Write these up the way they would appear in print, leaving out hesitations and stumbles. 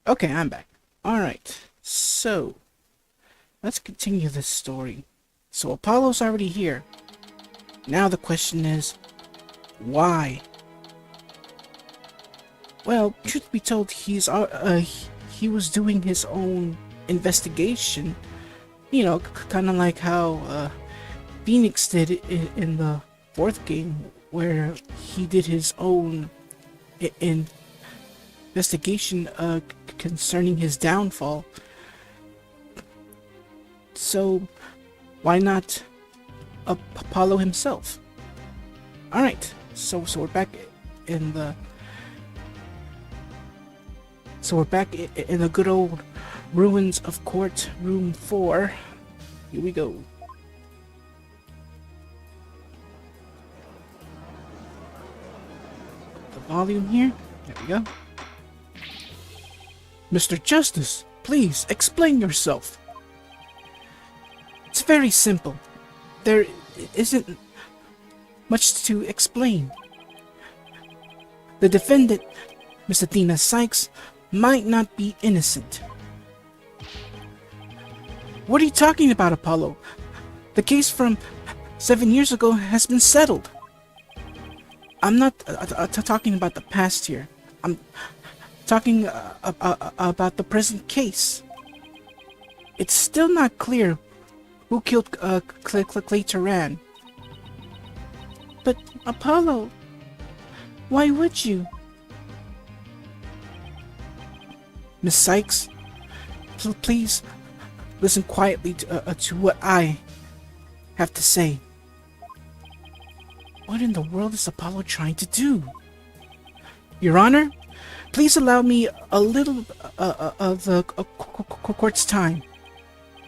Okay, I'm back. Alright, so let's continue this story. So Apollo's already here. Now the question is, why? Well, truth be told, he was doing his own investigation. You know, kind of like how Phoenix did in the fourth game, where he did his own investigation concerning his downfall. So, why not Apollo himself? All right, so we're back in the good old ruins of Court Room 4. Here we go. The volume here. There we go. Mr. Justice, please explain yourself. It's very simple. There isn't much to explain. The defendant, Miss Athena Sykes, might not be innocent. What are you talking about, Apollo? The case from 7 years ago has been settled. I'm not talking about the past here. I'm talking about the present case. It's still not clear who killed Clay Turan. But Apollo, why would you? Miss Sykes, please listen quietly to what I have to say. What in the world is Apollo trying to do? Your Honor, please allow me a little of the court's time.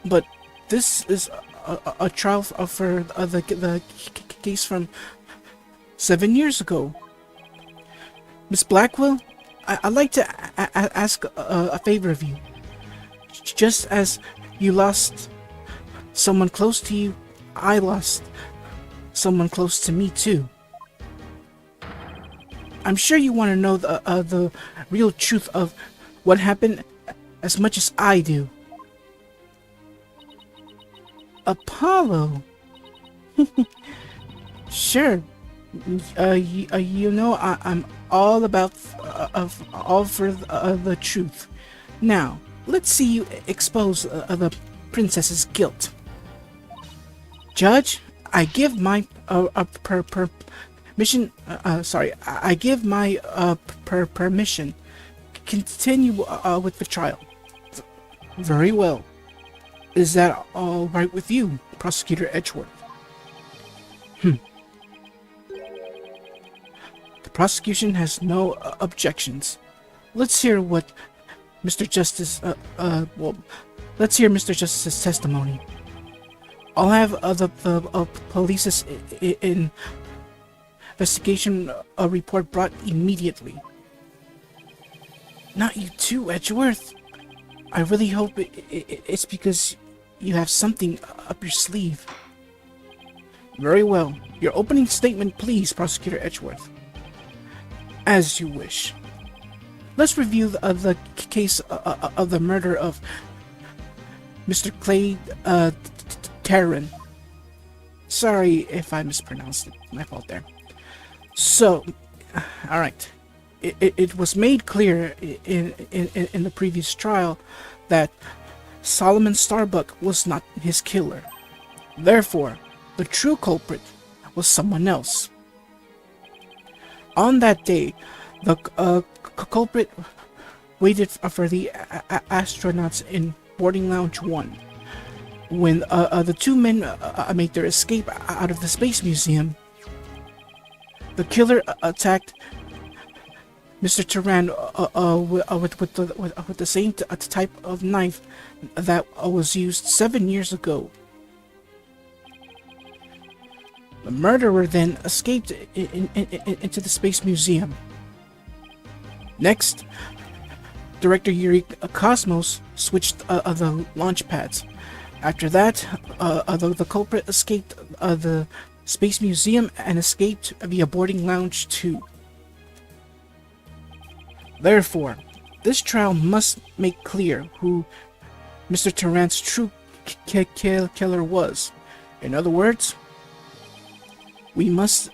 But this is a trial for the case from 7 years ago. Miss Blackwell, I'd like to ask a favor of you. Just as you lost someone close to you, I lost someone close to me too. I'm sure you want to know the real truth of what happened as much as I do. Apollo? Sure. You know, I'm all about all for the truth. Now, let's see you expose the princess's guilt. Judge, I give my permission. I give my permission. Continue with the trial. Very well. Is that all right with you, Prosecutor Edgeworth? The prosecution has no objections. Let's hear what Mr. Justice. Let's hear Mr. Justice's testimony. I'll have the police's investigation report brought immediately. Not you too, Edgeworth. I really hope it's because you have something up your sleeve. Very well. Your opening statement, please, Prosecutor Edgeworth. As you wish. Let's review the case of the murder of Mr. Clay Turan. Sorry if I mispronounced it. My fault there. So, alright. It was made clear in the previous trial that Solomon Starbuck was not his killer. Therefore, the true culprit was someone else. On that day, the culprit waited for the astronauts in boarding lounge 1. When the two men made their escape out of the Space Museum, the killer attacked Mr. Turan with the same type of knife that was used 7 years ago. The murderer then escaped into the Space Museum. Next, Director Yuri Cosmos switched the launch pads. After that, the culprit escaped the Space Museum and escaped via boarding lounge 2. Therefore, This trial must make clear who Mr. Turan's true killer was. In other words, we must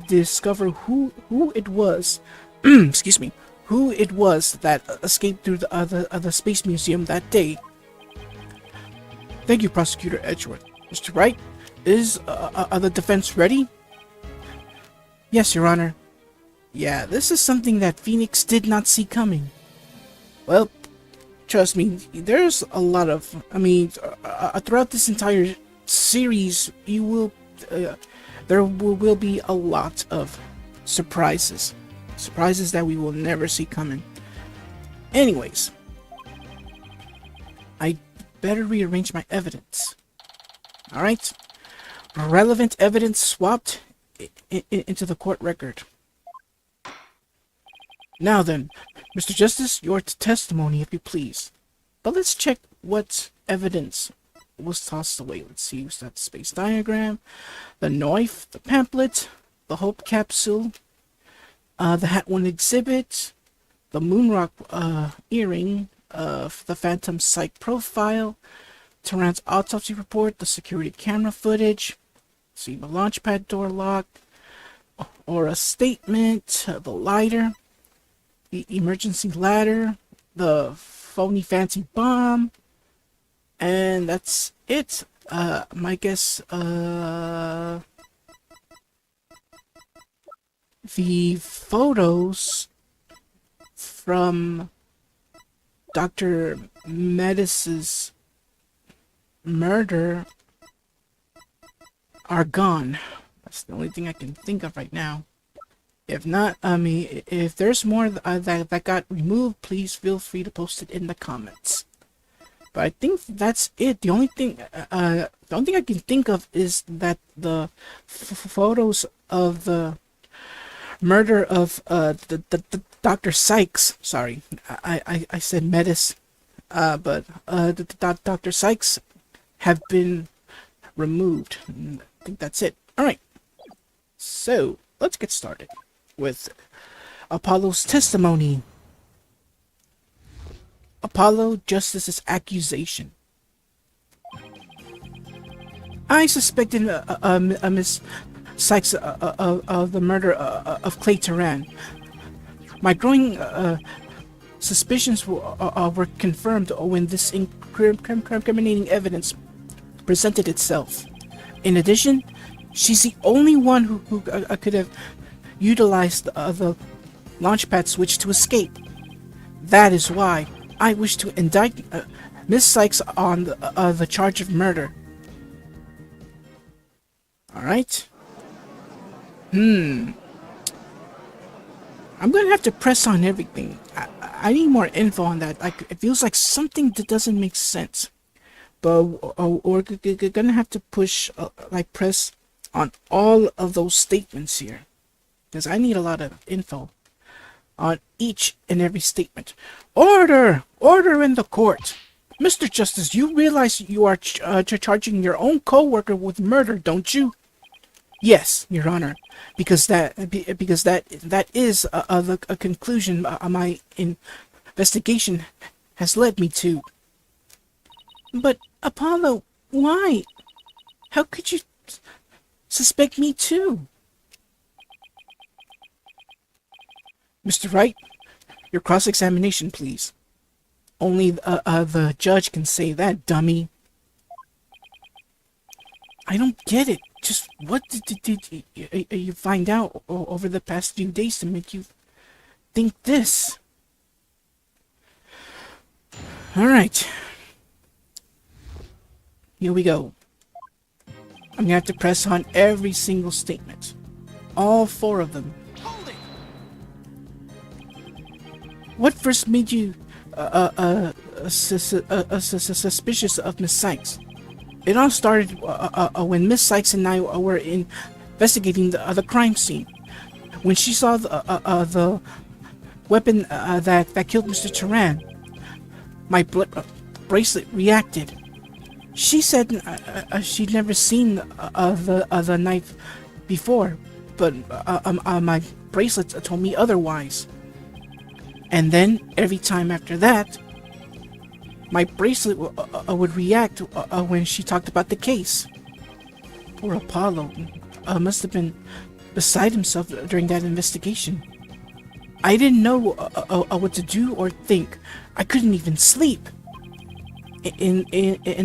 discover who it was, excuse me, who it was that escaped through the Space Museum that day. Thank you, Prosecutor Edgeworth. Mr. Wright, is the defense ready? Yes, Your Honor. Yeah, this is something that Phoenix did not see coming. Well, trust me, there's a lot of, throughout this entire series, there will be a lot of surprises. Surprises that we will never see coming. Anyways, I better rearrange my evidence. Alright? Relevant evidence swapped into the court record. Now then, Mr. Justice, your testimony, if you please. But let's check what evidence was tossed away. Let's see, was that space diagram, the knife, the pamphlet, the Hope capsule, the Hat 1 exhibit, the Moonrock earring, the Phantom Psych profile, Turan's autopsy report, the security camera footage, see the launchpad door lock, or a statement, the lighter, the emergency ladder, the phony fancy bomb, and that's it. My guess, the photos from Dr. Metis's murder are gone. That's the only thing I can think of right now. If not, if there's more that got removed, please feel free to post it in the comments. But I think that's it. The only thing I can think of is that the photos of the murder of the Dr. Sykes. Sorry, I said Metis, but the Dr. Sykes have been removed. I think that's it. All right, so let's get started with Apollo's testimony. Apollo Justice's accusation. I suspected Miss Sykes of the murder of Clay Turan. My growing suspicions were confirmed when this incriminating evidence presented itself. In addition, she's the only one who could have utilized the launchpad switch to escape. That is why I wish to indict Miss Sykes on the charge of murder. Alright. I'm gonna have to press on everything. I need more info on that. It feels like something that doesn't make sense. But we're gonna have to push, press on all of those statements here. Because I need a lot of info on each and every statement. Order! Order in the court! Mr. Justice, you realize you are charging your own co-worker with murder, don't you? Yes, Your Honor, because that is a conclusion my investigation has led me to. But Apollo, why? How could you suspect me too? Mr. Wright, your cross-examination, please. Only the judge can say that, dummy. I don't get it. Just what did you find out over the past few days to make you think this? Alright. Here we go. I'm gonna have to press on every single statement. All 4 of them. Hold it! What first made you suspicious of Miss Sykes? It all started when Miss Sykes and I were investigating the crime scene. When she saw the weapon that killed Mr. Turan, my bracelet reacted. She said she'd never seen the knife before, but my bracelet told me otherwise. And then every time after that, my bracelet would react when she talked about the case. Poor Apollo must have been beside himself during that investigation. I didn't know what to do or think. I couldn't even sleep. In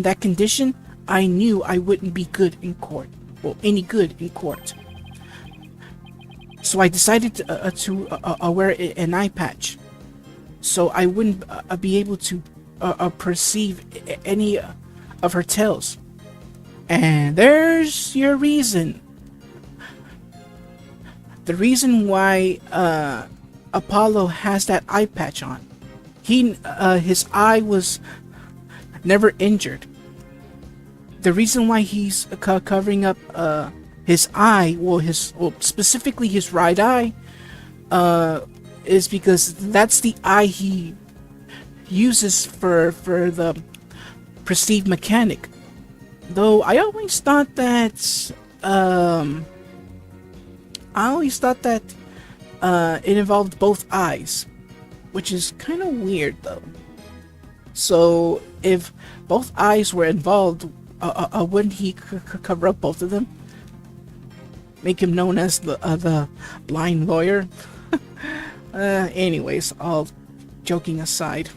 that condition, I knew I wouldn't be good in court. Well, any good in court. So I decided to wear an eye patch, so I wouldn't be able to perceive any of her tales. And there's your reason. The reason why Apollo has that eye patch on. His eye was never injured. The reason why he's covering up his eye, specifically his right eye, is because that's the eye he uses for the perceived mechanic. Though I always thought that it involved both eyes, which is kind of weird though. So if both eyes were involved, wouldn't he cover up both of them? Make him known as the blind lawyer? Anyways, all joking aside,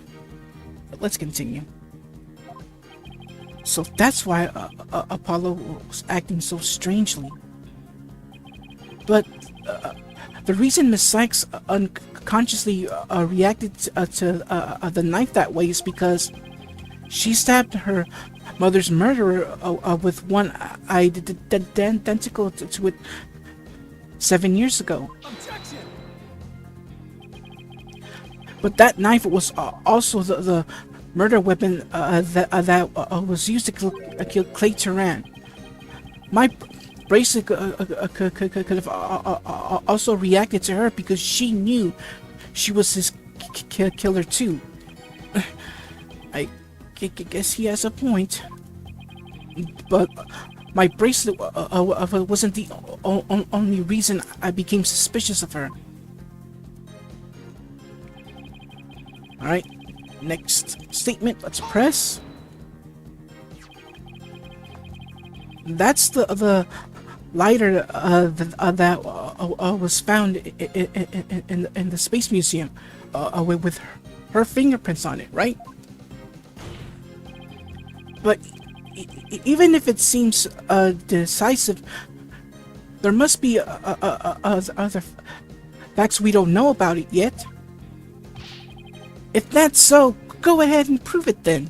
let's continue. So that's why Apollo was acting so strangely. But the reason Miss Sykes unconsciously reacted to the knife that way is because she stabbed her mother's murderer with one eye identical to it 7 years ago. Objection! But that knife was also the murder weapon that was used to kill Clay Turan. My bracelet could have also reacted to her because she knew she was his killer too. I guess he has a point. But my bracelet wasn't the only reason I became suspicious of her. Alright, next statement, let's press. That's the lighter that was found in the Space Museum with her fingerprints on it, right? But even if it seems decisive, there must be other facts we don't know about it yet. If that's so, go ahead and prove it then.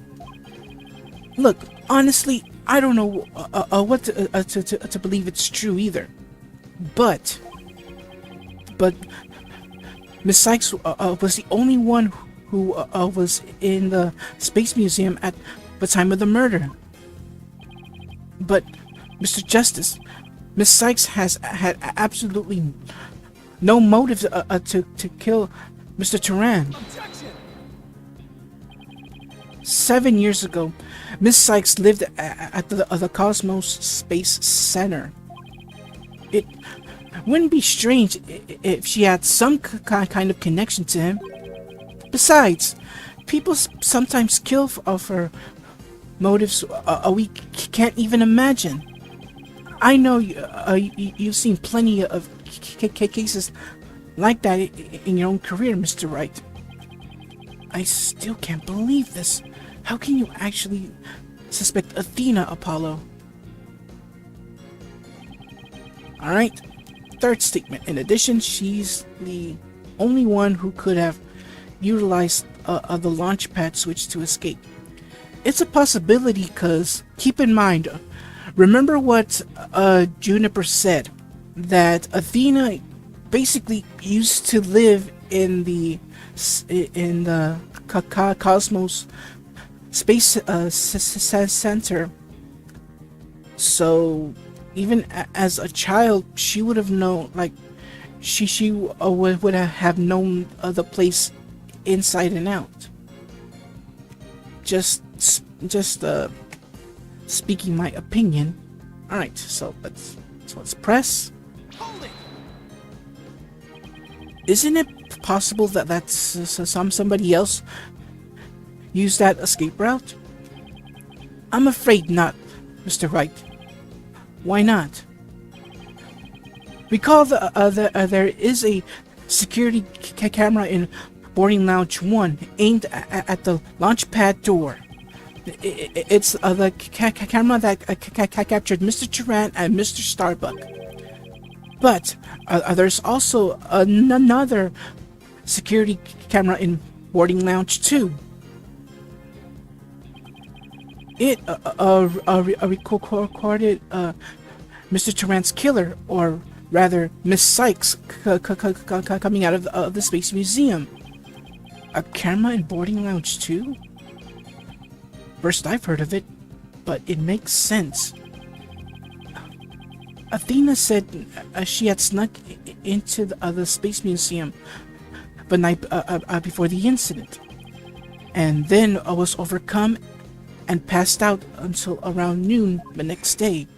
Look, honestly, I don't know what to believe it's true either. But Miss Sykes was the only one who was in the Space Museum at the time of the murder. But, Mr. Justice, Miss Sykes has had absolutely no motive to kill Mr. Turan. 7 years ago, Miss Sykes lived at the Cosmos Space Center. It wouldn't be strange if she had some kind of connection to him. Besides, people sometimes kill for motives we can't even imagine. I know you've seen plenty of cases like that in your own career, Mr. Wright. I still can't believe this. How can you actually suspect Athena, Apollo? Alright, third statement. In addition, she's the only one who could have utilized the launch pad switch to escape. It's a possibility because, keep in mind, remember what Juniper said, that Athena basically used to live in the Cosmos Space Center. So even as a child, she would have known, like she would have known the place inside and out. Just speaking my opinion. All right, so let's press. Hold it. Isn't it possible that somebody else used that escape route? I'm afraid not, Mr. Wright. Why not? Recall there is a security camera in boarding lounge 1 aimed at the launch pad door. It's the camera that captured Mr. Turan and Mr. Starbuck. But there's also another security camera in boarding lounge 2. It recorded Mr. Turan's killer, or rather Miss Sykes, coming out of the Space Museum. A camera in boarding lounge 2? First I've heard of it, but it makes sense. Athena said she had snuck into the Space Museum the night before the incident, and then was overcome and passed out until around noon the next day.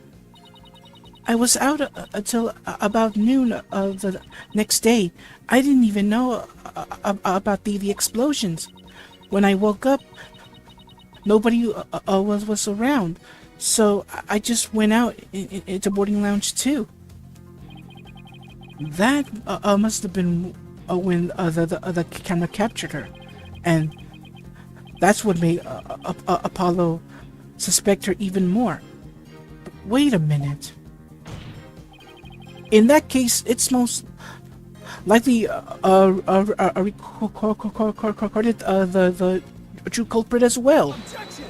I was out until about noon of the next day. I didn't even know about the explosions. When I woke up, nobody was around, so I just went out into boarding lounge 2. That must have been when the camera captured her, and that's what made Apollo suspect her even more. But wait a minute. In that case, it's most likely recorded the true culprit as well. Objection!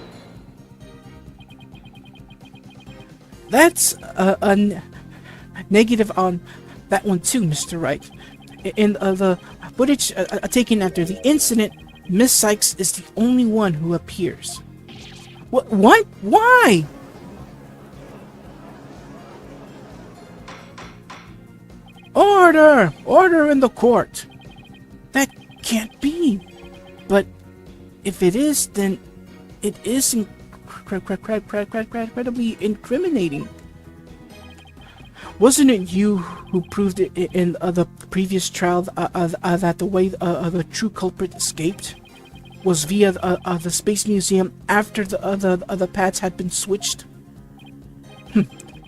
That's a negative on that one too, Mr. Wright. In the footage taken after the incident, Miss Sykes is the only one who appears. What? Why? Order! Order in the court! That can't be. But if it is, then it is incredibly incriminating. Wasn't it you who proved it in the previous trial that the way the true culprit escaped was via the Space Museum after the pads had been switched?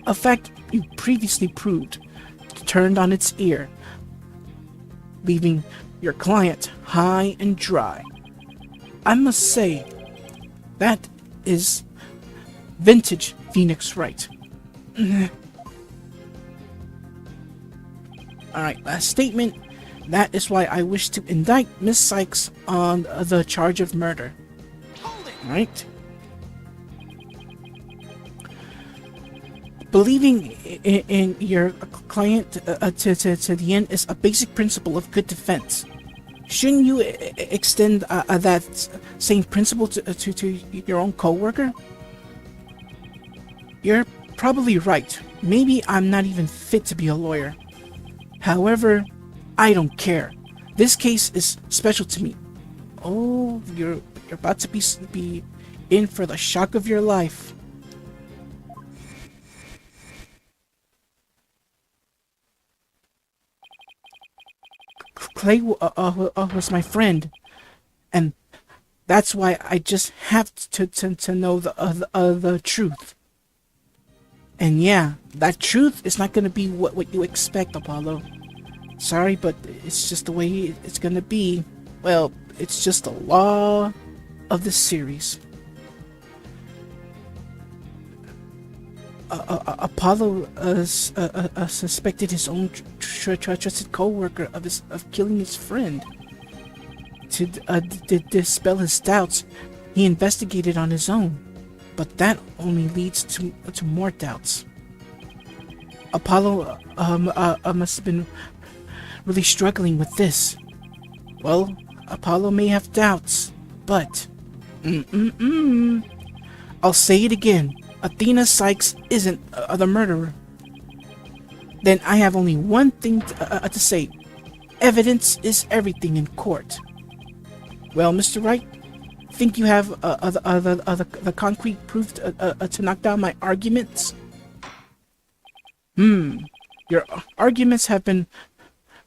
A fact you previously proved turned on its ear, leaving your client high and dry. I must say, that is vintage Phoenix Wright. Alright, last statement. That is why I wish to indict Miss Sykes on the charge of murder. Alright? Believing in your client to the end is a basic principle of good defense. Shouldn't you extend that same principle to your own coworker? You're probably right. Maybe I'm not even fit to be a lawyer. However, I don't care. This case is special to me. Oh, you're about to be in for the shock of your life. Clay was my friend, and that's why I just have to know the truth. And yeah, that truth is not gonna be what you expect, Apollo. Sorry, but it's just the way it's gonna be. Well, it's just the law of the series. Apollo suspected his own trusted co-worker of killing his friend. To dispel his doubts, he investigated on his own, but that only leads to more doubts. Apollo must have been really struggling with this. Well, Apollo may have doubts, but I'll say it again. Athena Sykes isn't the murderer. Then I have only one thing to say. Evidence is everything in court. Well, Mr. Wright, think you have the concrete proof to knock down my arguments? Your arguments have been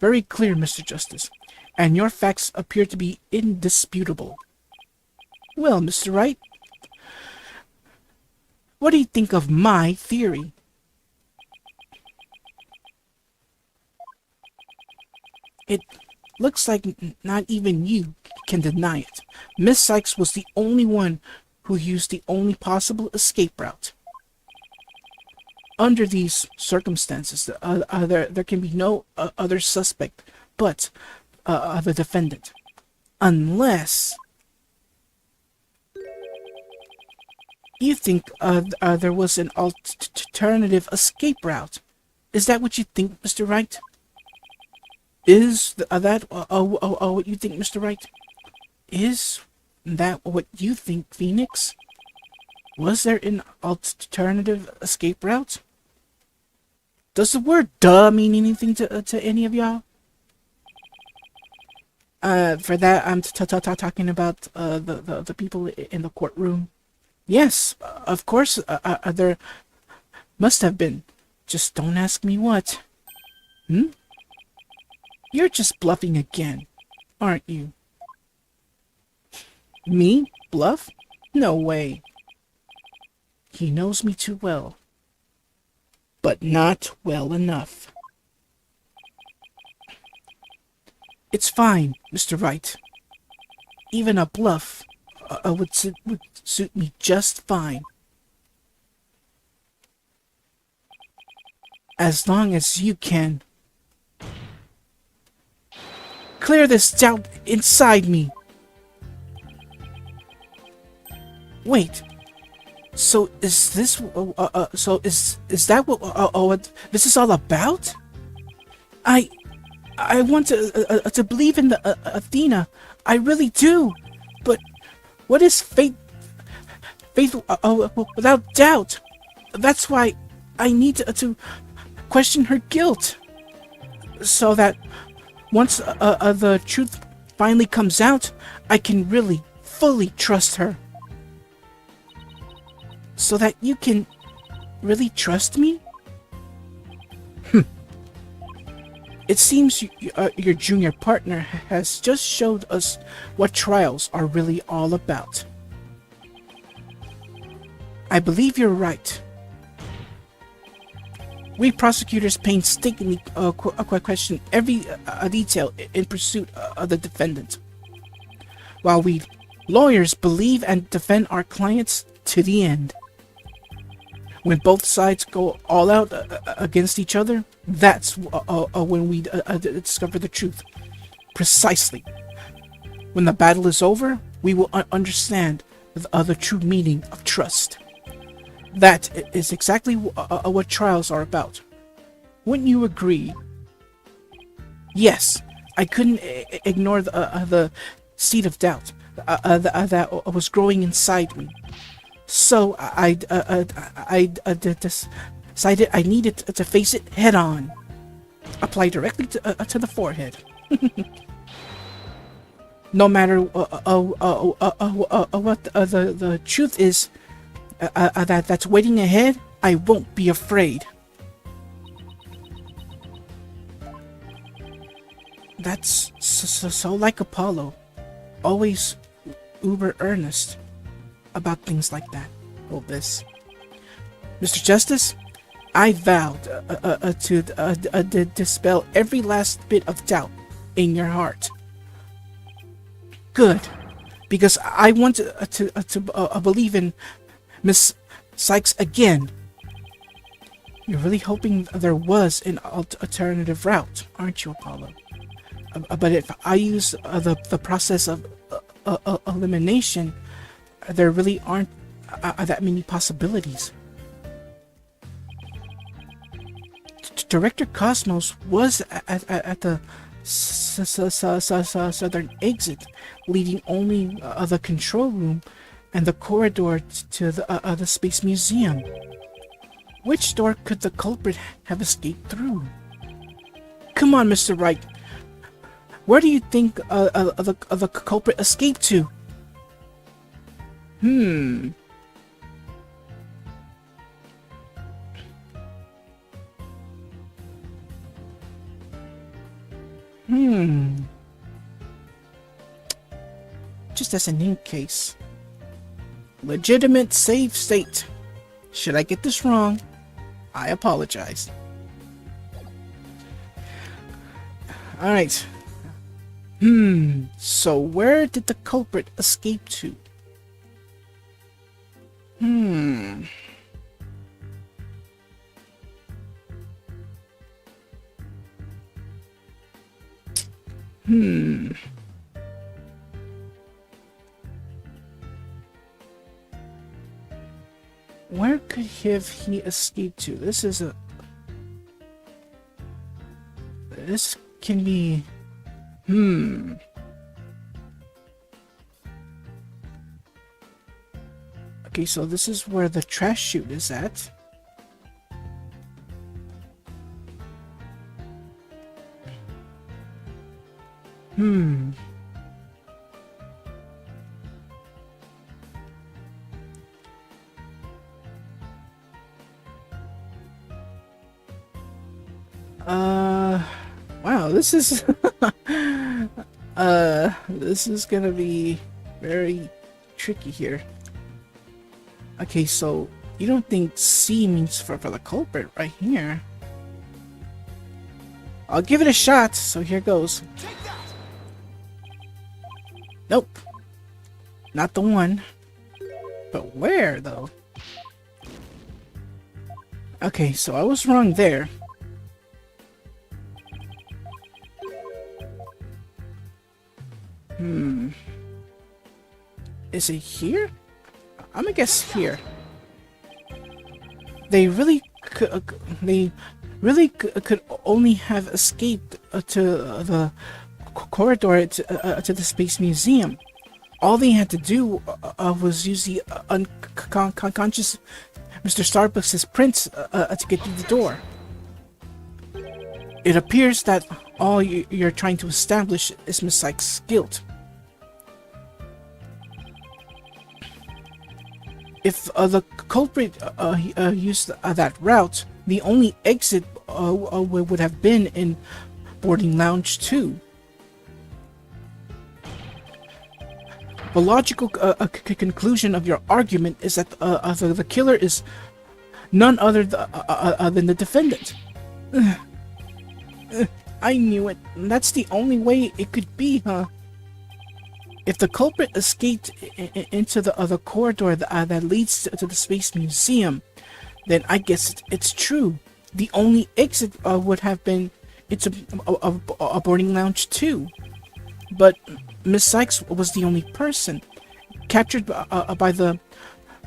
very clear, Mr. Justice, and your facts appear to be indisputable. Well, Mr. Wright, what do you think of my theory? It looks like not even you can deny it. Miss Sykes was the only one who used the only possible escape route. Under these circumstances, there can be no other suspect but the defendant. Unless you think there was an alternative escape route. Is that what you think, Mr. Wright? Is that what you think, Mr. Wright? Is that what you think, Phoenix? Was there an alternative escape route? Does the word "duh" mean anything to any of y'all? For that, I'm talking about the people in the courtroom. Yes, of course, there must have been. Just don't ask me what. You're just bluffing again, aren't you? Me? Bluff? No way. He knows me too well. But not well enough. It's fine, Mr. Wright. Even a bluff would suit me just fine. As long as you can clear this doubt inside me. Wait. So is this? Is that what this is all about? I want to believe in the Athena. I really do. But what is faith? Faith without doubt. That's why I need to question her guilt, so that once the truth finally comes out, I can really fully trust her. So that you can really trust me? It seems your junior partner has just showed us what trials are really all about. I believe you're right. We prosecutors painstakingly question every detail in pursuit of the defendant, while we lawyers believe and defend our clients to the end. When both sides go all out against each other, that's when we discover the truth. Precisely. When the battle is over, we will understand the true meaning of trust. That is exactly what trials are about. Wouldn't you agree? Yes, I couldn't ignore the seed of doubt that was growing inside me. So I decided I needed to face it head on. Apply directly to the forehead. No matter what the truth is that's waiting ahead, I won't be afraid. That's so like Apollo, always uber earnest about things like that. Well, this, Mr. Justice, I vowed to dispel every last bit of doubt in your heart. Good, because I want to believe in Miss Sykes again. You're really hoping there was an alternative route, aren't you, Apollo? But if I use the process of elimination, there really aren't that many possibilities. Director Cosmos was at the southern exit, leading only the control room and the corridor to the Space Museum. Which door could the culprit have escaped through? Come on, Mr. Wright. Where do you think the culprit escaped to? just as an ink case. Legitimate save state. Should I get this wrong, I apologize. Alright. So where did the culprit escape to? Where could he escape to? This can be... Okay, so this is where the trash chute is at. Wow, this is this is gonna be very tricky here. Okay, so you don't think C means for the culprit right here? I'll give it a shot, so here goes. Nope. Not the one. But where, though? Okay, so I was wrong there. Is it here? I'm gonna guess here. They really could only have escaped to the corridor to the Space Museum. All they had to do was use the unconscious Mr. Starbucks' prints to get through the door. It appears that all you're trying to establish is Miss Sykes' guilt. If the culprit used that route, the only exit would have been in boarding lounge 2. The logical conclusion of your argument is that the killer is none other than the defendant. I knew it. That's the only way it could be, huh? If the culprit escaped into the other corridor that leads to the Space Museum, then I guess it's true. The only exit would have been into a boarding lounge 2. But Miss Sykes was the only person captured by the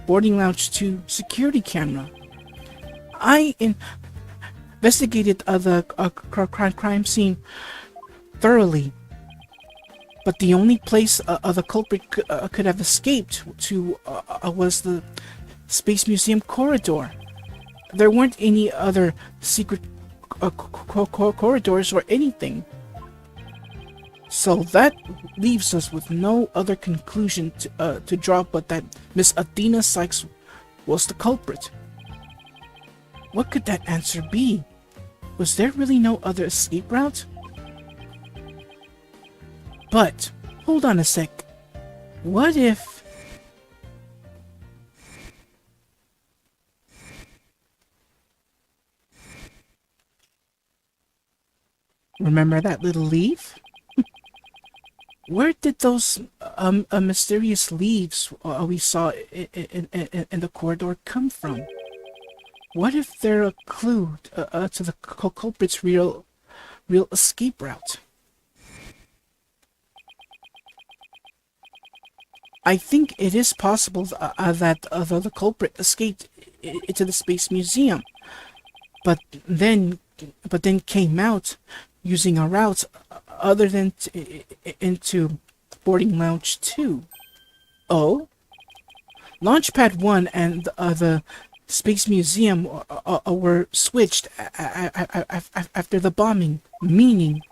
boarding lounge 2 security camera. I investigated the crime scene thoroughly. But the only place the culprit could have escaped to was the Space Museum corridor. There weren't any other secret corridors or anything. So that leaves us with no other conclusion to draw but that Miss Athena Sykes was the culprit. What could that answer be? Was there really no other escape route? But, hold on a sec. What if... Remember that little leaf? Where did those mysterious leaves we saw in the corridor come from? What if they're a clue to the culprit's real escape route? I think it is possible that the culprit escaped into the Space Museum, but then came out using a route other than into boarding lounge 2. Oh, Launchpad 1 and the Space Museum were switched after the bombing, meaning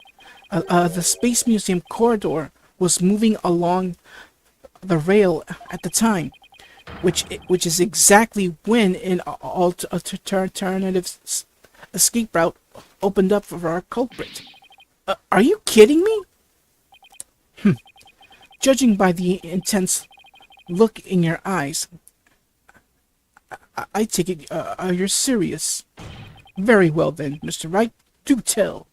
the Space Museum corridor was moving along the rail at the time, which is exactly when an alternative escape route opened up for our culprit. Are you kidding me? Judging by the intense look in your eyes, I take it you're serious. Very well then, Mr. Wright, do tell.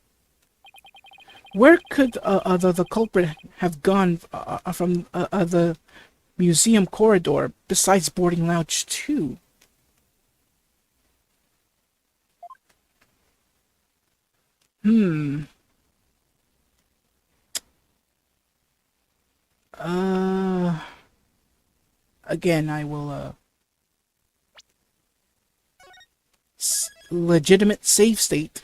Where could the culprit have gone from the museum corridor besides boarding lounge 2? Hmm. Again, I will, legitimate save state.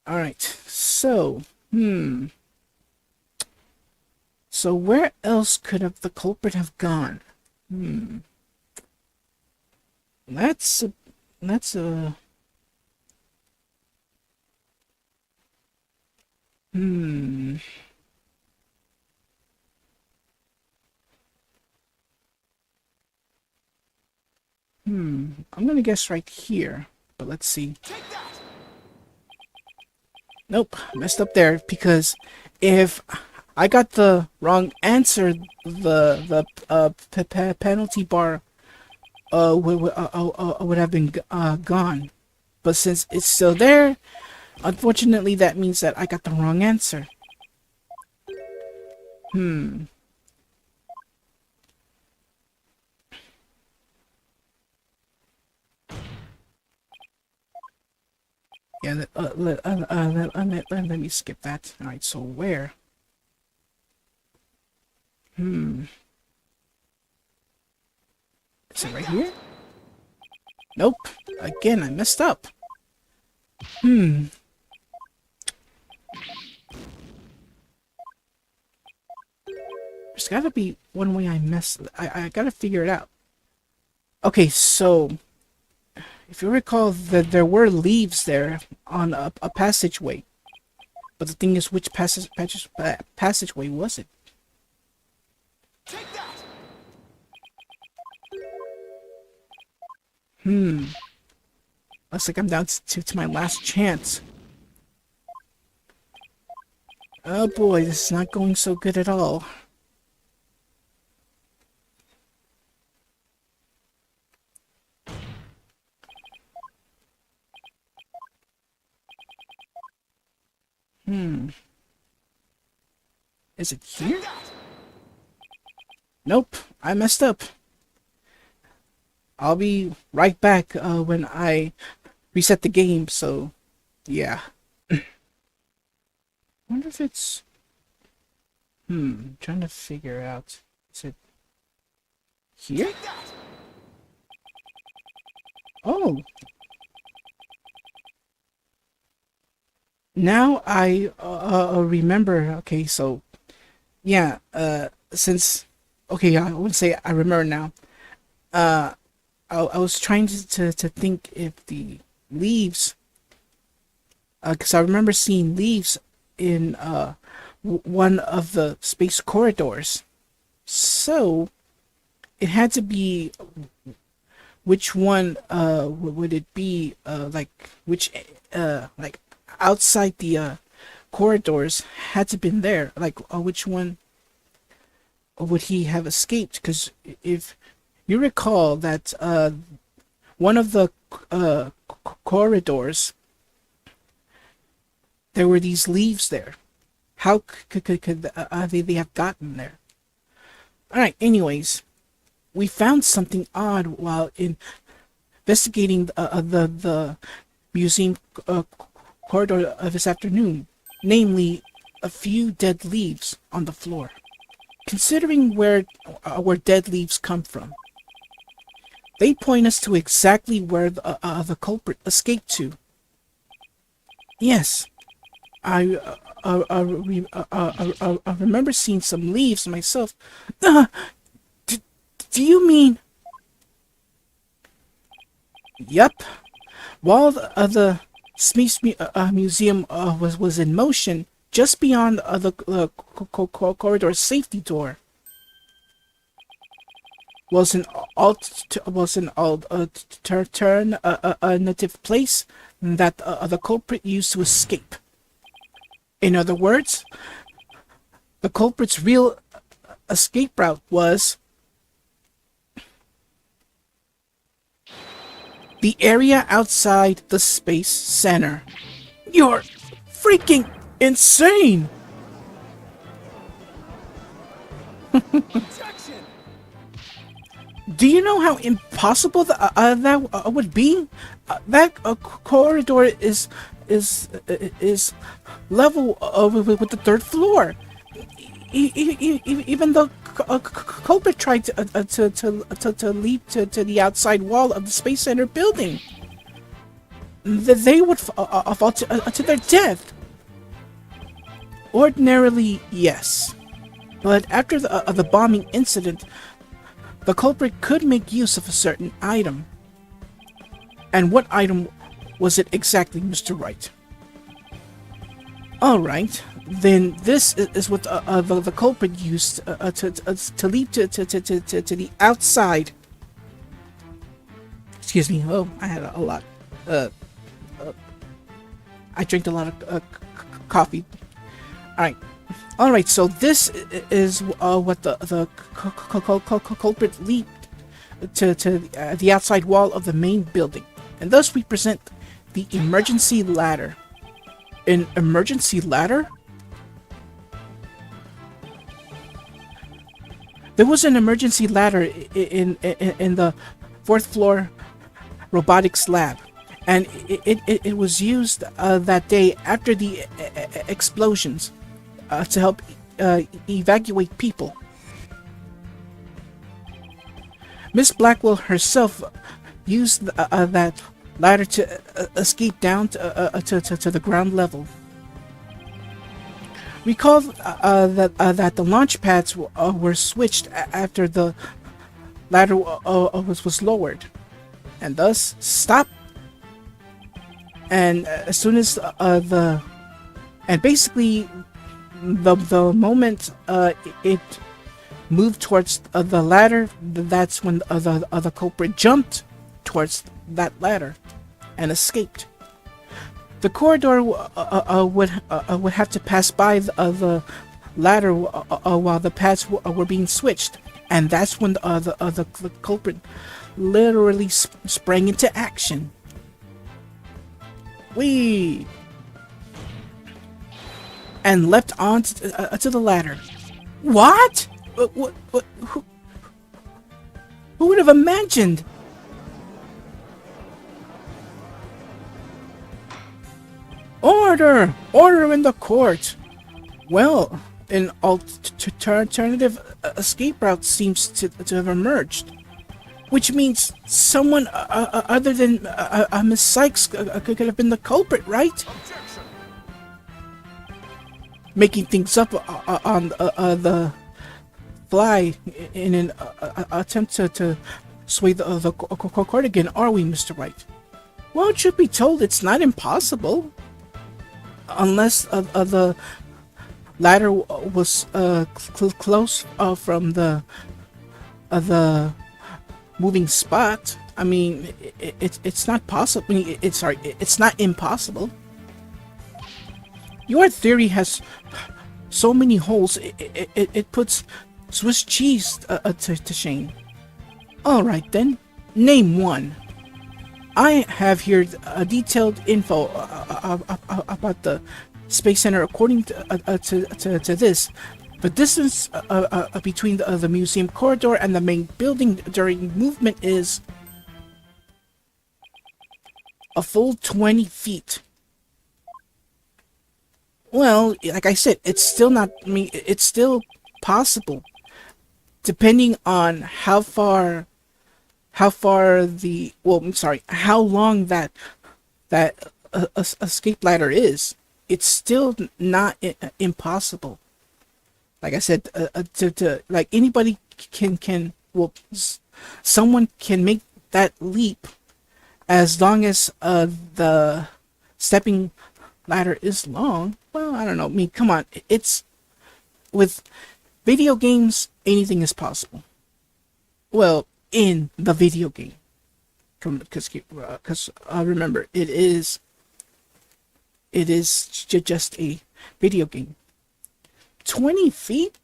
Alright, so, So where else could have the culprit have gone? That's a, that's a, I'm gonna guess right here, but let's see. Nope, messed up there, because if I got the wrong answer, the penalty bar would have been gone. But since it's still there, unfortunately that means that I got the wrong answer. Yeah, let me skip that. Alright, so where? Is it right here? Nope. Again, I messed up. There's gotta be one way I gotta figure it out. Okay, so if you recall that there were leaves there on a passageway. But the thing is, which passageway was it? Looks like I'm down to my last chance. Oh boy, this is not going so good at all. Is it here? Nope, I messed up. I'll be right back when I reset the game, so yeah. Wonder if it's... trying to figure out... Is it... here? Oh! Now I remember, okay, so... Yeah, since... Okay, I wouldn't say I remember now. I was trying to think if the leaves... because I remember seeing leaves in one of the space corridors. So, it had to be... Which one would it be? Like, which... like, outside the corridors had to been there. Like, which one would he have escaped? Because if you recall that one of the corridors, there were these leaves there. How could they have gotten there? Alright, anyways, we found something odd while investigating the museum corridor of this afternoon, namely a few dead leaves on the floor. Considering where dead leaves come from, they point us to exactly where the culprit escaped to. Yes, I remember seeing some leaves myself. Do you mean? Yep. While the Space Museum was in motion, just beyond the corridor safety door was an alternative place that the culprit used to escape. In other words, the culprit's real escape route was the area outside the Space Center. You're freaking insane! Do you know how impossible that would be? That corridor is level with the third floor. Even the culprit tried to leap to the outside wall of the Space Center building. They would fall to their death. Ordinarily, yes. But after the bombing incident, the culprit could make use of a certain item. And what item was it exactly, Mr. Wright? Alright, then this is what the culprit used to leap to the outside. Excuse me, oh, I had a lot. I drank a lot of coffee. Alright, so this is what the culprit leaped to the outside wall of the main building. And thus we present the emergency ladder. An emergency ladder? There was an emergency ladder in the fourth floor robotics lab, and it was used that day after the explosions to help evacuate people. Miss Blackwell herself used that ladder to escape down to the ground level. Recall that the launch pads were switched after the ladder was lowered, and thus stopped. And as soon as basically the moment it moved towards the ladder, that's when the culprit jumped towards that ladder and escaped. The corridor would have to pass by the ladder while the pads were being switched, and that's when the culprit literally sprang into action. Whee! And leapt onto to the ladder. What? Who would have imagined? Order! Order in the court! Well, an alternative escape route seems to have emerged. Which means someone other than Miss Sykes could have been the culprit, right? Making things up on the fly in an attempt to sway the court again, are we, Mr. Wright? Well, truth be told, it's not impossible. Unless the ladder was close from the moving spot. I mean, it's not possible. I mean, it's not impossible. Your theory has so many holes. It puts Swiss cheese to shame. All right then, name one. I have here detailed info about the Space Center according to this. The distance between the museum corridor and the main building during movement is a full 20 feet. Well, like I said, it's still not, I mean, it's still possible, depending on how long that escape ladder is. It's still not impossible. Like I said, like anybody someone can make that leap as long as the stepping ladder is long. Well, I don't know. I mean, come on. It's with video games, anything is possible. Well, in the video game, because remember, it is it is just a video game. 20 feet?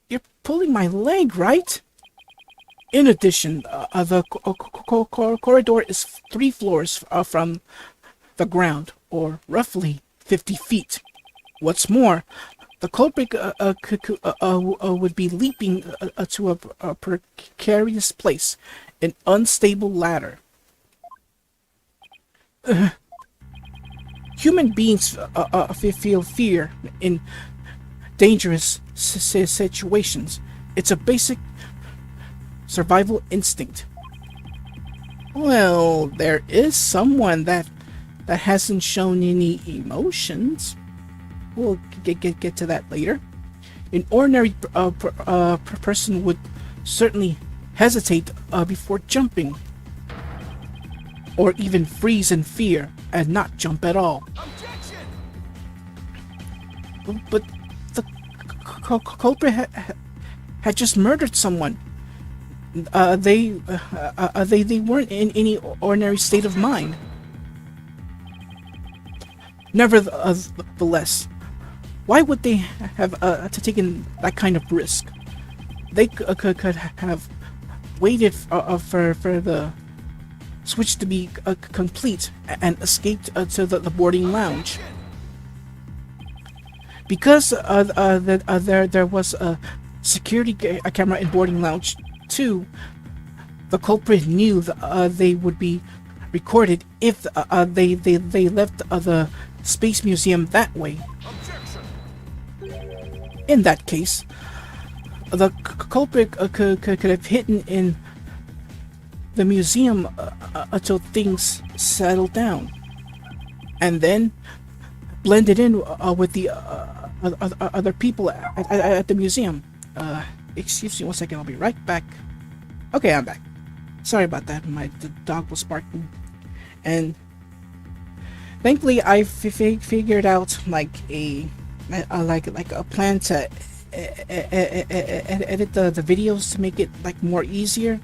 You're pulling my leg, right? In addition, the corridor is 3 floors from the ground, or roughly 50 feet. What's more, the culprit would be leaping to a precarious place, an unstable ladder. Human beings feel fear in dangerous situations. It's a basic survival instinct. Well, there is someone that hasn't shown any emotions. We'll get to that later. An ordinary person would certainly hesitate before jumping, or even freeze in fear and not jump at all. Objection! But the culprit had just murdered someone. They weren't in any ordinary state of mind. Nevertheless, why would they have taken that kind of risk? They could have waited for the switch to be complete and escaped to the boarding lounge. Because there was a security camera in boarding lounge 2, the culprit knew they would be recorded if they left the Space Museum that way. In that case, the culprit could have hidden in the museum until things settled down, and then blended in with the other people at the museum. Excuse me one second, I'll be right back. Okay, I'm back. Sorry about that, the dog was barking. And thankfully I figured out like a plan to edit the videos to make it like more easier.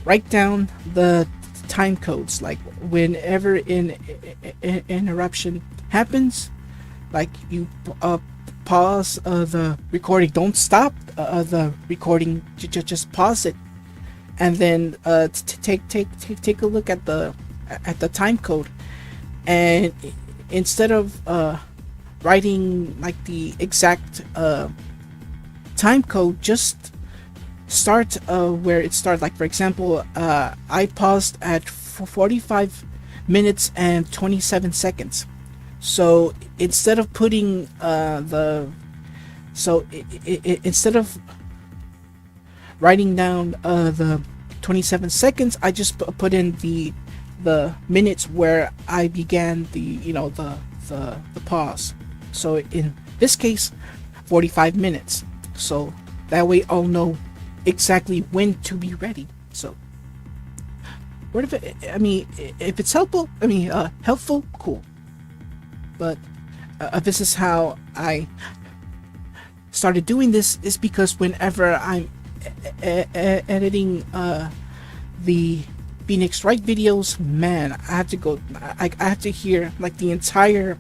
Write down the time codes, like whenever an interruption happens, like you pause the recording. Don't stop the recording. Just pause it, and then take a look at the time code. And instead of writing like the exact time code, just start where it started. Like for example, I paused at 45 minutes and 27 seconds. So instead of putting instead of writing down the 27 seconds, I just put in the minutes where I began the pause. So in this case, 45 minutes. So that way I'll know exactly when to be ready. So if it's helpful, helpful, cool. But this is how I started doing this, is because whenever I'm editing the Phoenix Wright videos, man, I have to go. I have to hear like the entire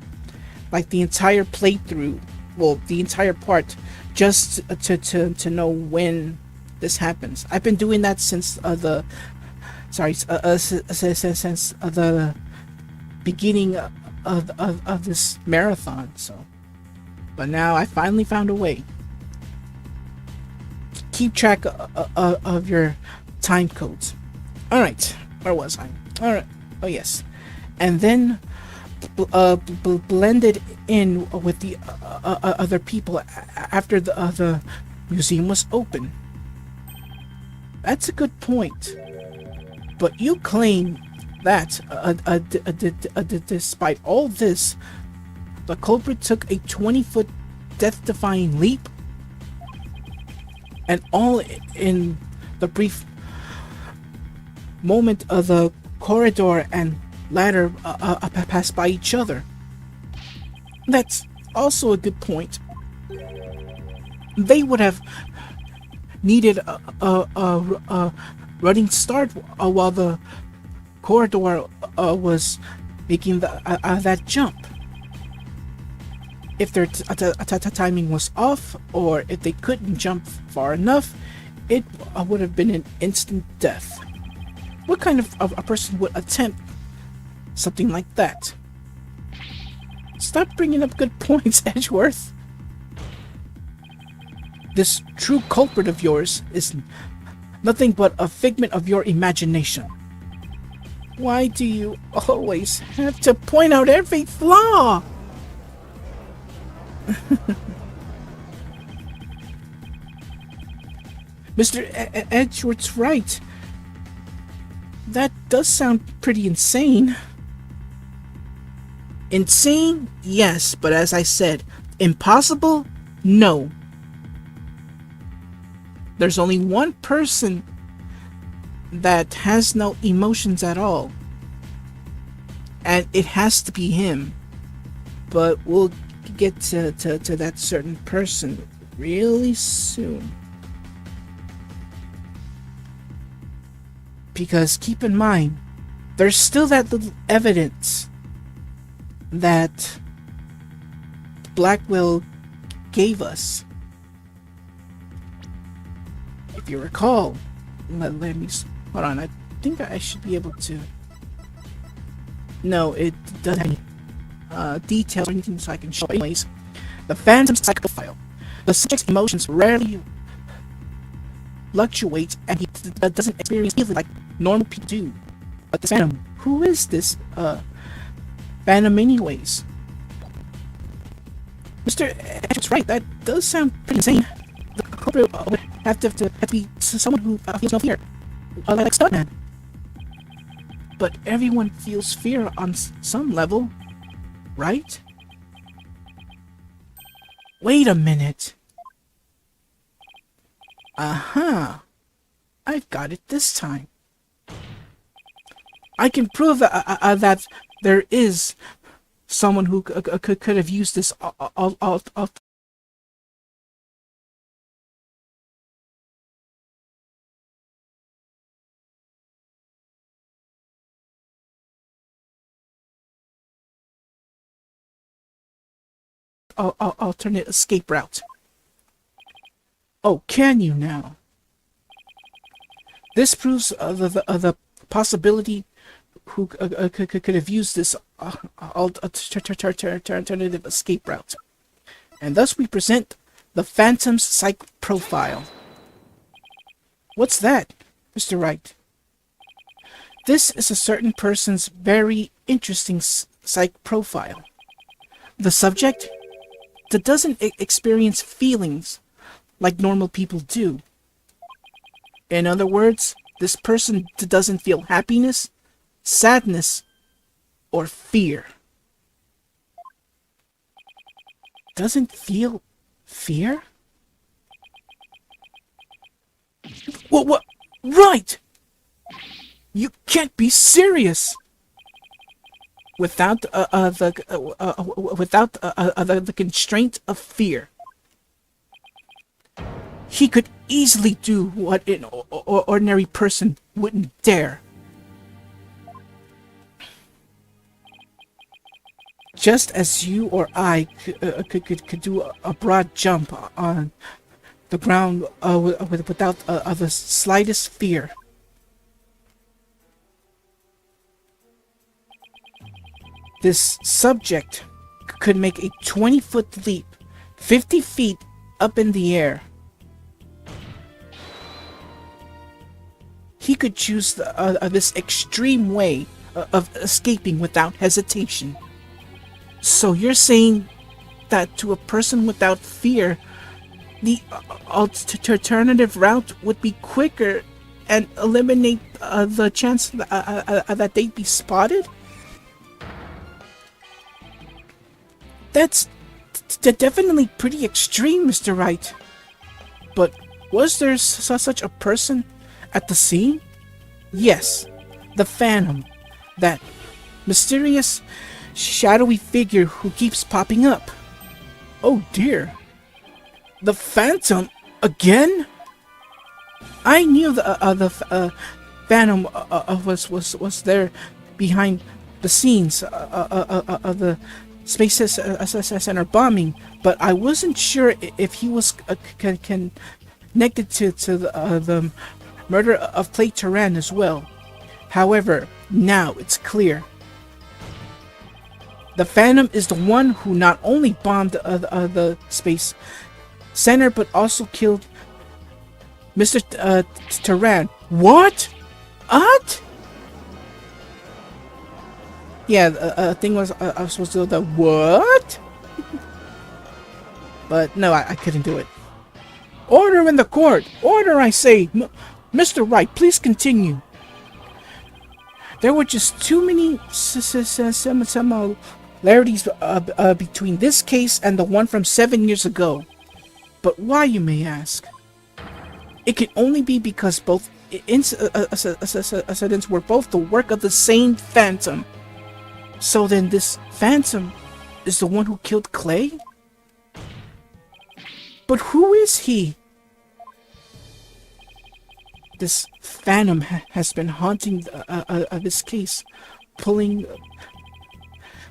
playthrough, well, the entire part, just to know when this happens. I've been doing that since the beginning of this marathon. So, but now I finally found a way. Keep track of your time codes. All right, where was I? All right. Oh yes, and then blended in with the other people after the museum was open. That's a good point. But you claim that despite all this, the culprit took a 20-foot death-defying leap, and all in the brief moment of the corridor and ladder pass by each other. That's also a good point. They would have needed a running start while the corridor was making that jump. If their timing was off, or if they couldn't jump far enough, it would have been an instant death. What kind of a person would attempt something like that? Stop bringing up good points, Edgeworth. This true culprit of yours is nothing but a figment of your imagination. Why do you always have to point out every flaw? Mr. Edgeworth's right. That does sound pretty insane. Insane? Yes, but as I said, impossible? No. There's only one person that has no emotions at all. And it has to be him. But we'll get to that certain person really soon. Because keep in mind, there's still that little evidence that Blackwell gave us. If you recall, let me hold on. I think I should be able to. No, it doesn't have any details or anything so I can show. Anyways, the Phantom Psych profile. The subject's emotions rarely fluctuate, and he doesn't experience feelings like normal people do. But this Phantom, who is this Phantom anyways? Mr. Edgeworth's right, that does sound pretty insane. The culprit would have to be someone who feels no fear, like Stuntman. But everyone feels fear on some level, right? Wait a minute. I've got it this time. I can prove that there is someone who could have used this alternate escape route. Oh, can you now? This proves the possibility who could have used this alternative escape route. And thus we present the Phantom's Psych profile. What's that, Mr. Wright? This is a certain person's very interesting psych profile. The subject that doesn't experience feelings like normal people do. In other words, this person doesn't feel happiness, sadness, or fear. Doesn't feel fear? What? Right! You can't be serious! Without the constraint of fear, he could easily do what an ordinary person wouldn't dare. Just as you or I could do a broad jump on the ground without the slightest fear. This subject could make a 20-foot leap, 50 feet up in the air. He could choose this extreme way of escaping without hesitation. So you're saying that to a person without fear, the alternative route would be quicker and eliminate the chance that they'd be spotted? That's definitely pretty extreme, Mr. Wright. But was there such a person at the scene? Yes, the Phantom, that mysterious, shadowy figure who keeps popping up. Oh dear, the Phantom again? I knew the Phantom was there behind the scenes of the Space Center bombing, but I wasn't sure if he was connected to the murder of Clay Turan as well. However, now it's clear. The Phantom is the one who not only bombed the Space Center, but also killed Mr. Turan. What? What? Yeah, the thing was, I was supposed to do the what? But no, I couldn't do it. Order in the court! Order, I say! Mr. Wright, please continue. There were just too many similarities between this case and the one from 7 years ago. But why, you may ask? It can only be because both incidents were both the work of the same Phantom. So then this Phantom is the one who killed Clay? But who is he? This Phantom has been haunting this case, pulling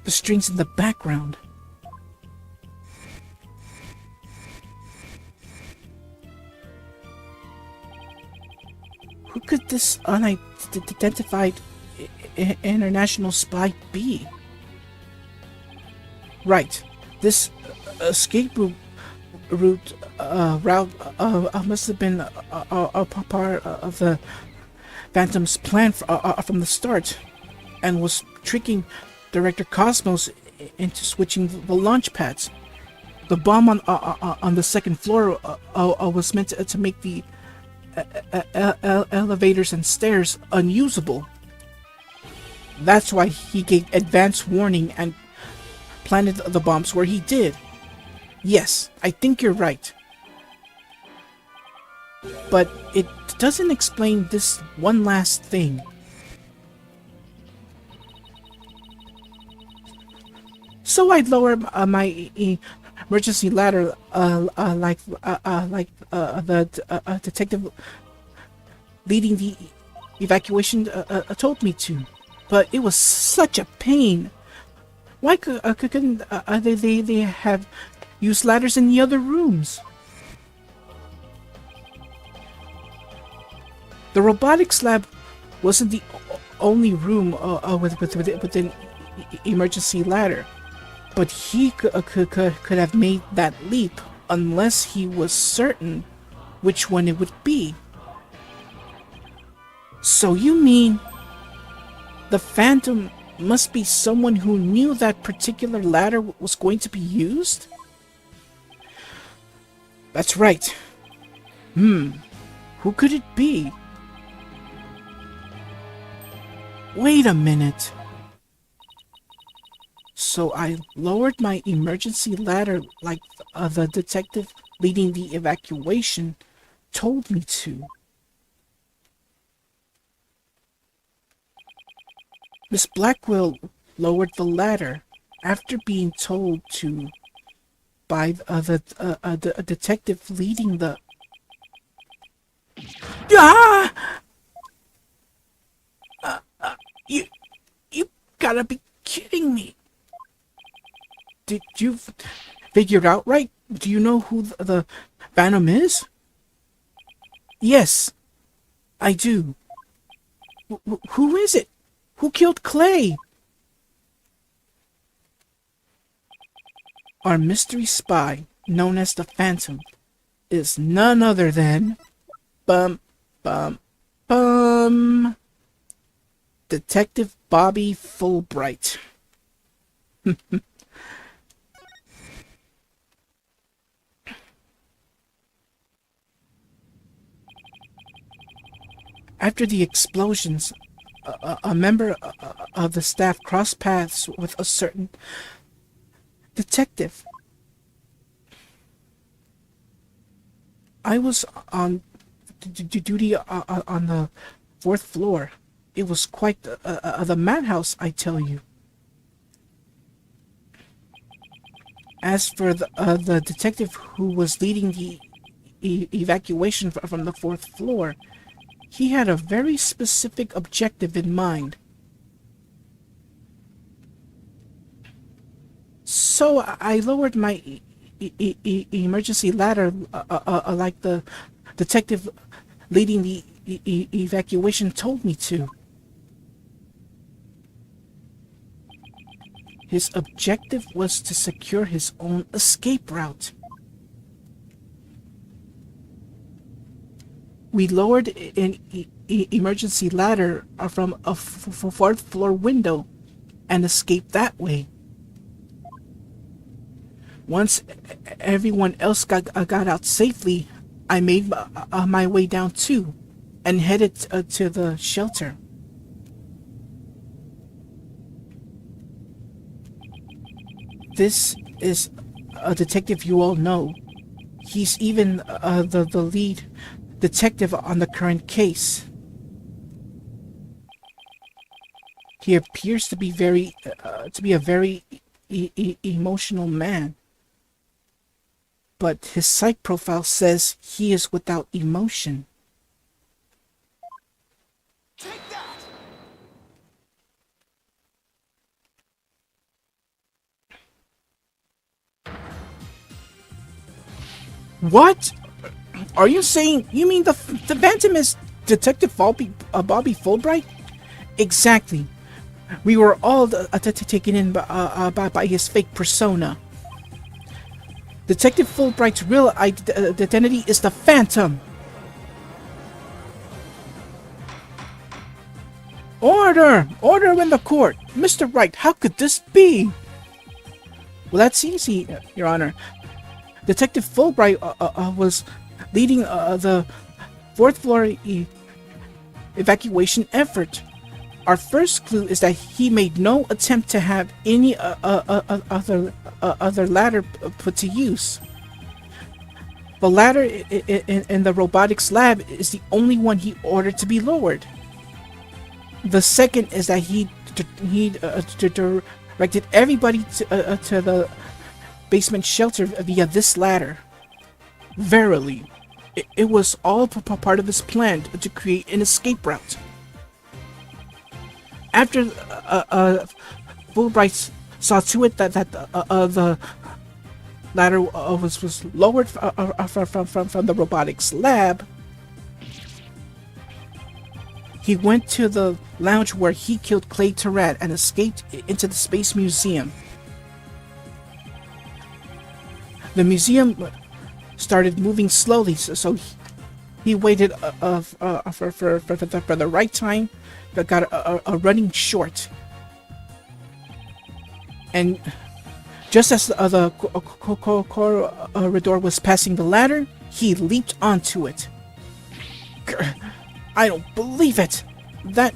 the strings in the background. Who could this unidentified international spy be? Right, this escape route must have been a part of the Phantom's plan from the start, and was tricking Director Cosmos into switching the launch pads. The bomb on the second floor was meant to make the elevators and stairs unusable. That's why he gave advance warning and planted the bombs where he did. Yes, I think you're right. But it doesn't explain this one last thing. So I'd lower my emergency ladder like the detective leading the evacuation told me to. But it was such a pain. Why couldn't they have used ladders in the other rooms? The robotics lab wasn't the only room with an emergency ladder, but he could have made that leap unless he was certain which one it would be. So you mean the Phantom must be someone who knew that particular ladder was going to be used? That's right. Who could it be? Wait a minute. So I lowered my emergency ladder like the detective leading the evacuation told me to. Miss Blackwell lowered the ladder after being told to by the detective leading the... Ah! You gotta be kidding me. Did you figure it out right? Do you know who the Phantom is? Yes, I do. Who is it? Who killed Clay? Our mystery spy, known as the Phantom, is none other than... Detective Bobby Fulbright. After the explosions, a member of the staff crossed paths with a certain detective. I was on duty on the 4th floor. It was quite the madhouse, I tell you. As for the detective who was leading the evacuation from the 4th floor, he had a very specific objective in mind. So I lowered my emergency ladder like the detective leading the evacuation told me to. His objective was to secure his own escape route. We lowered an emergency ladder from a fourth floor window and escaped that way. Once everyone else got out safely, I made my way down too and headed to the shelter. This is a detective you all know. He's even the lead detective on the current case. He appears to be a very emotional man. But his psych profile says he is without emotion. Take that! What? Are you saying you mean the Phantom is Detective Bobby Fulbright? Exactly. We were all taken in by his fake persona. Detective Fulbright's real identity is the Phantom. Order! Order in the court! Mr. Wright, how could this be? Well, that's easy, Your Honor. Detective Fulbright was leading the fourth floor evacuation effort. Our first clue is that he made no attempt to have any other ladder put to use. The ladder in the robotics lab is the only one he ordered to be lowered. The second is that he directed everybody to the basement shelter via this ladder. Verily, it was all part of his plan to create an escape route. After Fulbright saw to it that the ladder was lowered from the robotics lab, he went to the lounge where he killed Clay Terrat and escaped into the Space Museum. The museum started moving slowly, so he waited for the right time, but got a running short. And just as the corridor was passing the ladder, he leaped onto it. I don't believe it! That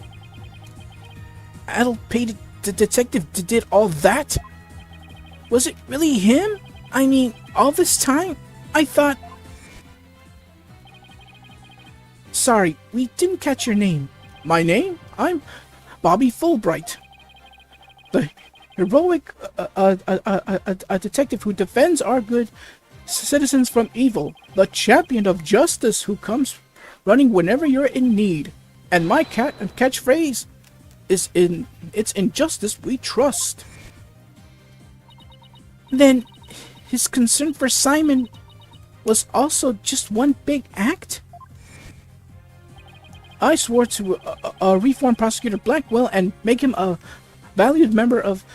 addle-pated detective did all that? Was it really him? I mean, all this time? I thought... Sorry, we didn't catch your name. My name? I'm Bobby Fulbright. The heroic a detective who defends our good citizens from evil. The champion of justice who comes running whenever you're in need. And my catchphrase is it's in justice we trust. Then his concern for Simon was also just one big act? I swore to reform Prosecutor Blackwell and make him a valued member of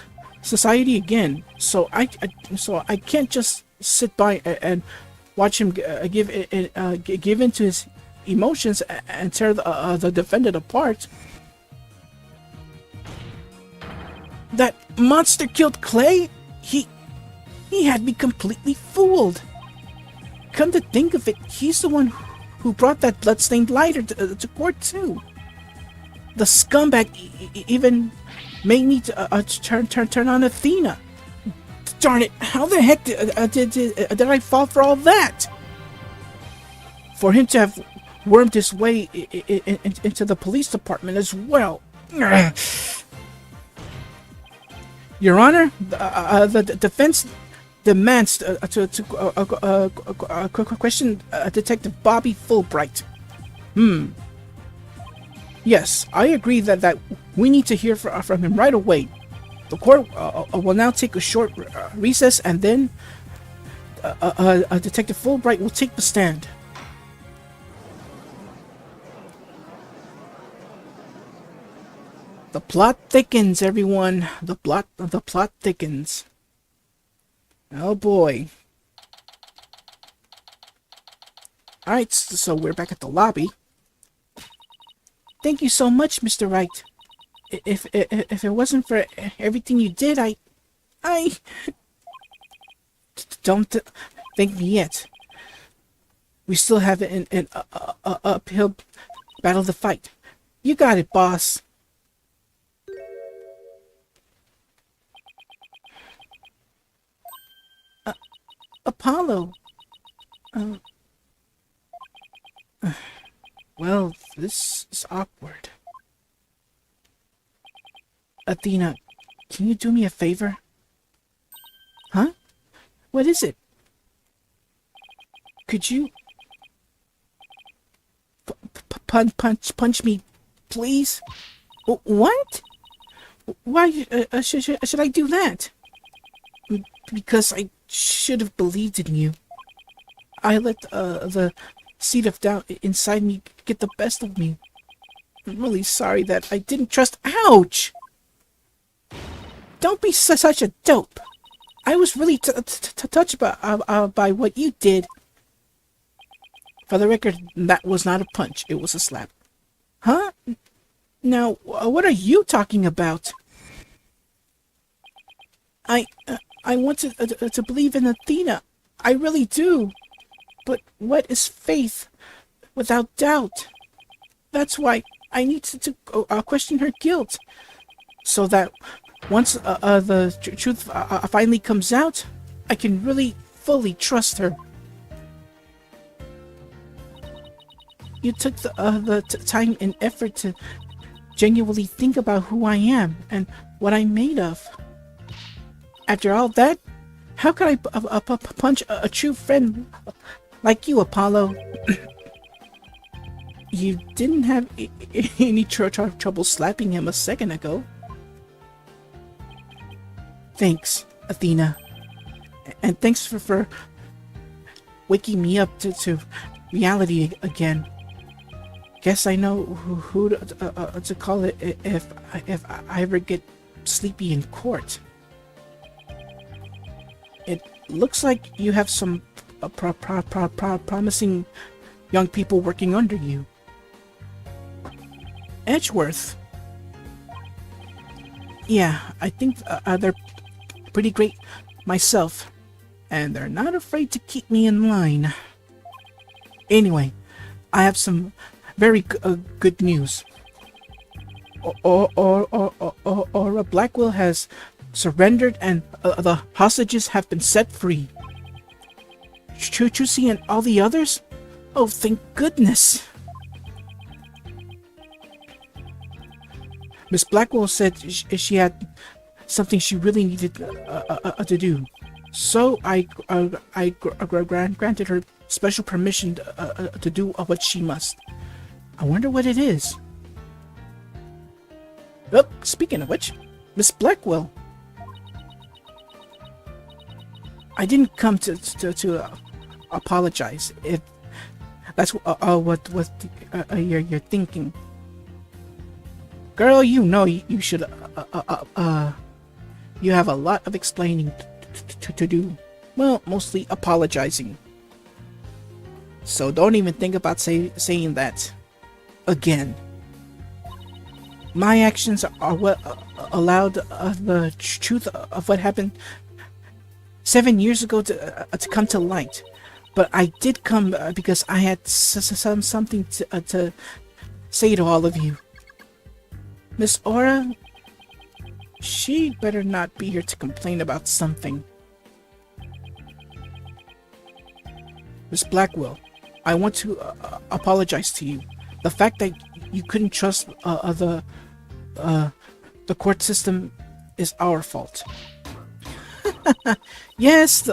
society again. So I can't just sit by and watch him give in to his emotions and tear the defendant apart. That monster killed Clay? He had me completely fooled. Come to think of it, he's the one who brought that bloodstained lighter to court too. The scumbag even made me turn on Athena. Darn it! How the heck did I fall for all that? For him to have wormed his way into the police department as well. Your Honor, the defense demands to question Detective Bobby Fulbright. Yes, I agree that we need to hear from him right away. The court will now take a short recess, and then Detective Fulbright will take the stand. The plot thickens, everyone. The plot thickens. Oh boy. Alright, so we're back at the lobby. Thank you so much, Mr. Wright. If it wasn't for everything you did, I don't thank me yet. We still have an uphill battle to fight. You got it, boss. Apollo. Well, this is awkward. Athena, can you do me a favor? Huh? What is it? Could you punch me, please? What? Why should I do that? Because I should have believed in you. I let the seed of doubt inside me get the best of me. I'm really sorry that I didn't trust. Ouch! Don't be such a dope. I was really touched by what you did. For the record, that was not a punch. It was a slap. Huh? Now, what are you talking about? I want to believe in Athena. I really do. But what is faith without doubt? That's why I need to question her guilt. So that once the truth finally comes out, I can really fully trust her. You took the time and effort to genuinely think about who I am and what I'm made of. After all that, how could I punch a true friend like you, Apollo? You didn't have any trouble slapping him a second ago. Thanks, Athena. And thanks for waking me up to reality again. Guess I know who to call it if I ever get sleepy in court. It looks like you have some promising young people working under you. Edgeworth. Yeah, I think they're pretty great myself, and they're not afraid to keep me in line. Anyway, I have some very good news. Or Blackwell has surrendered, and the hostages have been set free. Chuchi and all the others? Oh, thank goodness! Miss Blackwell said she had something she really needed to do, so I granted her special permission to do what she must. I wonder what it is. Oh, speaking of which, Miss Blackwell, I didn't come to apologize. If that's what you're thinking, girl, you know you should you have a lot of explaining to do. Well, mostly apologizing. So don't even think about saying that again. My actions are what allowed the truth of what happened 7 years ago to come to light. But I did come because I had something to say to all of you. Miss Aura, she better not be here to complain about something. Miss Blackwell, I want to apologize to you. The fact that you couldn't trust the court system is our fault. Yes,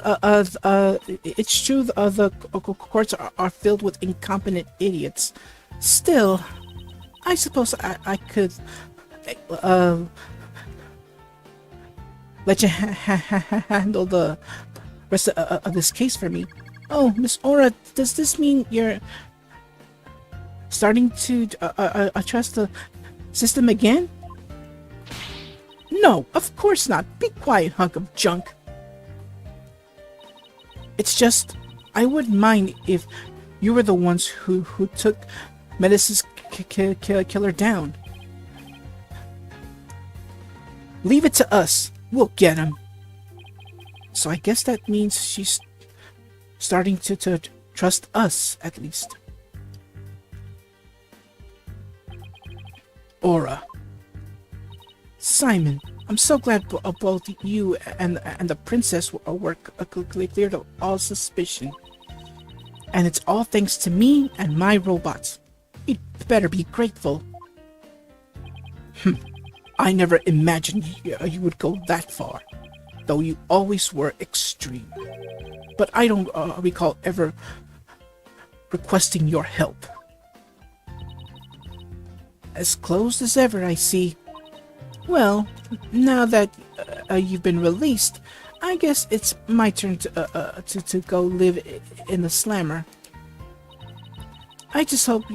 it's true. The courts are filled with incompetent idiots. Still, I suppose I could let you handle the rest of this case for me. Oh, Miss Aura, does this mean you're starting to trust the system again? No, of course not. Be quiet, hunk of junk. It's just, I wouldn't mind if you were the ones who took Metis' killer down. Leave it to us. We'll get him. So I guess that means she's starting to trust us, at least. Aura. Simon, I'm so glad both you and the princess were cleared of all suspicion. And it's all thanks to me and my robots. You'd better be grateful. I never imagined you would go that far, though you always were extreme. But I don't recall ever requesting your help. As closed as ever, I see. Well, now that you've been released, I guess it's my turn to go live in the slammer. I just hope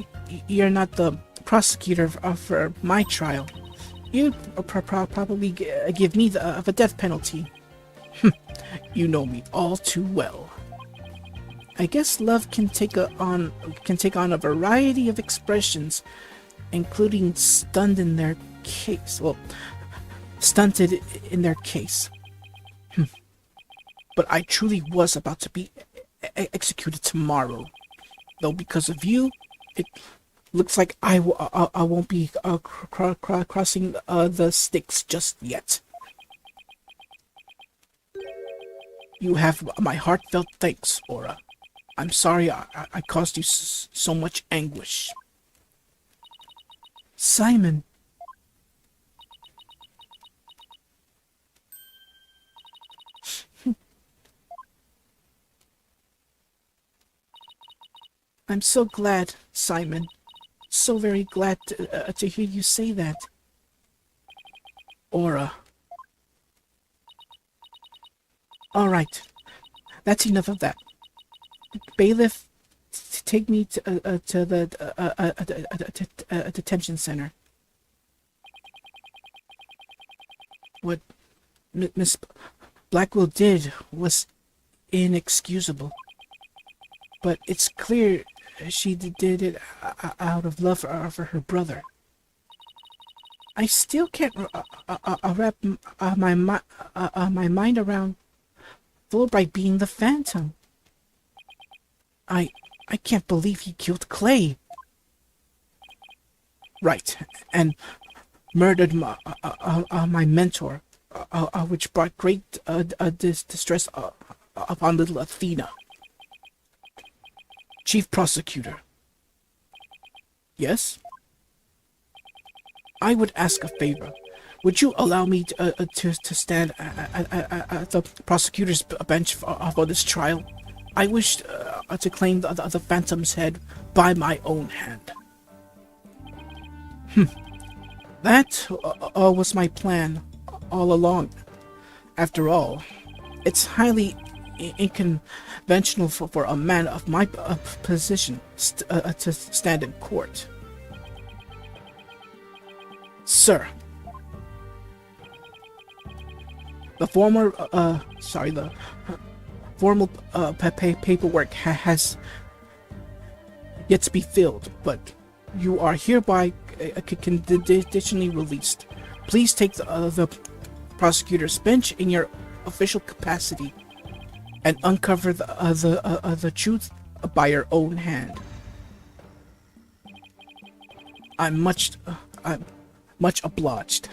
you're not the prosecutor for my trial. You'd probably give me the death penalty. You know me all too well. I guess love can take on a variety of expressions, including stunted in their case. But I truly was about to be executed tomorrow, though because of you, it looks like I won't be crossing the sticks just yet. You have my heartfelt thanks, Aura. I'm sorry I caused you so much anguish. Simon. I'm so glad, Simon. So very glad to hear you say that. Aura. All right. That's enough of that. Bailiff, take me to the detention center. What Miss Blackwell did was inexcusable. But it's clear she did it out of love for her brother. I still can't wrap my mind around Fulbright being the Phantom. I can't believe he killed Clay. Right, and murdered my mentor, which brought great distress upon little Athena. Chief Prosecutor. Yes? I would ask a favor. Would you allow me to stand at the prosecutor's bench for this trial? I wish to claim the Phantom's head by my own hand. That was my plan all along. After all, it's highly inconventional for a man of my position to stand in court. Sir, the formal paperwork has yet to be filled, but you are hereby conditionally released. Please take the prosecutor's bench in your official capacity and uncover the truth by your own hand. I'm much obliged.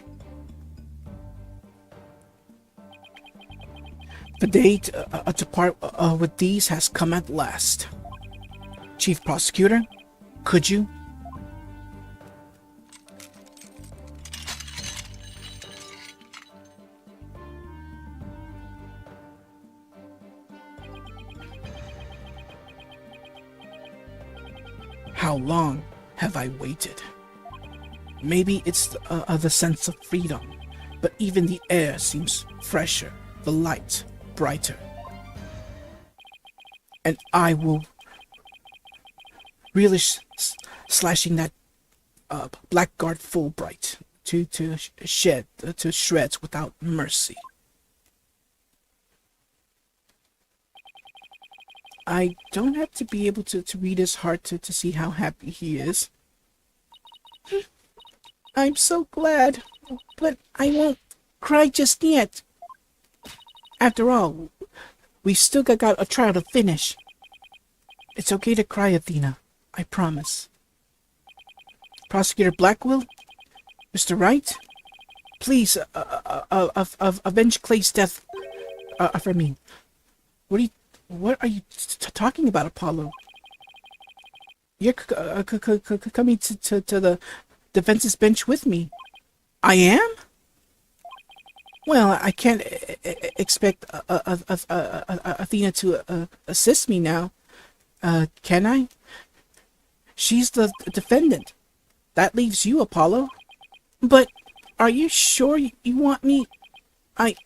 The day to part with these has come at last. Chief Prosecutor, could you? How long have I waited? Maybe it's the sense of freedom, but even the air seems fresher, the light brighter. And I will relish slashing that blackguard Fulbright to shreds without mercy. I don't have to be able to read his heart to see how happy he is. I'm so glad, but I won't cry just yet. After all, we've still got a trial to finish. It's okay to cry, Athena. I promise. Prosecutor Blackwell? Mr. Wright? Please, avenge Clay's death for me. What are you talking about, Apollo? You're coming to the defense's bench with me. I am? Well, I can't expect Athena to assist me now. Can I? She's the defendant. That leaves you, Apollo. But are you sure you want me? I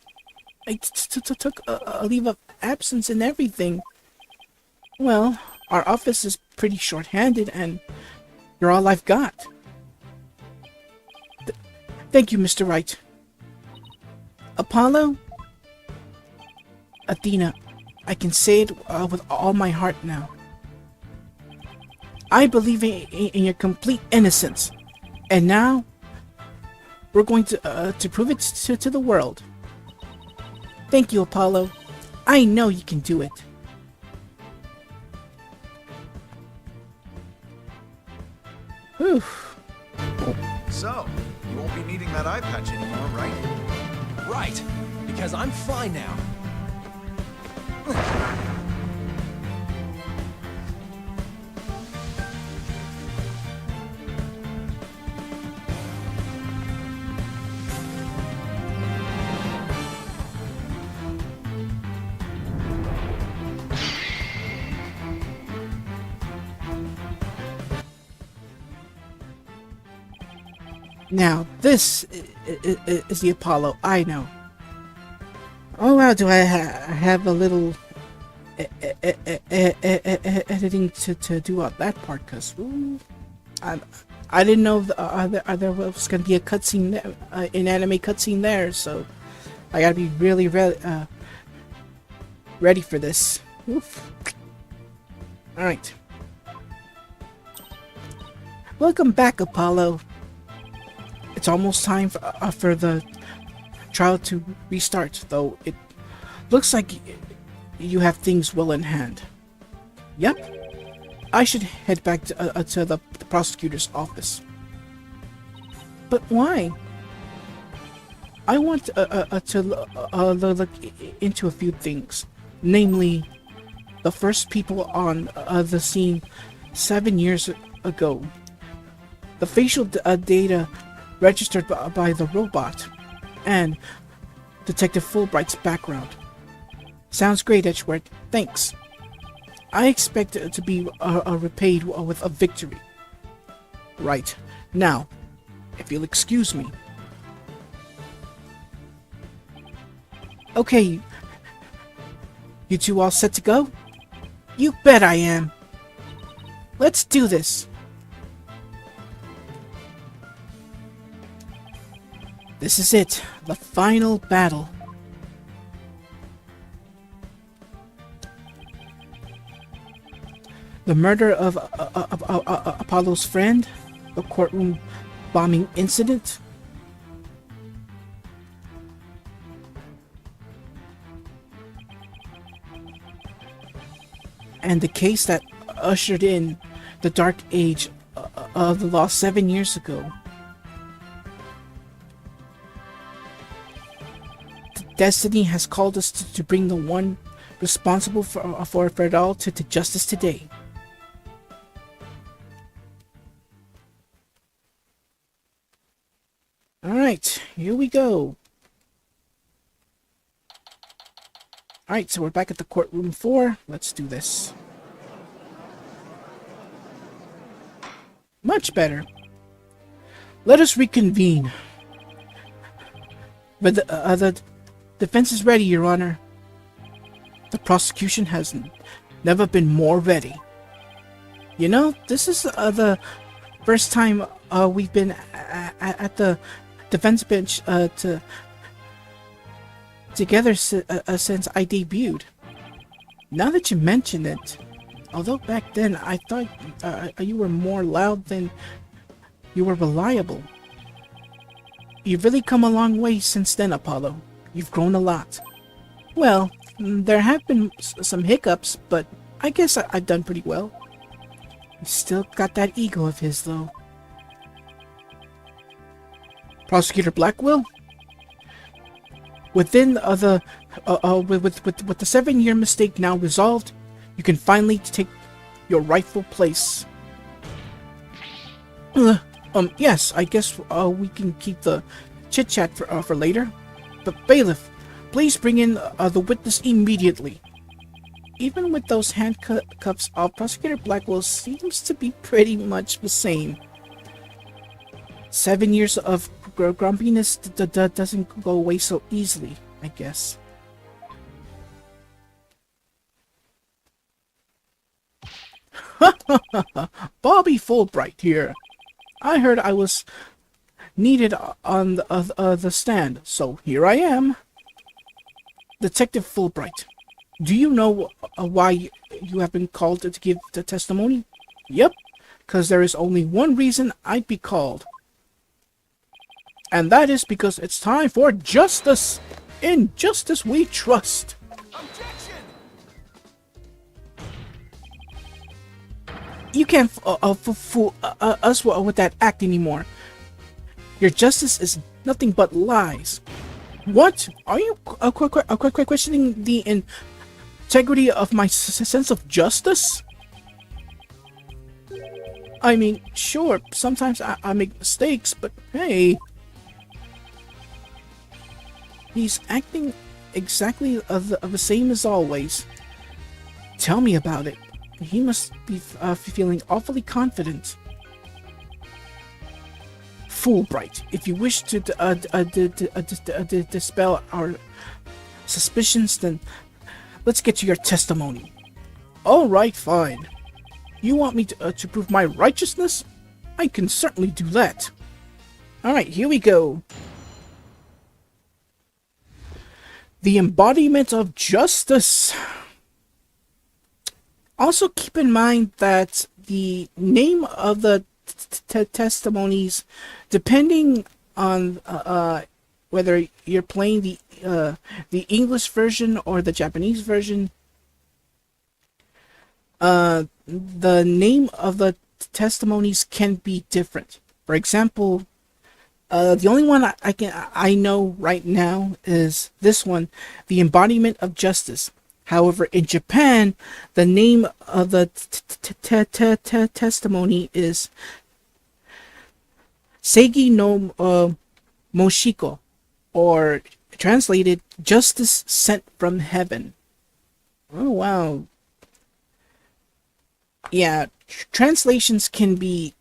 took a leave of absence and everything. Well, our office is pretty short-handed, and you're all I've got. Thank you, Mr. Wright. Apollo? Athena, I can say it with all my heart now. I believe in your complete innocence, and now we're going to prove it to the world. Thank you, Apollo. I know you can do it. Whew. So, you won't be needing that eye patch anymore, right? Right, because I'm fine now. Now, this is the Apollo I know. Oh wow, do I have a little editing to do on that part, because I didn't know there was going to be a cutscene, an anime cutscene there, so I gotta be really ready for this. Oof. Alright. Welcome back, Apollo. It's almost time for the trial to restart, though it looks like you have things well in hand. Yep. I should head back to the prosecutor's office. But why? I want to look into a few things, namely the first people on the scene 7 years ago, the facial data registered by the robot, and Detective Fulbright's background. Sounds great, Edgeworth. Thanks. I expect it to be repaid with a victory. Right. Now, if you'll excuse me. Okay. You two all set to go? You bet I am. Let's do this. This is it, the final battle. The murder of Apollo's friend, the courtroom bombing incident, and the case that ushered in the dark age of the law 7 years ago. Destiny has called us to bring the one responsible for it all to justice today. Alright, here we go. Alright, so we're back at the courtroom 4. Let's do this. Much better. Let us reconvene. But the Defense is ready, Your Honor. The prosecution has never been more ready. You know, this is the first time we've been at the defense bench together since I debuted. Now that you mention it, although back then I thought you were more loud than you were reliable. You've really come a long way since then, Apollo. You've grown a lot. Well, there have been some hiccups, but I guess I've done pretty well. He's still got that ego of his, though. Prosecutor Blackwell? Within with the 7-year mistake now resolved, you can finally take your rightful place. Yes, I guess we can keep the chit-chat for later. But bailiff, please bring in the witness immediately. Even with those handcuffs, Prosecutor Blackwell seems to be pretty much the same. 7 years of grumpiness doesn't go away so easily, I guess. Bobby Fulbright here. I heard I was needed on the stand, so here I am. Detective Fulbright, do you know why you have been called to give the testimony? Yep, because there is only one reason I'd be called. And that is because it's time for justice. In justice we trust. Objection! You can't fool us with that act anymore. Your justice is nothing but lies. What? Are you questioning the integrity of my sense of justice? I mean, sure, sometimes I make mistakes, but hey. He's acting exactly the same as always. Tell me about it. He must be feeling awfully confident. Fulbright, if you wish to dispel our suspicions, then let's get to your testimony. All right, fine. You want me to prove my righteousness? I can certainly do that. All right, here we go. The embodiment of justice. Also keep in mind that the name of the testimonies, depending on whether you're playing the English version or the Japanese version, the name of the testimonies can be different. For example, the only one I know right now is this one, the embodiment of justice. However, in Japan, the name of the testimony is Seigi no Moshiko, or translated, justice sent from heaven. Oh, wow. Yeah, translations can be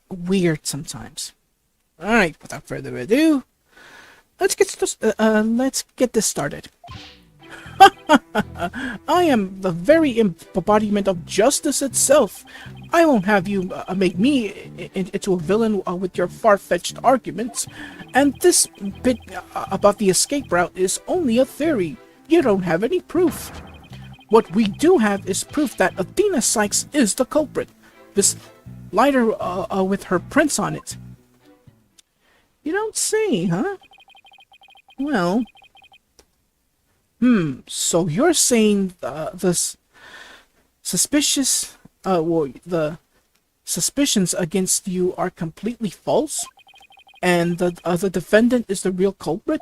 weird sometimes. Alright, without further ado, let's get this started. I am the very embodiment of justice itself. I won't have you make me into a villain with your far-fetched arguments. And this bit about the escape route is only a theory. You don't have any proof. What we do have is proof that Athena Sykes is the culprit. This lighter with her prints on it. You don't say, huh? Well... so you're saying the suspicions against you are completely false? And the defendant is the real culprit?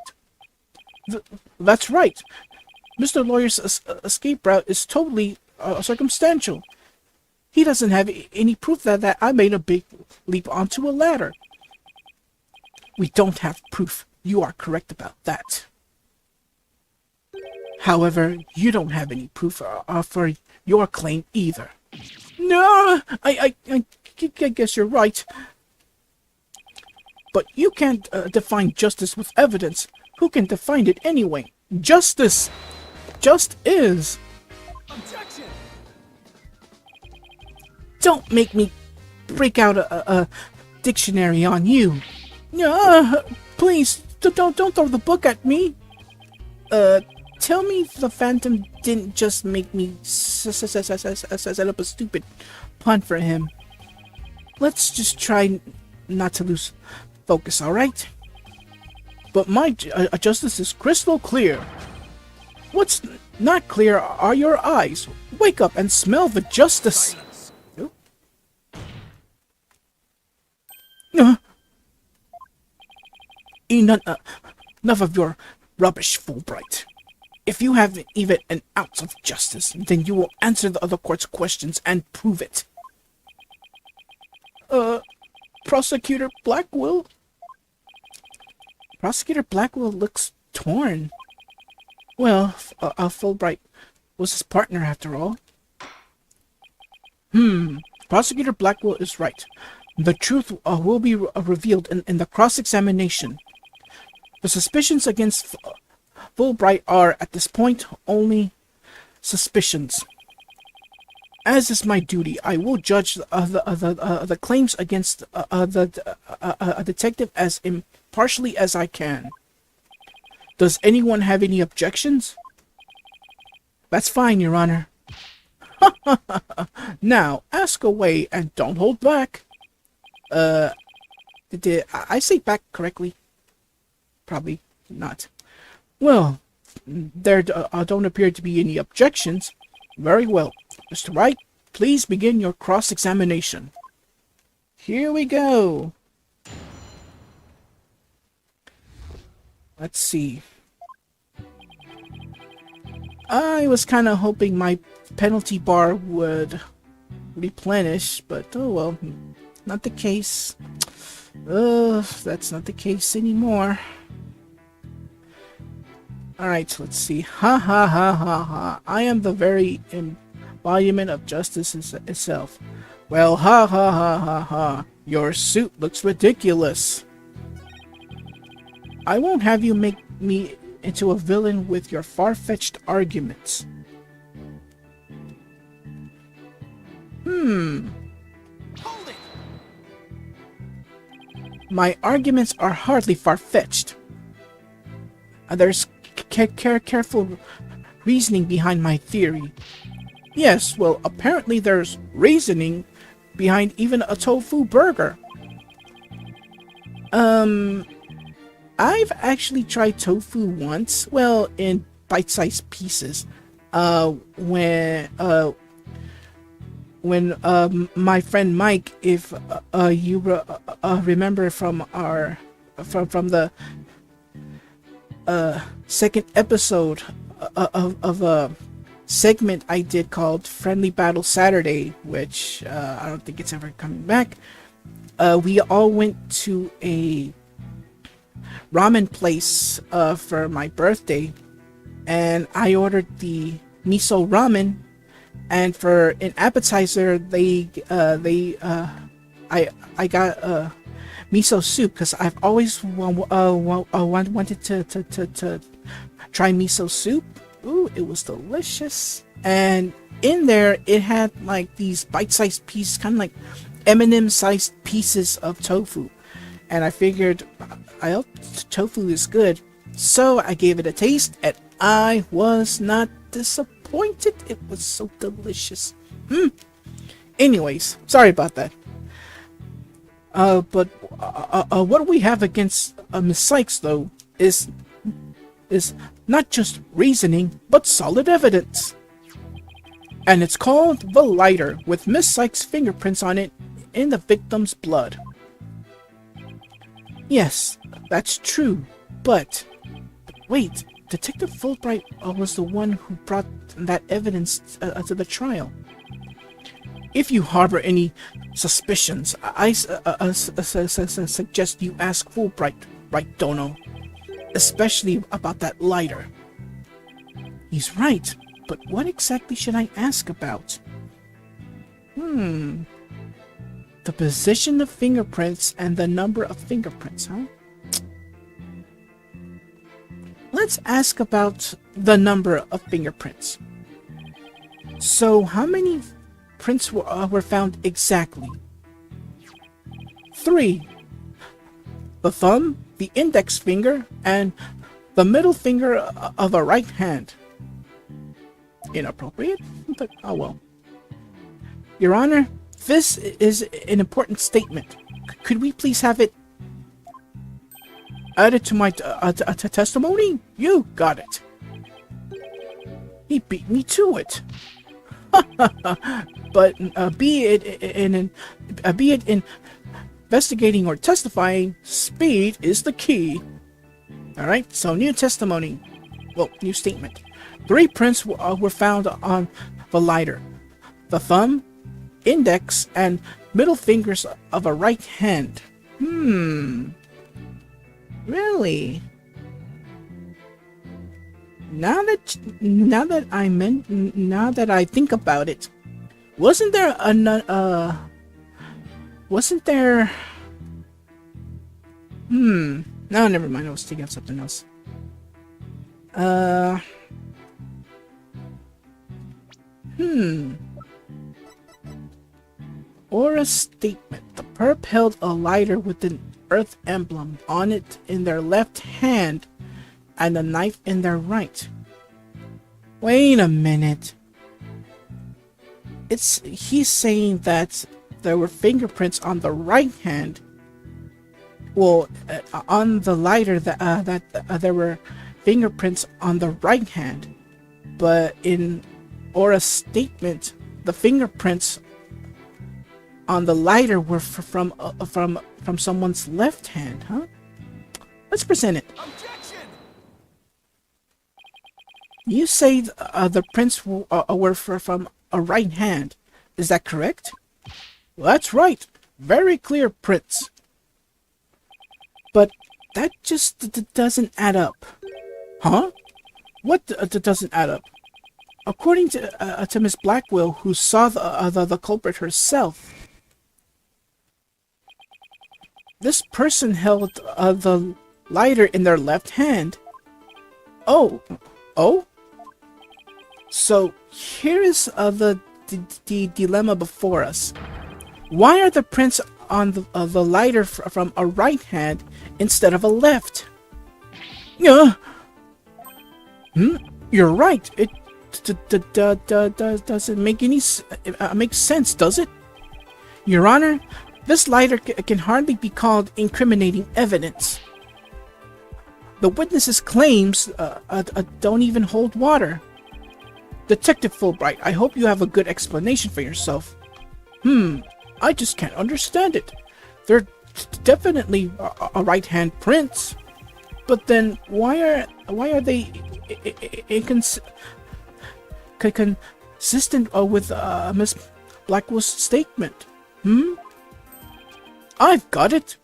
That's right. Mr. Lawyer's escape route is totally circumstantial. He doesn't have any proof that I made a big leap onto a ladder. We don't have proof. You are correct about that. However, you don't have any proof for your claim either. No, I guess you're right. But you can't define justice with evidence. Who can define it anyway? Justice! Just is! Objection! Don't make me break out a dictionary on you. Please, don't throw the book at me. Tell me the Phantom didn't just make me set up a stupid pun for him. Let's just try not to lose focus, alright? But my justice is crystal clear. What's not clear are your eyes. Wake up and smell the justice. Enough of your rubbish, Fulbright. If you have even an ounce of justice, then you will answer the other court's questions and prove it. Prosecutor Blackwell? Prosecutor Blackwell looks torn. Well, Fulbright was his partner after all. Prosecutor Blackwell is right. The truth will be revealed in the cross-examination. The suspicions against Fulbright are, at this point, only suspicions. As is my duty, I will judge the claims against a detective as impartially as I can. Does anyone have any objections? That's fine, Your Honor. Now, ask away and don't hold back. Did I say back correctly? Probably not. Well, there don't appear to be any objections. Very well. Mr. Wright, please begin your cross-examination. Here we go. Let's see. I was kind of hoping my penalty bar would replenish, but oh well, not the case. That's not the case anymore. Alright, let's see. Ha ha ha ha ha. I am the very embodiment of justice itself. Well, ha ha ha ha ha. Your suit looks ridiculous. I won't have you make me into a villain with your far-fetched arguments. Hold it! My arguments are hardly far-fetched. There's careful reasoning behind my theory. Yes, well, apparently there's reasoning behind even a tofu burger. I've actually tried tofu once, well, in bite-sized pieces. When my friend Mike, if you remember from the second episode of a segment I did called Friendly Battle Saturday, which I don't think it's ever coming back. We all went to a ramen place for my birthday, and I ordered the miso ramen, and for an appetizer I got miso soup, because I've always wanted to try miso soup. Ooh, it was delicious. And in there it had like these bite-sized pieces, kind of like M&M sized pieces of tofu, and I figured I hope tofu is good, so I gave it a taste, and I was not disappointed. It was so delicious. Anyways, sorry about that. But what we have against Miss Sykes, though, is not just reasoning, but solid evidence. And it's called the lighter, with Miss Sykes' fingerprints on it in the victim's blood. Yes, that's true, but wait, Detective Fulbright was the one who brought that evidence to the trial. If you harbor any suspicions, I suggest you ask Fulbright, right, Dono? Especially about that lighter. He's right, but what exactly should I ask about? The position of fingerprints and the number of fingerprints, huh? let's ask about the number of fingerprints. So, how many prints were found exactly? 3. The thumb, the index finger, and the middle finger of a right hand. Inappropriate? But, oh well. Your Honor, this is an important statement. Could we please have it added to my testimony? You got it. He beat me to it. But be it in investigating or testifying, speed is the key. All right. So new testimony. Well, new statement. 3 prints were found on the lighter: the thumb, index, and middle fingers of a right hand. Really? Now that I think about it, wasn't there no, never mind, I was thinking of something else. Or a statement. The perp held a lighter with an earth emblem on it in their left hand and a knife in their right. Wait a minute. He's saying that there were fingerprints on the right hand. Well, on the lighter that there were fingerprints on the right hand, but in Aura's statement, the fingerprints on the lighter were from someone's left hand, huh? Let's present it. Objection! You say the prints were from a right hand. Is that correct? Well, that's right. Very clear prints. But that just doesn't add up. Huh? What doesn't add up? According to Miss Blackwell, who saw the culprit herself, this person held the lighter in their left hand. Oh? So here is the dilemma before us. Why are the prints on the lighter from a right hand instead of a left? Yeah. You're right. It doesn't make any make sense, does it? Your Honor, this lighter can hardly be called incriminating evidence. The witness's claims don't even hold water. Detective Fulbright, I hope you have a good explanation for yourself. I just can't understand it. They're definitely a right-hand prints, but then why are they consistent with Miss Blackwell's statement? I've got it.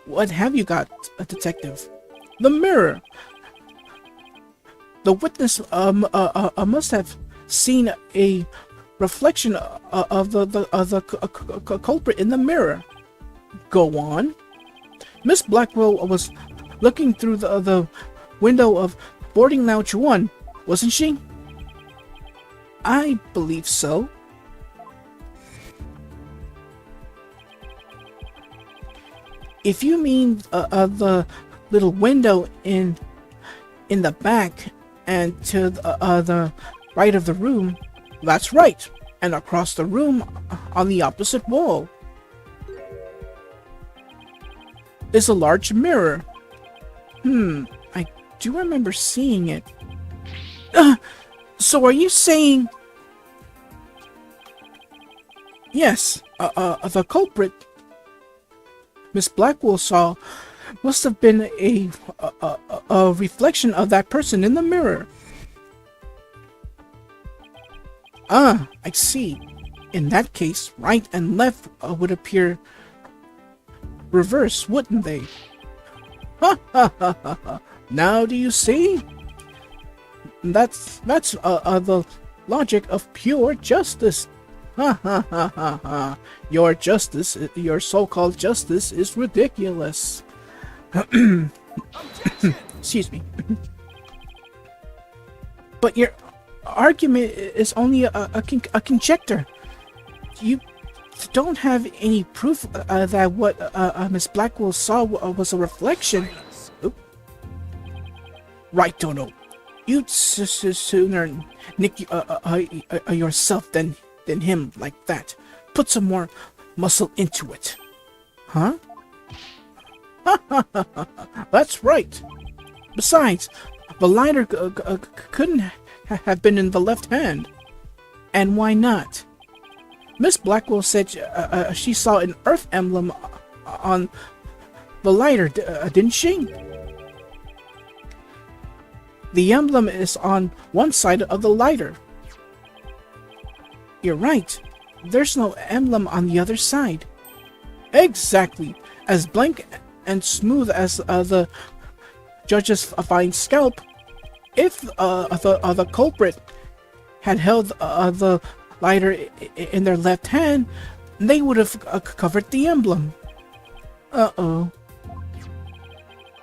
What have you got, detective? The mirror. The witness must have seen a reflection of the culprit in the mirror. Go on. Miss Blackwell was looking through the window of boarding lounge 1, wasn't she? I believe so. If you mean the little window in the back and to the right of the room, that's right. And across the room on the opposite wall is a large mirror. I do remember seeing it. So are you saying... Yes, the culprit Miss Blackwell saw must have been a reflection of that person in the mirror. Ah, I see. In that case, right and left would appear reverse, wouldn't they? Ha ha ha ha ha. Now do you see? That's the logic of pure justice. Ha ha ha ha ha. Your so-called justice is ridiculous. Objection! Excuse me. But your argument is only a conjecture. You don't have any proof that what Miss Blackwell saw was a reflection. Oop. Right, Dono. You'd sooner nick yourself than him like that. Put some more muscle into it. Huh? That's right. Besides, the lighter couldn't have been in the left hand. And why not? Miss Blackwell said she saw an Earth emblem on the lighter, didn't she? The emblem is on one side of the lighter. You're right. There's no emblem on the other side. Exactly. As blank and smooth as the judge's fine scalp. If the culprit had held the lighter in their left hand, they would have covered the emblem. Uh-oh.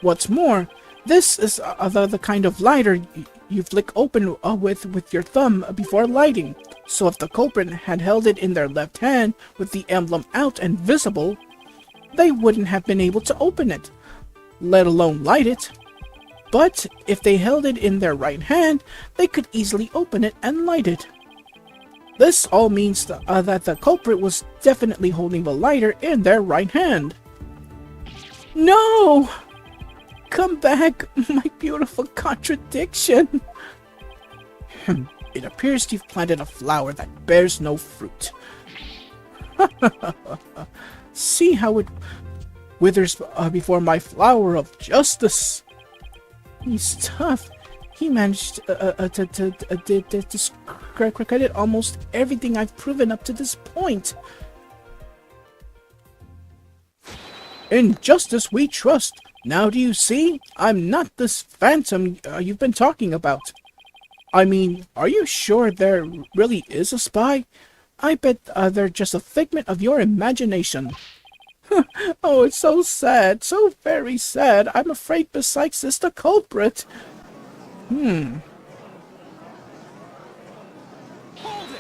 What's more, this is the kind of lighter you flick open with your thumb before lighting. So if the culprit had held it in their left hand with the emblem out and visible, they wouldn't have been able to open it, let alone light it. But if they held it in their right hand, they could easily open it and light it. This all means that the culprit was definitely holding the lighter in their right hand. No! Come back, my beautiful contradiction! It appears you've planted a flower that bears no fruit. See how it withers before my flower of justice. He's tough. He managed to discredit almost everything I've proven up to this point. In justice we trust. Now do you see? I'm not this phantom you've been talking about. I mean, are you sure there really is a spy? I bet they're just a figment of your imagination. Oh, it's so sad, so very sad. I'm afraid Psyche is the culprit. Hold it!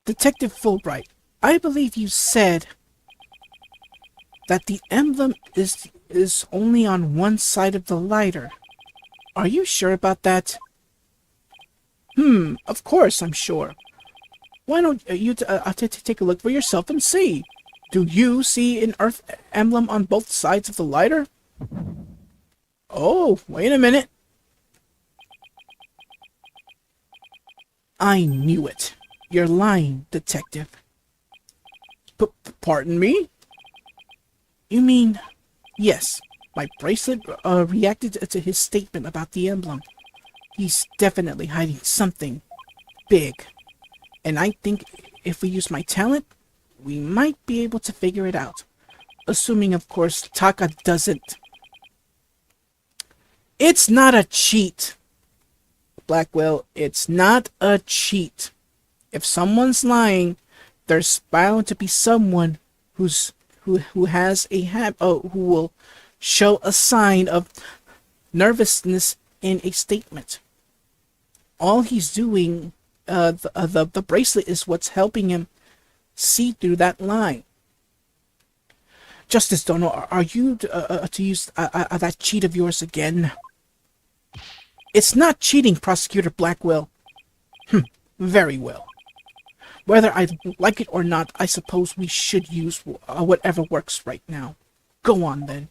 Detective Fulbright, I believe you said that the emblem is only on one side of the lighter. Are you sure about that? Of course I'm sure. Why don't you take a look for yourself and see? Do you see an Earth emblem on both sides of the lighter? Oh, wait a minute. I knew it. You're lying, detective. Pardon me? You mean, yes, my bracelet reacted to his statement about the emblem. He's definitely hiding something big. And I think if we use my talent, we might be able to figure it out. Assuming, of course, Taka doesn't. It's not a cheat. Blackwell, it's not a cheat. If someone's lying, there's bound to be someone who has a who will show a sign of nervousness in a statement. All he's doing, the bracelet is what's helping him see through that lie. Justice Dono, are you to use that cheat of yours again? It's not cheating, Prosecutor Blackwell. Very well. Whether I like it or not, I suppose we should use whatever works right now. Go on, then.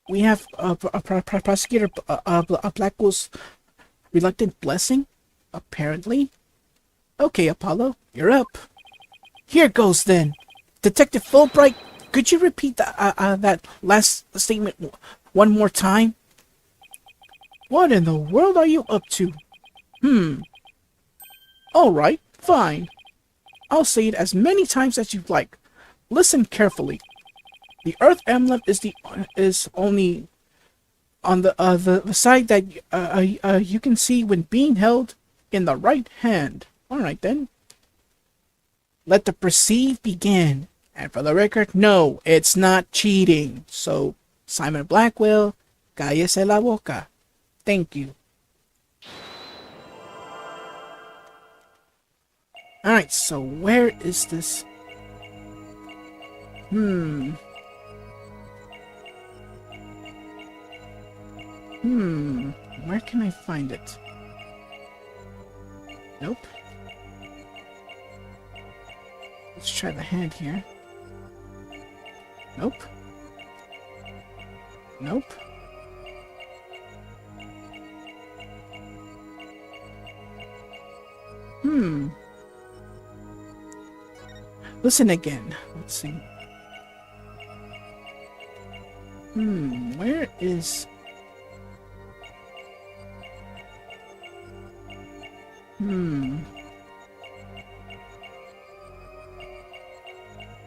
We have Prosecutor Blackwell's reluctant blessing, apparently. Okay, Apollo, you're up. Here goes, then. Detective Fulbright, could you repeat that last statement one more time? What in the world are you up to? Alright, fine. I'll say it as many times as you'd like. Listen carefully. The Earth emblem is only on the side that you can see when being held in the right hand. Alright then. Let the proceed begin. And for the record, no, it's not cheating. So, Simon Blackwell, cállese la boca. Thank you. Alright, so where is this? Where can I find it? Nope. Let's try the hand here. Nope. Nope. Listen again. Let's see. Where is...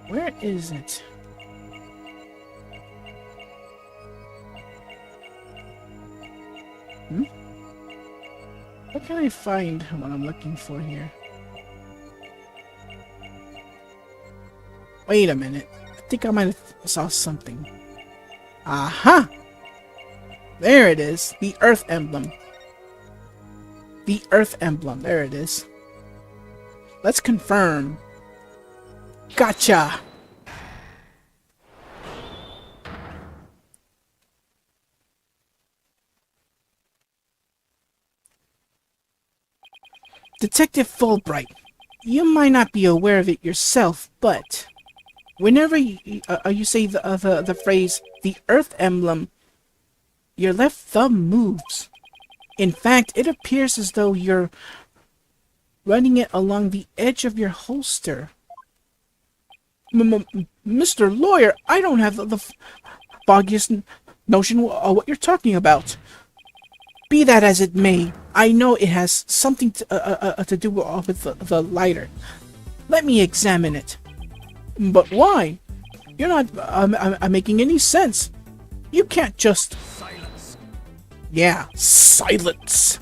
Where is it? What can I find what I'm looking for here? Wait a minute. I think I might have saw something. Aha! There it is. The Earth Emblem. The Earth Emblem. There it is. Let's confirm. Gotcha! Detective Fulbright, you might not be aware of it yourself, but whenever you say the phrase, the Earth Emblem, your left thumb moves. In fact, it appears as though you're running it along the edge of your holster. Mr. Lawyer, I don't have the foggiest notion of what you're talking about. Be that as it may, I know it has something to do with the lighter. Let me examine it. But why? You're not making any sense. You can't just... Silence. Yeah, silence.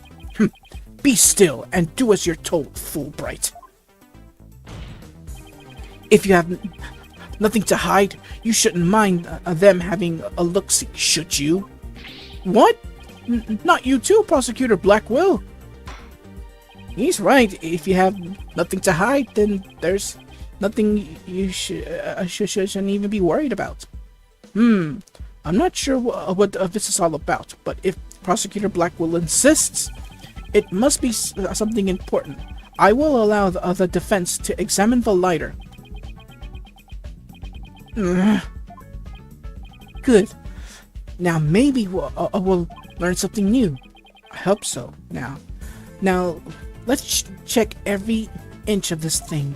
Be still and do as you're told, Fulbright. If you have nothing to hide, you shouldn't mind them having a look-see, should you? What? Not you too, Prosecutor Blackwell. He's right. If you have nothing to hide, then there's nothing you shouldn't even be worried about. I'm not sure what this is all about, but if Prosecutor Blackwell insists, it must be something important. I will allow the defense to examine the lighter. Good. Now maybe we'll learn something new. I hope so. Now let's check every inch of this thing.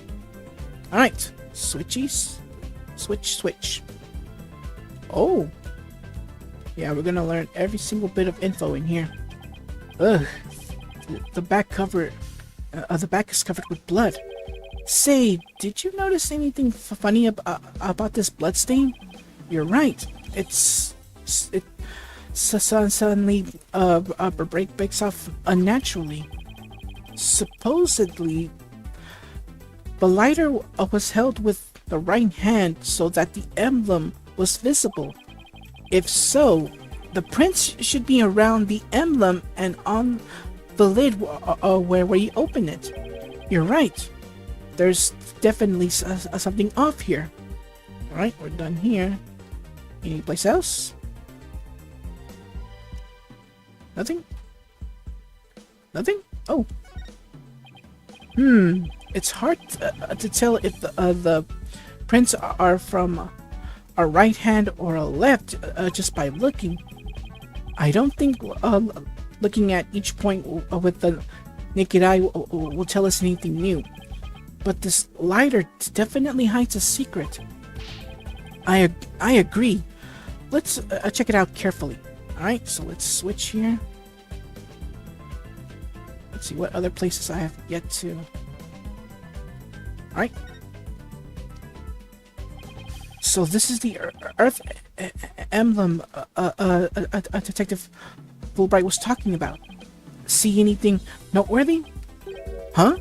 Alright, switchies. Switch. Oh. Yeah, we're gonna learn every single bit of info in here. Ugh. The back cover... the back is covered with blood. Say, did you notice anything funny about this blood stain? You're right. It suddenly breaks off unnaturally. Supposedly, the lighter was held with the right hand so that the emblem was visible. If so, the prints should be around the emblem and on the lid where you open it. You're right. There's definitely something off here. Alright, we're done here. Any place else? Nothing? Nothing? Oh. It's hard to tell if the prints are from a right hand or a left just by looking. I don't think looking at each point with the naked eye will tell us anything new. But this lighter definitely hides a secret. I agree. Let's check it out carefully. Alright, so let's switch here. Let's see what other places I have yet to... Alright. So this is the Earth Emblem Detective Fulbright was talking about. See anything noteworthy? Huh?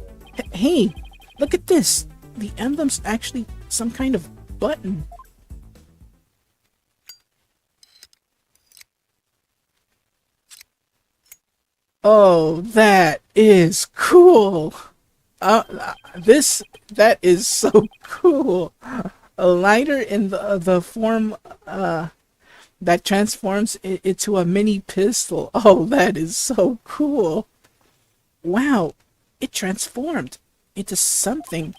Hey, look at this. the emblem's actually some kind of button. Oh, that is cool. That is so cool. A lighter in the form that transforms into a mini pistol. Oh, that is so cool. Wow, it transformed into something.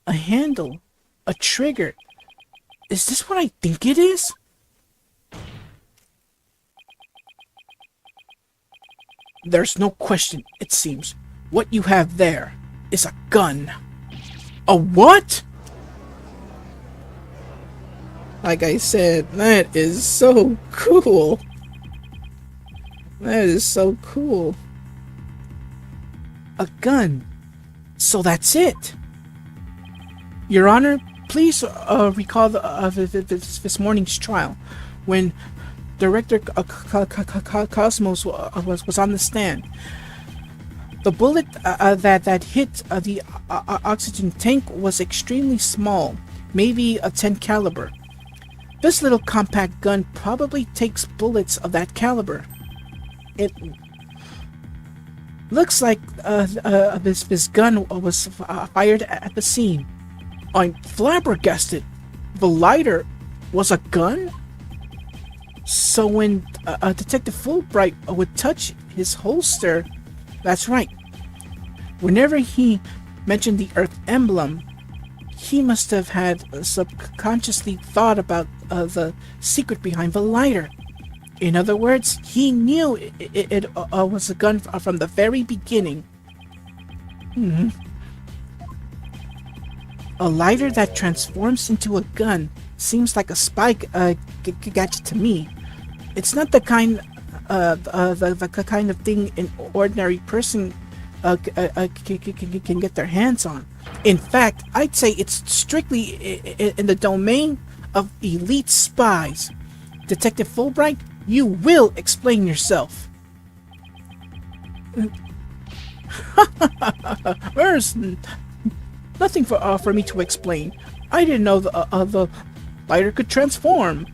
A handle, a trigger. Is this what I think it is? There's no question, it seems. What you have there is a gun. A what? Like I said, that is so cool. That is so cool. A gun. So that's it. Your Honor, please recall this morning's trial when Director Cosmos was on the stand. The bullet that hit the oxygen tank was extremely small, maybe a 10 caliber. This little compact gun probably takes bullets of that caliber. It looks like this gun was fired at the scene. I'm flabbergasted. The lighter was a gun? So when Detective Fulbright would touch his holster, that's right. Whenever he mentioned the Earth emblem, he must have had subconsciously thought about the secret behind the lighter. In other words, he knew it was a gun from the very beginning. A lighter that transforms into a gun seems like a spy gadget to me. It's not the kind of thing an ordinary person can get their hands on. In fact, I'd say it's strictly in the domain of elite spies. Detective Fulbright, you will explain yourself. There's nothing for me to explain. I didn't know the lighter could transform.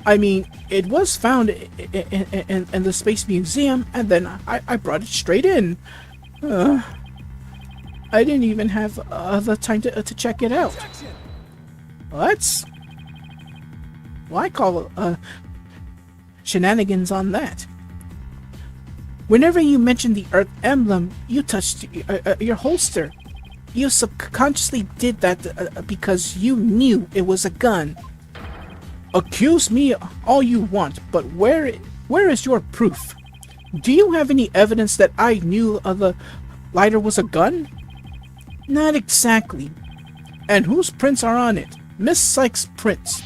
I mean, it was found in the Space Museum, and then I brought it straight in. I didn't even have the time to check it out. Well, I call shenanigans on that. Whenever you mentioned the Earth emblem, you touched your holster. You subconsciously did that because you knew it was a gun. Accuse me all you want, but where is your proof? Do you have any evidence that I knew the lighter was a gun? Not exactly. And whose prints are on it? Miss Sykes' prints.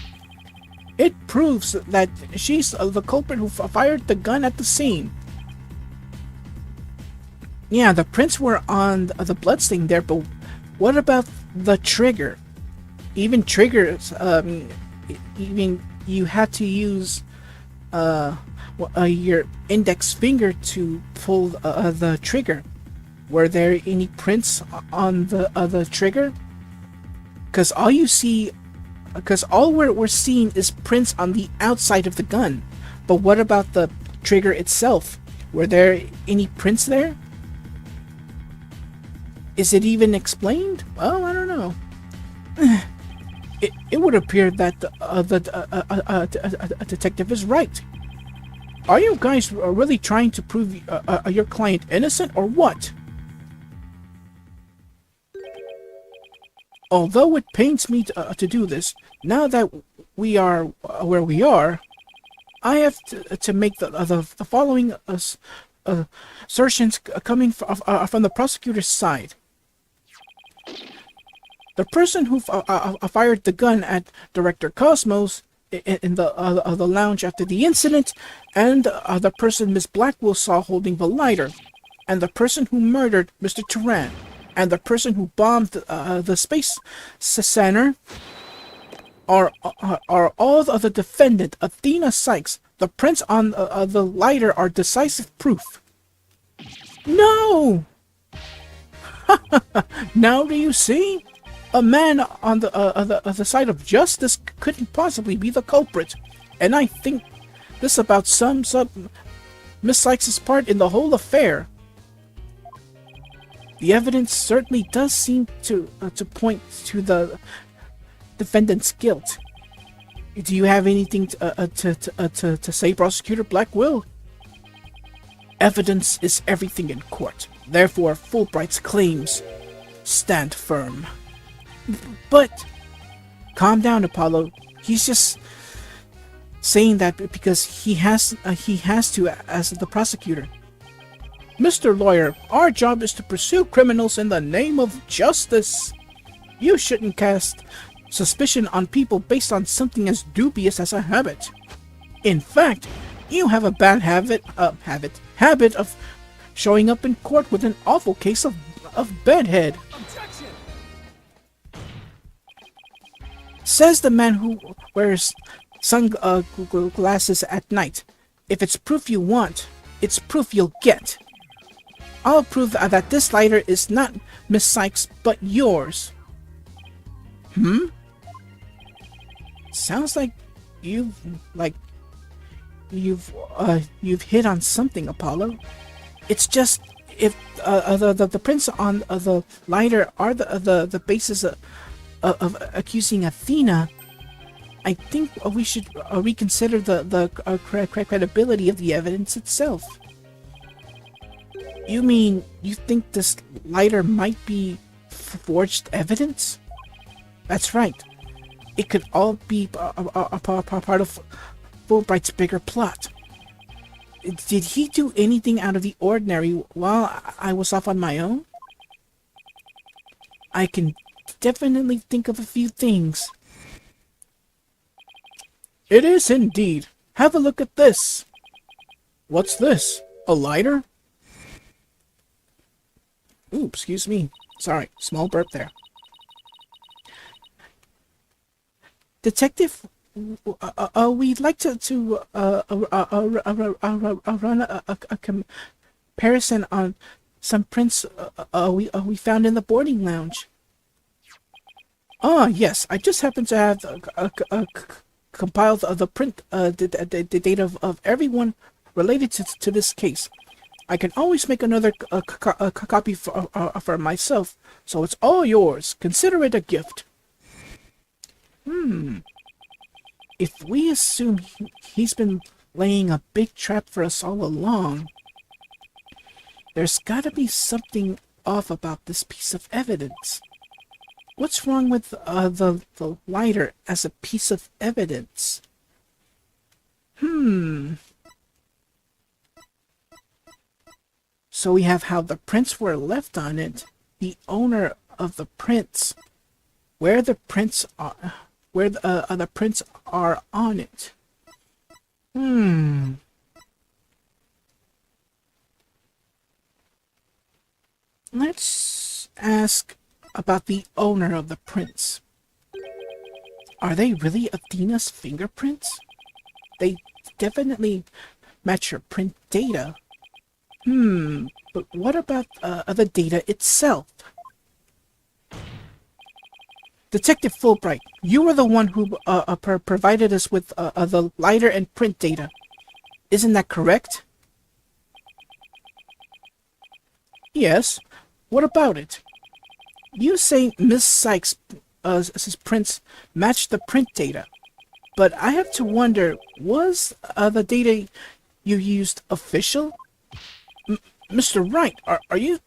It proves that she's the culprit who fired the gun at the scene. Yeah, the prints were on the bloodstain there, but what about the trigger? Even triggers, even you had to use your index finger to pull the trigger. Were there any prints on the trigger? Because all we're seeing is prints on the outside of the gun. But what about the trigger itself? Were there any prints there? Is it even explained? Well, I don't know. It would appear that the detective is right. Are you guys really trying to prove your client innocent or what? Although it pains me to do this, now that we are where we are, I have to make the following assertions coming from the prosecutor's side. The person who fired the gun at Director Cosmos in the lounge after the incident, and the person Miss Blackwell saw holding the lighter, and the person who murdered Mr. Turan, and the person who bombed the space center are all of the defendant, Athena Sykes. The prints on the lighter are decisive proof. No! Now do you see? A man on the side of justice couldn't possibly be the culprit, and I think this about sums up Miss Sykes' part in the whole affair. The evidence certainly does seem to point to the defendant's guilt. Do you have anything to say, Prosecutor Blackwill? Evidence is everything in court. Therefore, Fulbright's claims stand firm. But calm down, Apollo. He's just saying that because he has to as the prosecutor. Mr. Lawyer, our job is to pursue criminals in the name of justice. You shouldn't cast suspicion on people based on something as dubious as a habit. In fact, you have a bad habit of showing up in court with an awful case of bedhead. Objection! Says the man who wears sunglasses at night. If it's proof you want, it's proof you'll get. I'll prove that this lighter is not Miss Sykes, but yours. Sounds like you've hit on something, Apollo. It's just if the prints on the lighter are the basis of accusing Athena, I think we should reconsider the credibility of the evidence itself. You mean you think this lighter might be forged evidence? That's right. It could all be a part of Fulbright's bigger plot. Did he do anything out of the ordinary while I was off on my own? I can definitely think of a few things. It is indeed. Have a look at this. What's this? A lighter? Ooh, excuse me. Sorry, small burp there. Detective, we'd like to run a comparison on some prints we found in the boarding lounge. Ah, yes, I just happen to have compiled the print the data of everyone related to this case. I can always make another copy for myself, so it's all yours. Consider it a gift. If we assume he's been laying a big trap for us all along, there's gotta be something off about this piece of evidence. What's wrong with the lighter as a piece of evidence? So we have how the prints were left on it, the owner of the prints, where the prints are, where the prints are on it. Let's ask about the owner of the prints. Are they really Athena's fingerprints? They definitely match her print data. But what about the data itself? Detective Fulbright, you were the one who provided us with the lighter and print data. Isn't that correct? Yes. What about it? You say Miss Sykes' prints match the print data, but I have to wonder, was the data you used official? Mr. Wright, are you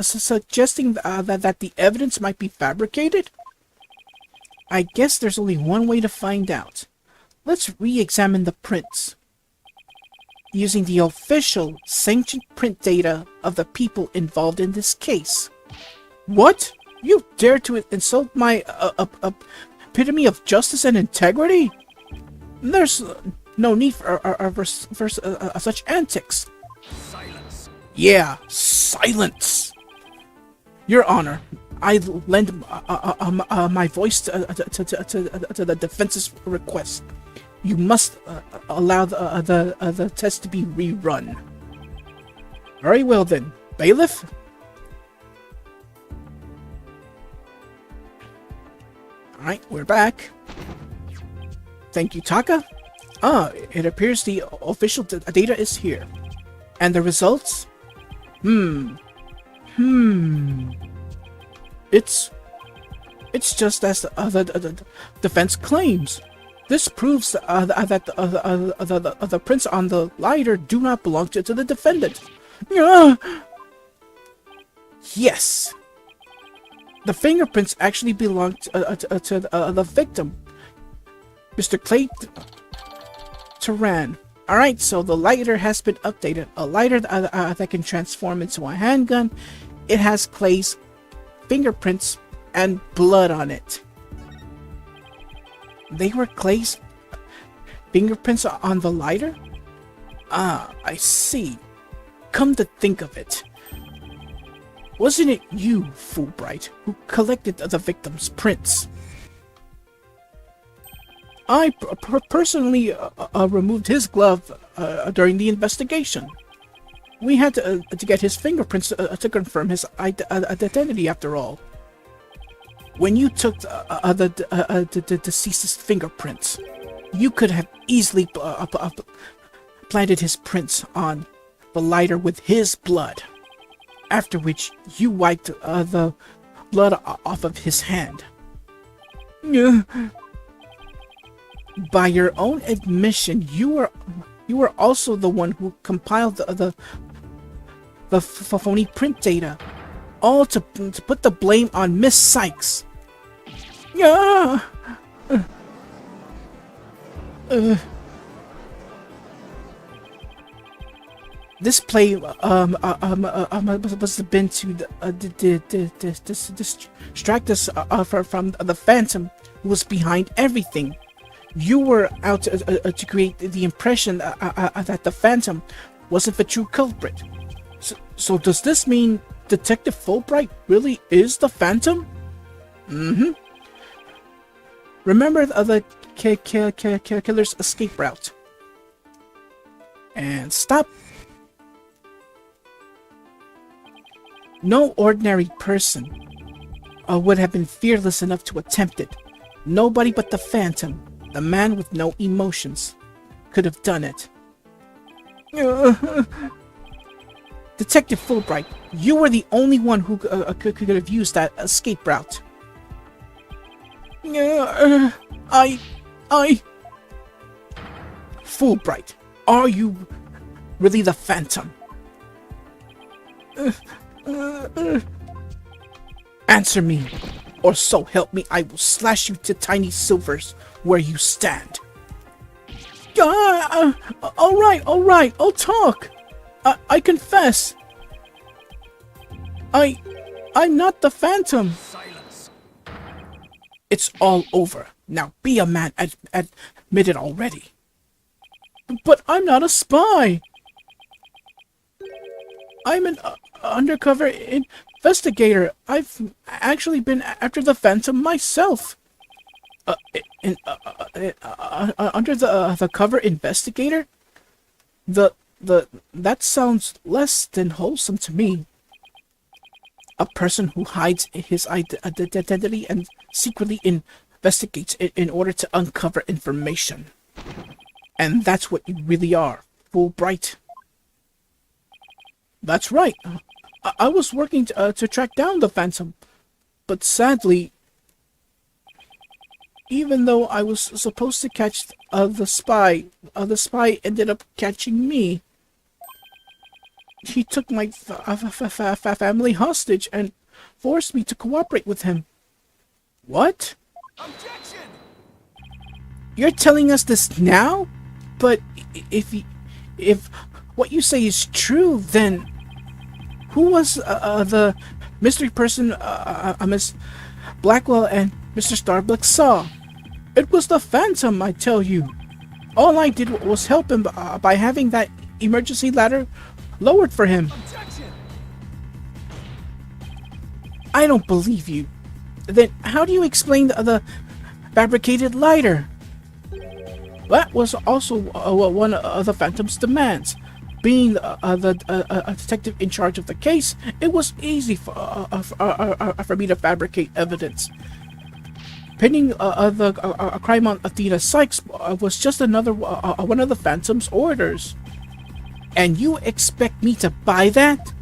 suggesting that the evidence might be fabricated? I guess there's only one way to find out. Let's re-examine the prints, using the official sanctioned print data of the people involved in this case. What? You dare to insult my epitome of justice and integrity? There's no need for such antics. Silence. Yeah, silence. Your Honor, I lend my voice to the defense's request. You must allow the test to be rerun. Very well then, bailiff. Alright, we're back. Thank you, Taka. It appears the official data is here. And the results? It's just as the defense claims. This proves that the prints on the lighter do not belong to the defendant. Yes. The fingerprints actually belong to the victim, Mr. Clay Turan. Alright, so the lighter has been updated. A lighter that can transform into a handgun. It has Clay's fingerprints and blood on it. They were Clay's fingerprints on the lighter? Ah, I see. Come to think of it, wasn't it you, Fulbright, who collected the victim's prints? I personally removed his glove during the investigation. We had to get his fingerprints to confirm his identity after all. When you took the deceased's fingerprints, you could have easily planted his prints on the lighter with his blood, after which you wiped the blood off of his hand. By your own admission, you were also the one who compiled the phony print data, all to put the blame on Miss Sykes. This play must have been to distract us from the Phantom, who was behind everything. You were out to create the impression that the Phantom wasn't the true culprit. So does this mean Detective Fulbright really is the Phantom? Remember the killer's escape route. And stop. No ordinary person would have been fearless enough to attempt it. Nobody but the Phantom, the man with no emotions, could have done it. Detective Fulbright, you were the only one who could have used that escape route. Fulbright, are you really the Phantom? Answer me, or so help me, I will slash you to tiny silvers where you stand. Alright, I'll talk. I confess. I'm not the Phantom. Silence. It's all over. Now be a man, admit it already. But I'm not a spy. I'm an undercover investigator. I've actually been after the Phantom myself. Under the cover investigator? That sounds less than wholesome to me. A person who hides his identity and secretly investigates it in order to uncover information. And that's what you really are, Fulbright. That's right. I was working to track down the Phantom, but sadly, even though I was supposed to catch the spy ended up catching me. He took my family hostage and forced me to cooperate with him. What? Objection! You're telling us this now? But if what you say is true, then who was the mystery person Miss Blackwell and Mr. Starbuck saw? It was the Phantom, I tell you. All I did was help him by having that emergency ladder lowered for him. Objection! I don't believe you. Then how do you explain the fabricated lighter? That was also one of the Phantom's demands. Being the detective in charge of the case, it was easy for me to fabricate evidence. Pinning the crime on Athena Sykes was just another one of the Phantom's orders. And you expect me to buy that?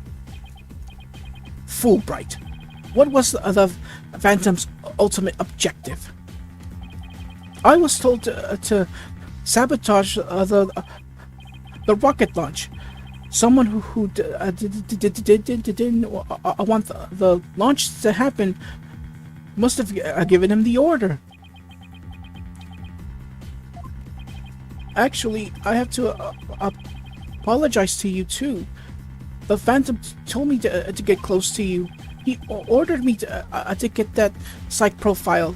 Fulbright, what was the Phantom's ultimate objective? I was told to sabotage the rocket launch. Someone who didn't want the launch to happen must have given him the order. Actually, I have to apologize to you too. The Phantom told me to get close to you. He ordered me to get that psych profile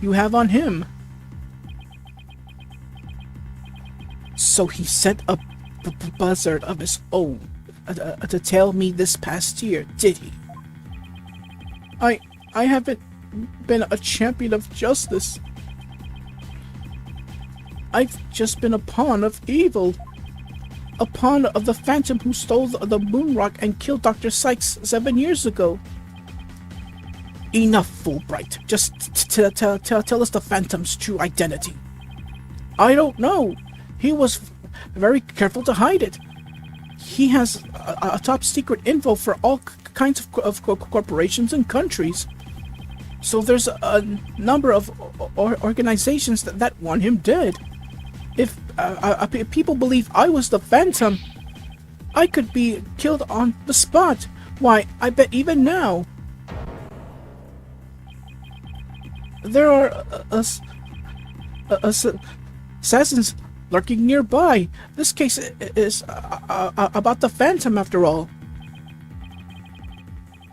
you have on him. So he sent a buzzard of his own to tell me this past year, did he? I haven't been a champion of justice. I've just been a pawn of evil. A pawn of the Phantom who stole the moon rock and killed Dr. Sykes 7 years ago. Enough, Fulbright. Just tell us the Phantom's true identity. I don't know. He was very careful to hide it. He has a top secret info for all kinds of corporations and countries. So there's a number of organizations that want him dead. If people believe I was the Phantom, I could be killed on the spot. Why, I bet even now there are assassins lurking nearby. This case is about the Phantom after all.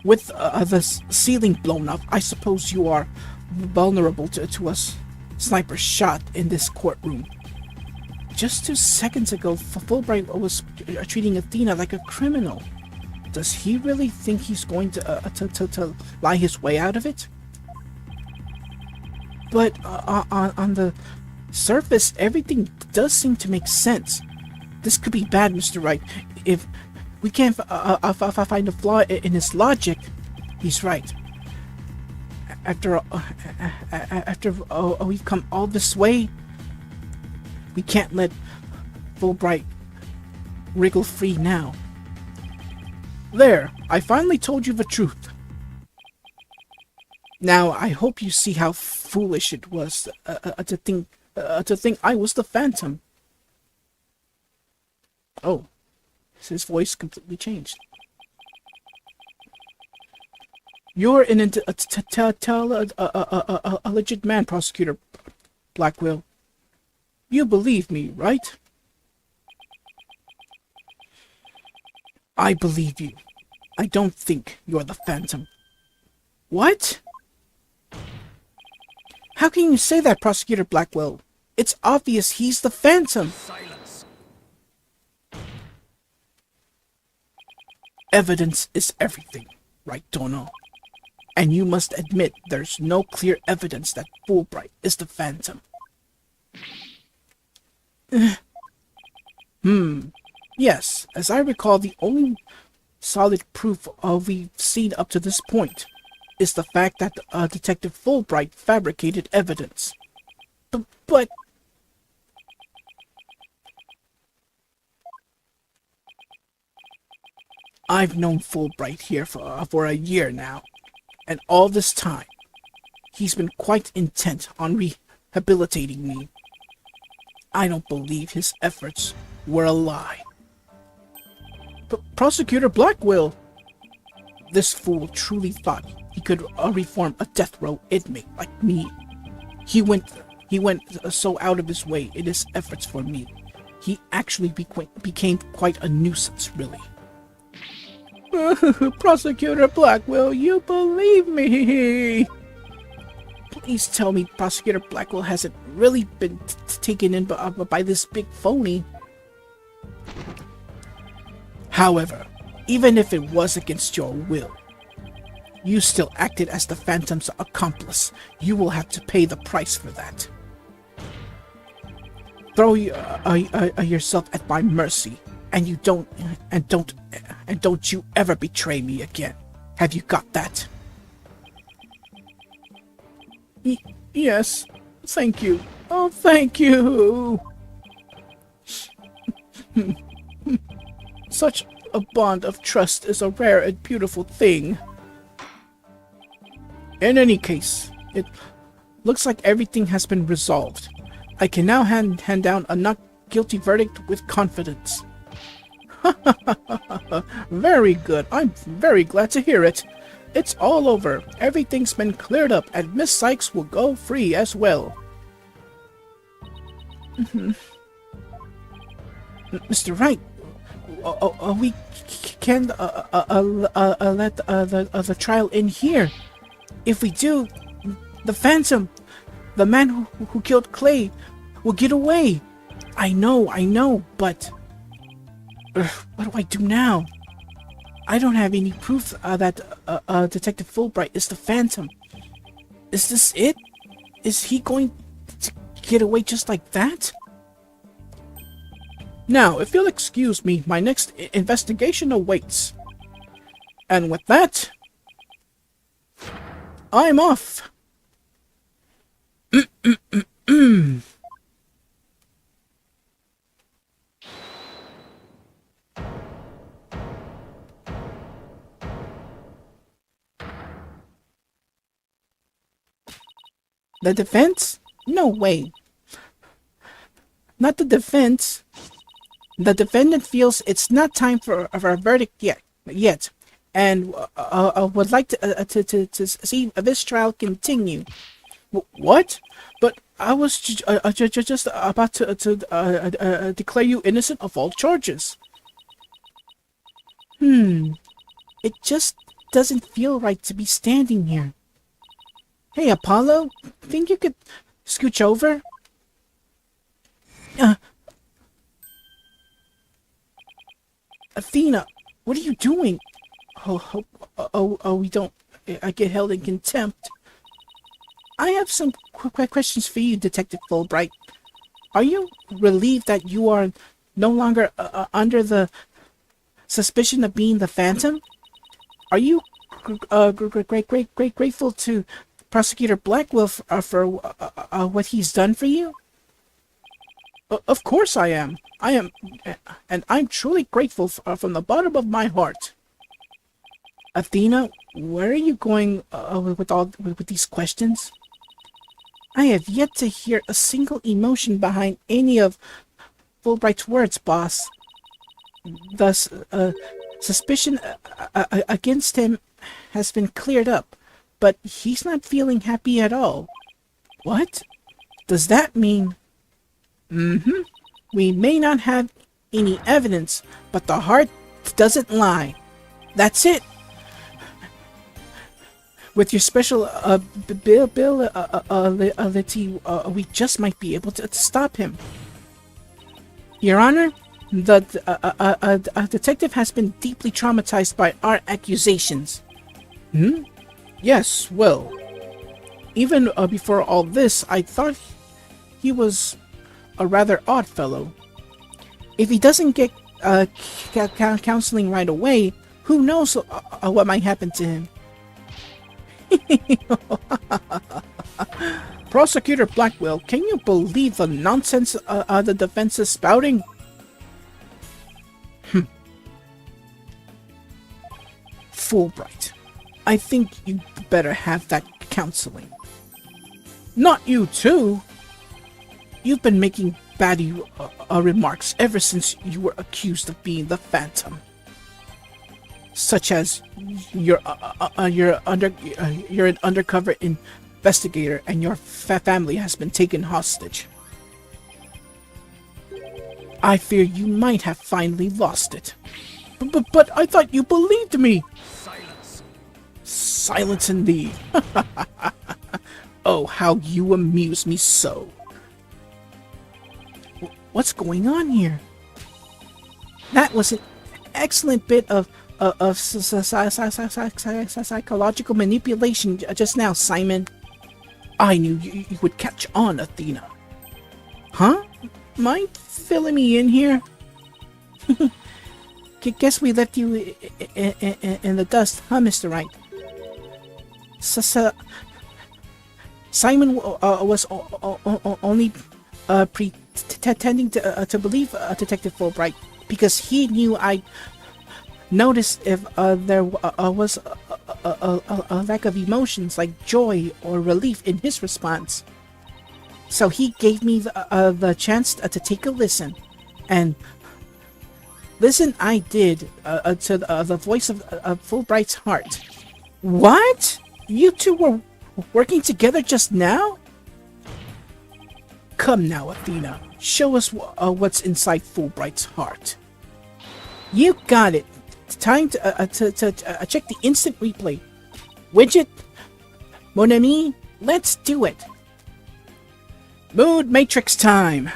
With the ceiling blown up, I suppose you are vulnerable to a sniper shot in this courtroom. Just 2 seconds ago, Fulbright was treating Athena like a criminal. Does he really think he's going to lie his way out of it? But on the surface, everything does seem to make sense. This could be bad, Mr. Wright. If we can't find a flaw in his logic, he's right. After we've come all this way, we can't let Fulbright wriggle free now. There, I finally told you the truth. Now, I hope you see how foolish it was to think I was the Phantom. Oh, his voice completely changed. You're an intelligent man, Prosecutor Blackwell. You believe me, right? I believe you. I don't think you're the Phantom. What? How can you say that, Prosecutor Blackwell? It's obvious he's the Phantom. Silence. Evidence is everything, right, Dono? And you must admit there's no clear evidence that Fulbright is the Phantom. Yes, as I recall, the only solid proof we've seen up to this point is the fact that Detective Fulbright fabricated evidence. But I've known Fulbright here for a year now, and all this time, he's been quite intent on rehabilitating me. I don't believe his efforts were a lie. But Prosecutor Blackwell, this fool truly thought he could reform a death row inmate like me. He went so out of his way in his efforts for me. He actually became quite a nuisance, really. Prosecutor Blackwell, you believe me? Please tell me Prosecutor Blackwell hasn't really been taken in by this big phony. However, even if it was against your will, you still acted as the Phantom's accomplice. You will have to pay the price for that. Throw yourself at my mercy, and don't you ever betray me again. Have you got that? Yes, thank you. Oh, thank you. Such a bond of trust is a rare and beautiful thing. In any case, it looks like everything has been resolved. I can now hand down a not guilty verdict with confidence. Very good. I'm very glad to hear it. It's all over. Everything's been cleared up, and Miss Sykes will go free as well. Mr. Wright, we can let the trial in here. If we do, the Phantom, the man who killed Clay, will get away. I know, but what do I do now? I don't have any proof that Detective Fulbright is the Phantom. Is this it? Is he going to get away just like that? Now, if you'll excuse me, my next investigation awaits. And with that, I'm off. The defense? No way. Not the defense. The defendant feels it's not time for a verdict yet, and would like to see this trial continue. What? But I was just about to declare you innocent of all charges. It just doesn't feel right to be standing here. Hey, Apollo, think you could scooch over? Athena, what are you doing? Oh, we don't. I get held in contempt. I have some quick questions for you, Detective Fulbright. Are you relieved that you are no longer under the suspicion of being the Phantom? Are you grateful to Prosecutor Blackwell for what he's done for you? Of course I am. And I'm truly grateful from the bottom of my heart. Athena, where are you going with these questions? I have yet to hear a single emotion behind any of Fulbright's words, boss. Thus, suspicion against him has been cleared up, but he's not feeling happy at all. What? Does that mean... We may not have any evidence, but the heart doesn't lie. That's it. With your special ability, we just might be able to stop him. Your Honor, the detective has been deeply traumatized by our accusations. Yes, well, even before all this, I thought he was a rather odd fellow. If he doesn't get counseling right away, who knows what might happen to him. Prosecutor Blackwell, can you believe the nonsense the defense is spouting? Fulbright, I think you better have that counseling. Not you too! You've been making baddie remarks ever since you were accused of being the Phantom. Such as you're an undercover investigator and your family has been taken hostage. I fear you might have finally lost it. But I thought you believed me! Silence. Silence indeed. Oh, how you amuse me so. What's going on here? That was an excellent bit of psychological manipulation just now, Simon. I knew you would catch on, Athena. Huh? Mind filling me in here? Guess we left you in the dust, huh, Mr. Wright? Simon was only pretending to believe Detective Fulbright because he knew I noticed if there was a lack of emotions like joy or relief in his response. So he gave me the chance to take a listen, and listen I did to the voice of Fulbright's heart. What? You two were working together just now? Come now, Athena. Show us what's inside Fulbright's heart. You got it. It's time to check the instant replay. Widget, mon ami, let's do it. Mood Matrix time.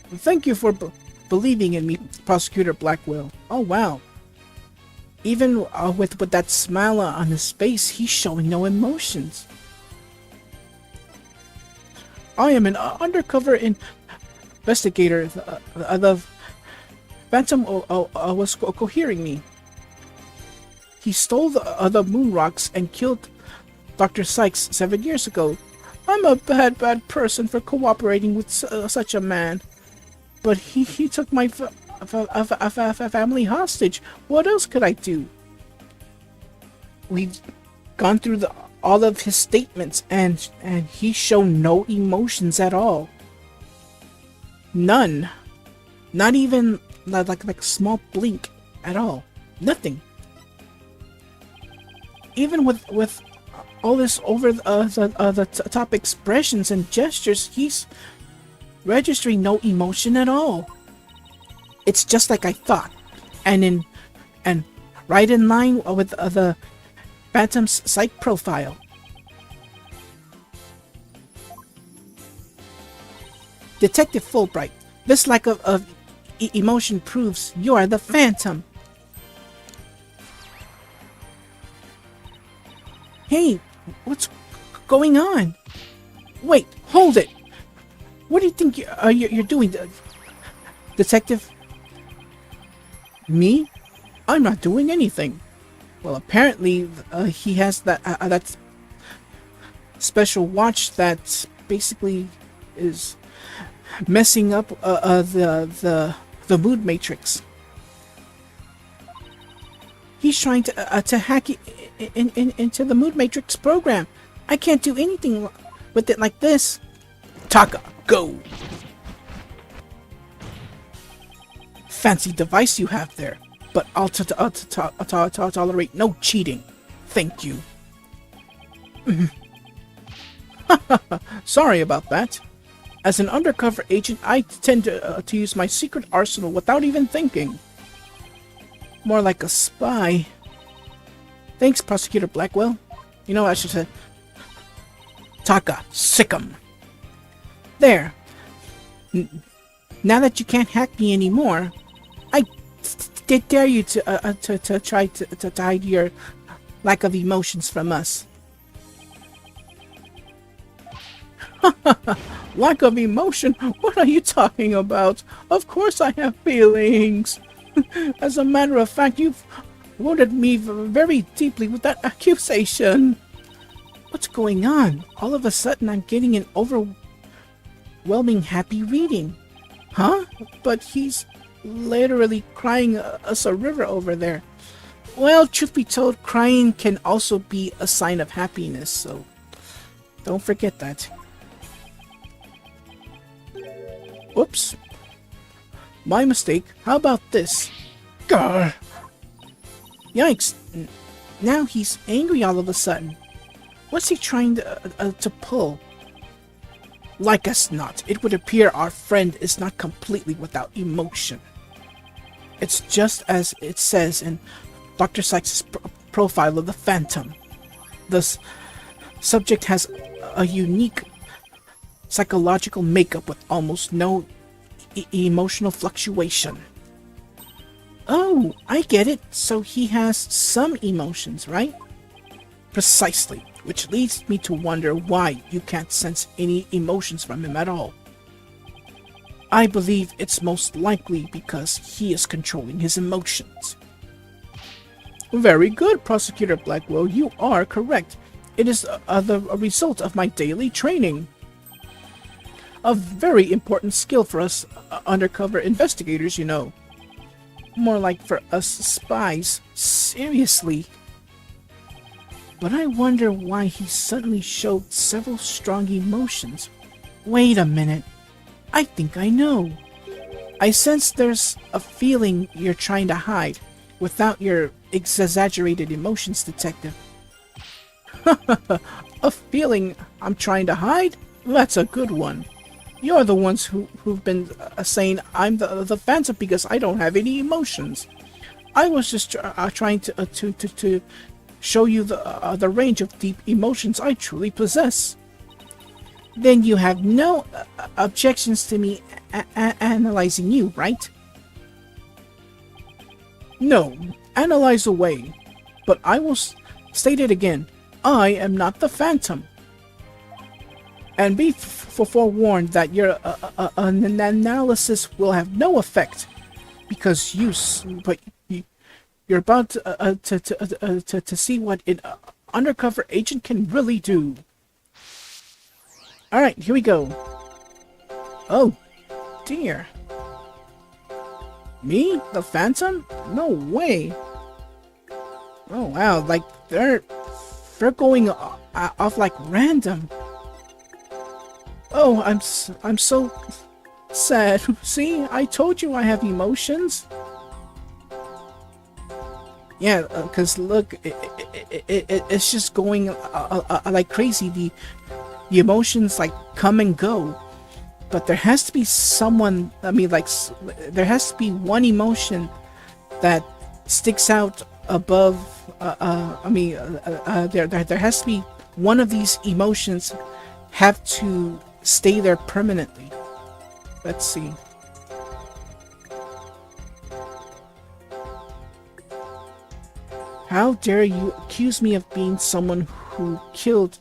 Thank you for believing in me, Prosecutor Blackwell. Oh wow. Even with that smile on his face, he's showing no emotions. I am an undercover investigator. The Phantom was cohering me. He stole the moon rocks and killed Dr. Sykes 7 years ago. I'm a bad person for cooperating with such a man. But he took my family hostage. What else could I do? We've gone through all of his statements, and he's shown no emotions at all. None. Not even like a small blink at all. Nothing. Even with all this over the top expressions and gestures, he's registering no emotion at all. It's just like I thought, and right in line with the Phantom's psych profile. Detective Fulbright, this lack of emotion proves you are the Phantom. Hey, what's going on? Wait, hold it. What do you think you're doing, Detective? Me? I'm not doing anything. Well, apparently he has that special watch that basically is messing up the mood matrix. He's trying to hack into the mood matrix program. I can't do anything with it like this. Taka, go! Fancy device you have there, but I'll tolerate no cheating. Thank you. Sorry about that. As an undercover agent, I tend to use my secret arsenal without even thinking. More like a spy. Thanks, Prosecutor Blackwell. You know, I should say, Taka, sick 'em. There. Now that you can't hack me anymore, I dare you to try to hide your lack of emotions from us. Lack of emotion? What are you talking about? Of course I have feelings. As a matter of fact, you've wounded me very deeply with that accusation. What's going on? All of a sudden I'm getting an overwhelming happy reading. Huh? But he's literally crying us a river over there. Well, truth be told, crying can also be a sign of happiness, so don't forget that. Whoops. My mistake. How about this? Grr. Yikes. Now he's angry all of a sudden. What's he trying to pull? Like us not, it would appear our friend is not completely without emotion. It's just as it says in Dr. Sykes' profile of the Phantom. The subject has a unique psychological makeup with almost no emotional fluctuation. Oh, I get it. So he has some emotions, right? Precisely, which leads me to wonder why you can't sense any emotions from him at all. I believe it's most likely because he is controlling his emotions. Very good, Prosecutor Blackwell. You are correct. It is a result of my daily training. A very important skill for us undercover investigators, you know. More like for us spies. Seriously. But I wonder why he suddenly showed several strong emotions. Wait a minute. I think I know. I sense there's a feeling you're trying to hide without your exaggerated emotions, Detective. A feeling I'm trying to hide? That's a good one. You're the ones who've been saying I'm the Phantom because I don't have any emotions. I was just trying to show you the range of deep emotions I truly possess. Then you have no objections to me analyzing you, right? No, analyze away. But I will state it again. I am not the Phantom. And be forewarned that your analysis will have no effect, because you're about to see what an undercover agent can really do. All right, here we go. Oh, dear. Me, the Phantom? No way. Oh wow, like they're going off like random. Oh, I'm so sad. See, I told you I have emotions. Yeah, cause look, it's just going like crazy. The emotions like come and go, but there has to be someone. I mean, like there has to be one emotion that sticks out above. There has to be one of these emotions have to stay there permanently. Let's see. How dare you accuse me of being someone who killed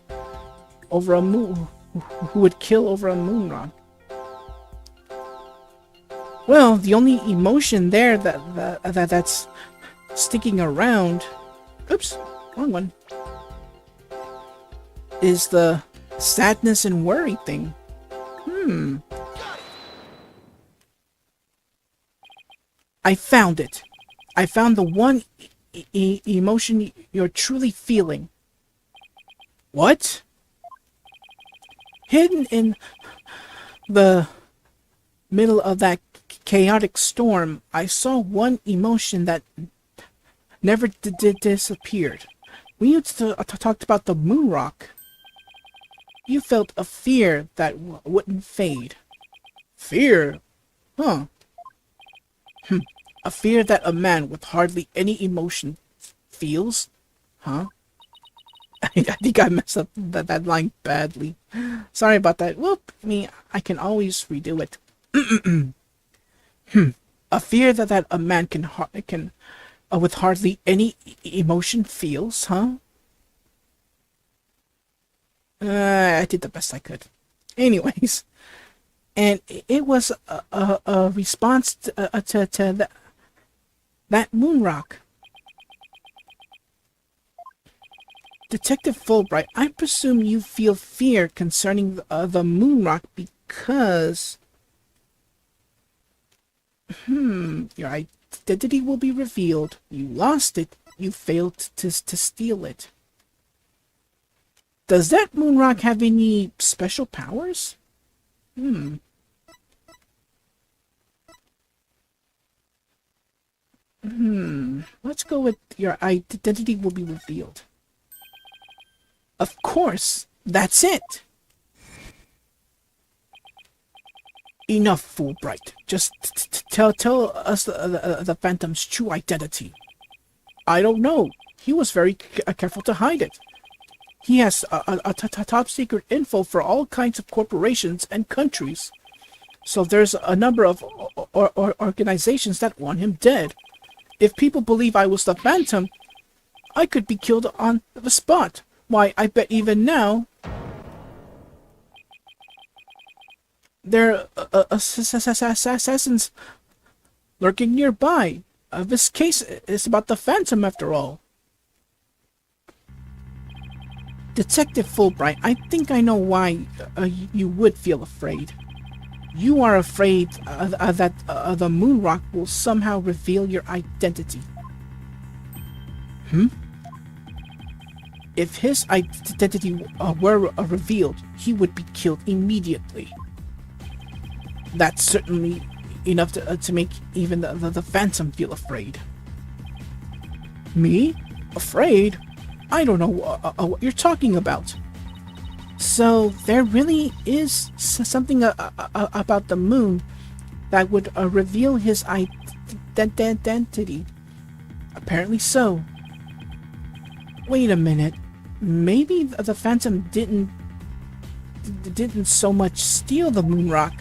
over a moon, who would kill over a moon rock? Well, the only emotion there that's sticking around, oops, wrong one, is the sadness and worry thing. I found it. I found the one emotion you're truly feeling. What? Hidden in the middle of that chaotic storm, I saw one emotion that never disappeared. When you talked about the moon rock, you felt a fear that wouldn't fade. Fear? Huh. A fear that a man with hardly any emotion feels? Huh? I think I messed up that line badly. Sorry about that. Whoop. I mean, I can always redo it. A fear that a man can with hardly any emotion feels, huh? I did the best I could. Anyways, and it was a response to that moon rock. Detective Fulbright, I presume you feel fear concerning the moon rock because your identity will be revealed. You lost it. You failed to steal it. Does that moon rock have any special powers? Let's go with your identity will be revealed. Of course, that's it. Enough, Fulbright. Just tell us the Phantom's true identity. I don't know. He was very careful to hide it. He has a top secret info for all kinds of corporations and countries. So there's a number of organizations that want him dead. If people believe I was the Phantom, I could be killed on the spot. Why, I bet even now... There are assassins lurking nearby. This case is about the Phantom after all. Detective Fulbright, I think I know why you would feel afraid. You are afraid that the moon rock will somehow reveal your identity. If his identity were revealed, he would be killed immediately. That's certainly enough to make even the Phantom feel afraid. Me? Afraid? I don't know what you're talking about. So there really is something about the moon that would reveal his identity. Apparently so. Wait a minute. Maybe the Phantom didn't so much steal the moon rock,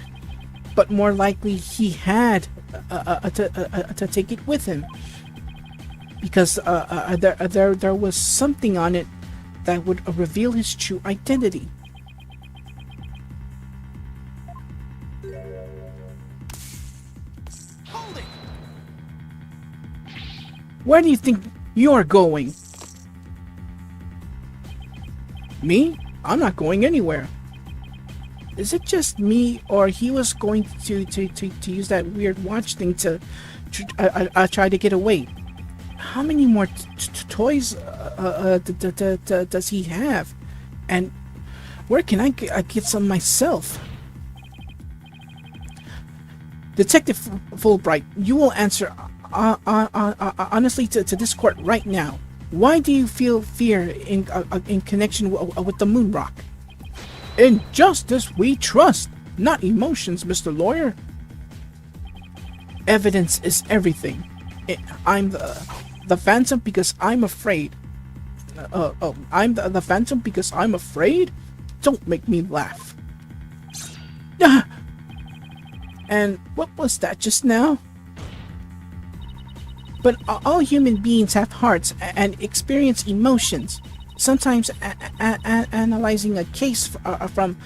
but more likely he had to take it with him, because there was something on it that would reveal his true identity. Hold it! Where do you think you're going? Me? I'm not going anywhere. Is it just me, or he was going to use that weird watch thing to try to get away? How many more toys does he have? And where can I get some myself? Detective Fulbright, you will answer honestly to this court right now. Why do you feel fear in connection with the moon rock? In justice we trust, not emotions, Mr. Lawyer. Evidence is everything. I'm the Phantom because I'm afraid. I'm the Phantom because I'm afraid? Don't make me laugh. And what was that just now? But all human beings have hearts and experience emotions. Sometimes analyzing a case from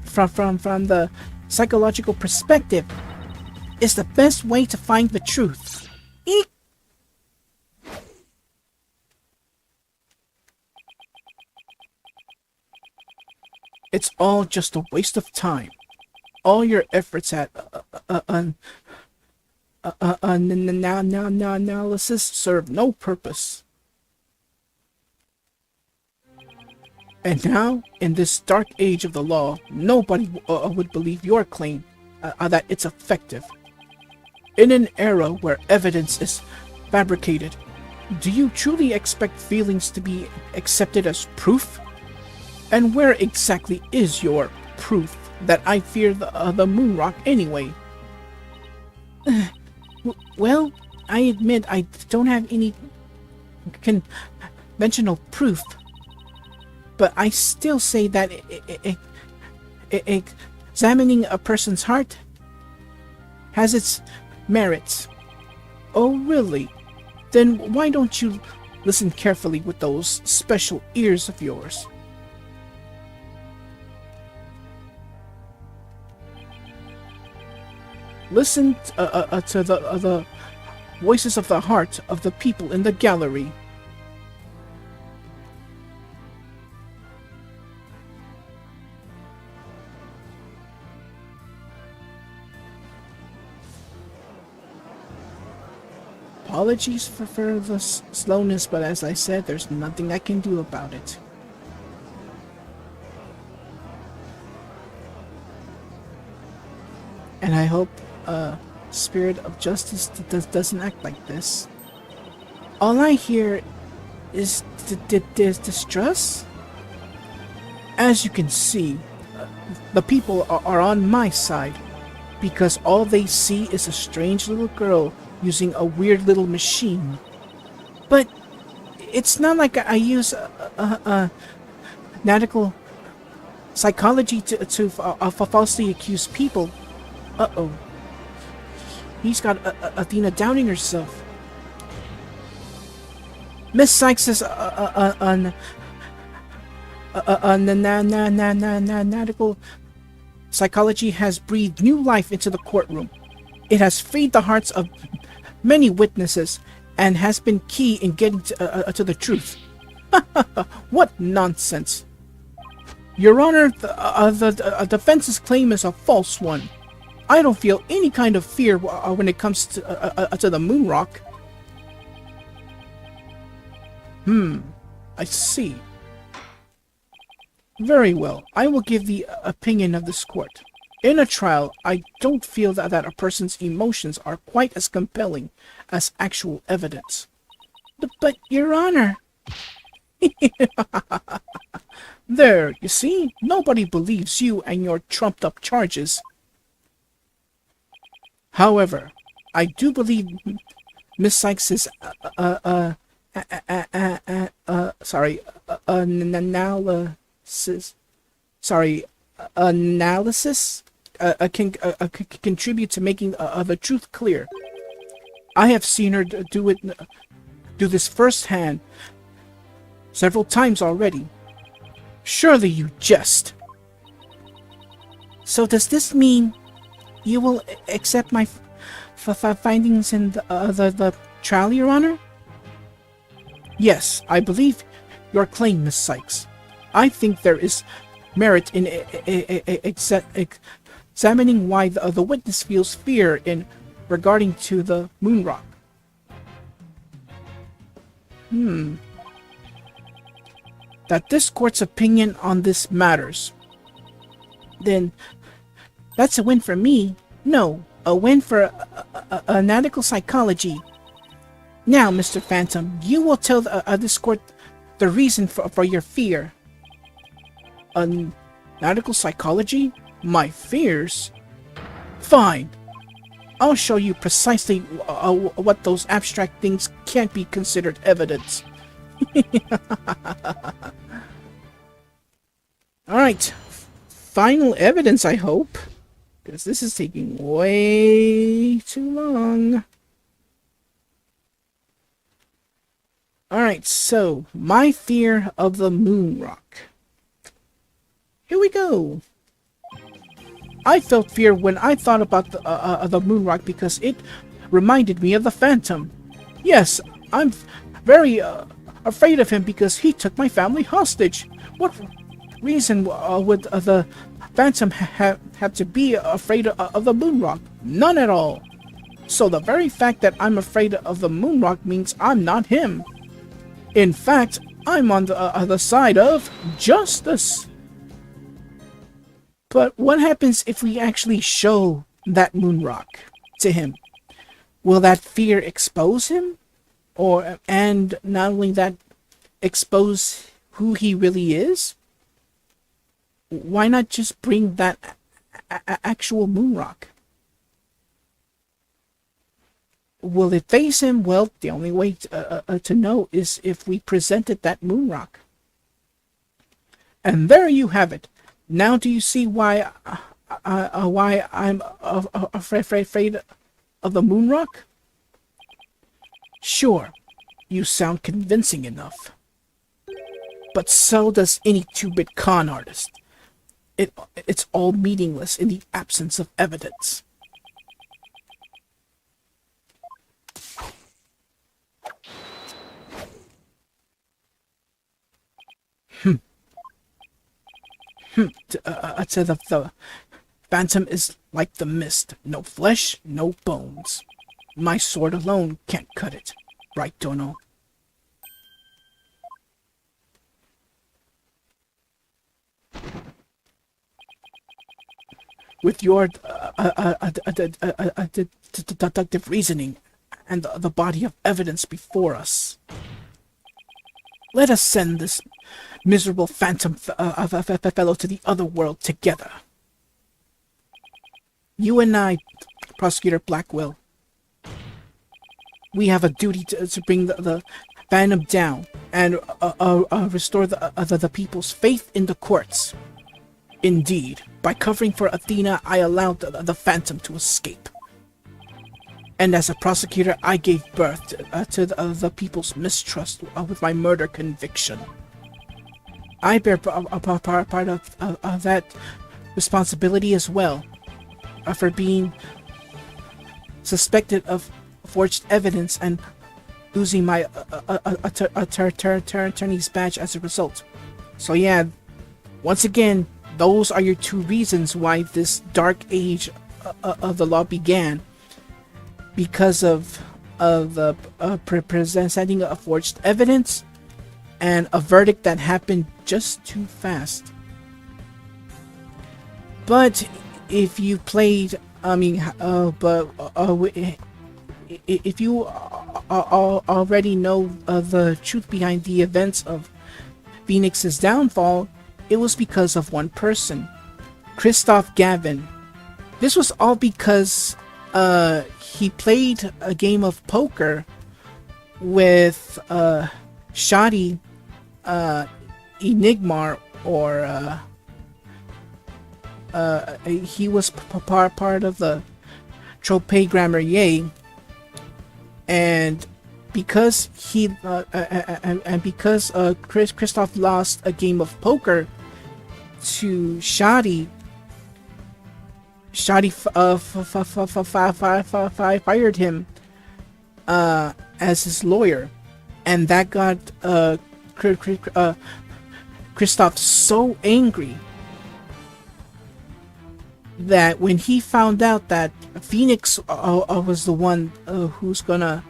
the psychological perspective is the best way to find the truth. Eek! It's all just a waste of time. All your efforts at analysis serve no purpose. And now, in this dark age of the law, nobody would believe your claim that it's effective. In an era where evidence is fabricated, do you truly expect feelings to be accepted as proof? And where exactly is your proof that I fear the moon rock anyway? Well, I admit I don't have any conventional proof, but I still say that examining a person's heart has its merits. Oh, really? Then why don't you listen carefully with those special ears of yours? Listen to the voices of the heart of the people in the gallery. Apologies for the slowness, but as I said, there's nothing I can do about it. And I hope Spirit of Justice doesn't act like this. All I hear is distress. As you can see, the people are on my side, because all they see is a strange little girl using a weird little machine. But it's not like I use nautical psychology to falsely accuse people. Uh-oh. He's got Athena downing herself. Miss Sykes is nautical psychology has breathed new life into the courtroom. It has freed the hearts of many witnesses and has been key in getting to the truth. What nonsense! Your Honor, the defense's claim is a false one. I don't feel any kind of fear when it comes to the moon rock. I see. Very well. I will give the opinion of this court. In a trial, I don't feel that a person's emotions are quite as compelling as actual evidence. But Your Honor... There, you see? Nobody believes you and your trumped-up charges. However, I do believe Miss Sykes's analysis can contribute to making the truth clear. I have seen her do this firsthand several times already. Surely you jest. So does this mean you will accept my findings in the trial, Your Honor? Yes, I believe your claim, Miss Sykes. I think there is merit in examining why the witness feels fear in regarding to the moon rock. That this court's opinion on this matters. Then that's a win for me. No, a win for analytical psychology. Now, Mr. Phantom, you will tell this court the reason for your fear. Analytical psychology? My fears? Fine. I'll show you precisely what those abstract things can't be considered evidence. Alright. Final evidence, I hope. Because this is taking way too long. Alright, so, my fear of the moon rock. Here we go. I felt fear when I thought about the moon rock because it reminded me of the Phantom. Yes, I'm very afraid of him because he took my family hostage. What reason would the Phantom have to be afraid of the moon rock? None at all. So the very fact that I'm afraid of the moon rock means I'm not him. In fact, I'm on the other side of justice. But what happens if we actually show that moon rock to him? Will that fear expose him? And not only that, expose who he really is? Why not just bring that actual moon rock? Will it face him? Well, the only way to know is if we presented that moon rock. And there you have it. Now do you see why I'm afraid of the moon rock? Sure, you sound convincing enough. But so does any 2-bit con artist. It's all meaningless in the absence of evidence. The Phantom is like the mist. No flesh, no bones. My sword alone can't cut it. Right, Dono? With your deductive reasoning and the body of evidence before us, let us send this miserable Phantom fellow to the other world together. You and I, Prosecutor Blackwell, we have a duty to bring the Phantom down and restore the people's faith in the courts. Indeed, by covering for Athena, I allowed the Phantom to escape. And as a prosecutor, I gave birth to the people's mistrust with my murder conviction. I bear a part of that responsibility as well for being suspected of forged evidence and losing my attorney's badge as a result. So yeah, once again, those are your two reasons why this dark age of the law began. Because of the presenting a forged evidence and a verdict that happened just too fast. But if you played, if you already know the truth behind the events of Phoenix's downfall, it was because of one person, Christoph Gavin. This was all because he played a game of poker with Shadi Enigmar, or he was part of the Trope Grammar, and because Christoph lost a game of poker to Shadi fired him as his lawyer, and that got Christoph so angry that when he found out that Phoenix was the one who's gonna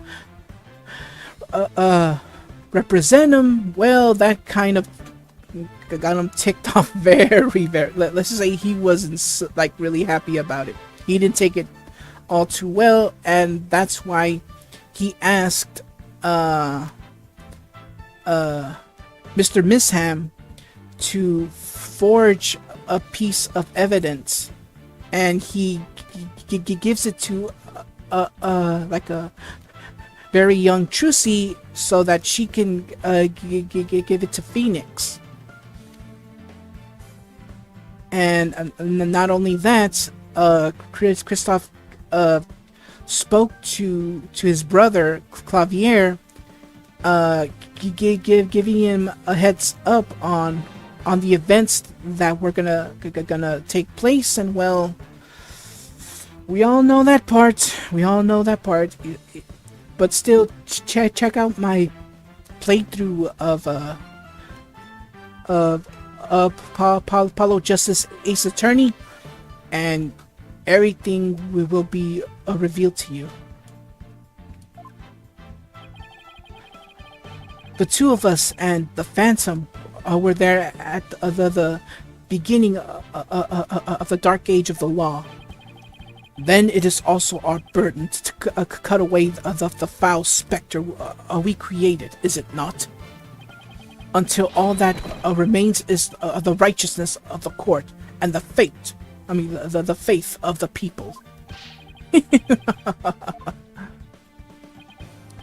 represent him, well, that kind of got him ticked off very. Let's just say he wasn't like really happy about it. He didn't take it all too well, and that's why he asked Mr. Misham to forge a piece of evidence, and he gives it to like a very young Trucy so that she can give it to Phoenix. And not only that, Christoph spoke to his brother Clavier, giving him a heads up on the events that were gonna take place. And well, we all know that part. But still, check out my playthrough of Apollo Justice Ace Attorney, and everything will be revealed to you. The two of us and the Phantom were there at the beginning of the Dark Age of the Law. Then it is also our burden to cut away the foul specter we created, is it not? Until all that remains is the righteousness of the court and the faith of the people.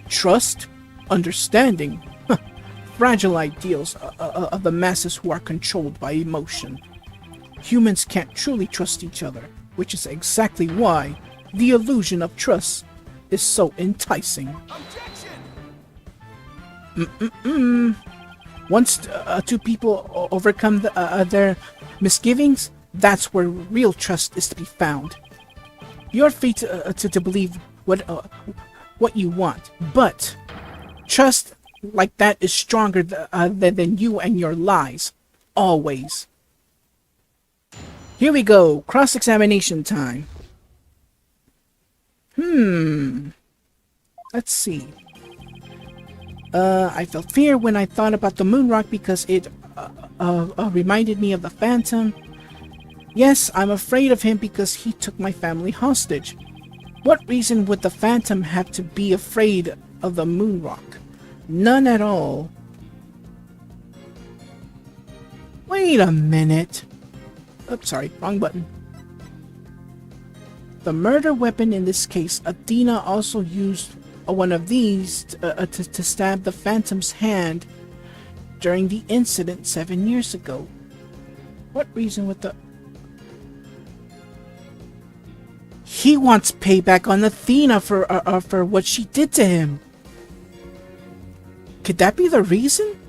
Trust, understanding, fragile ideals of the masses who are controlled by emotion. Humans can't truly trust each other, which is exactly why the illusion of trust is so enticing. Objection! Once two people overcome their misgivings, that's where real trust is to be found. You're free to believe what you want, but trust like that is stronger than you and your lies, always. Here we go, cross-examination time. Let's see. I felt fear when I thought about the moon rock because it reminded me of the Phantom. Yes, I'm afraid of him because he took my family hostage. What reason would the Phantom have to be afraid of the moon rock? None at all. Wait a minute. Oops, sorry, wrong button. The murder weapon in this case, Athena also used one of these to stab the Phantom's hand during the incident 7 years ago. What reason would the... He wants payback on Athena for what she did to him. Could that be the reason?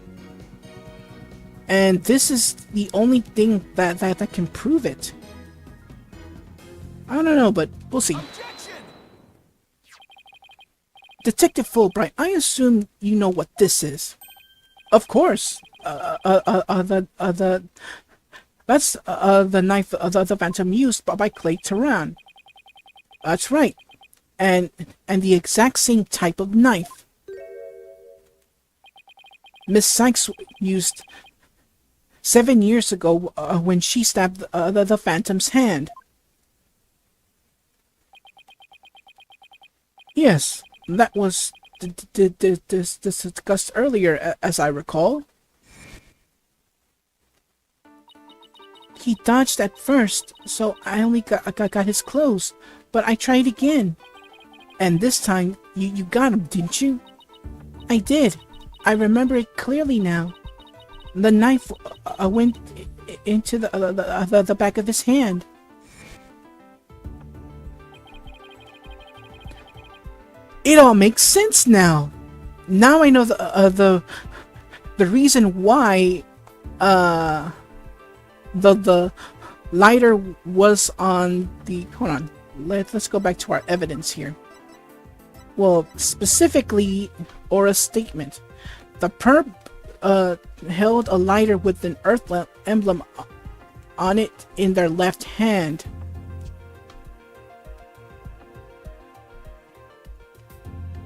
And this is the only thing that can prove it. I don't know, but we'll see. Objection! Detective Fulbright, I assume you know what this is. Of course. That's the knife the Phantom used by Clay Turan. That's right. And the exact same type of knife Miss Sykes used 7 years ago when she stabbed the Phantom's hand. Yes, that was discussed earlier, as I recall. He dodged at first, so I only got his clothes, but I tried again. And this time, you got him, didn't you? I did. I remember it clearly now. The knife went into the back of his hand. It all makes sense now. Now I know the reason why the lighter was on the. Hold on. Let's go back to our evidence here. Well, specifically, Aura's statement. The perp held a lighter with an Earth emblem on it in their left hand.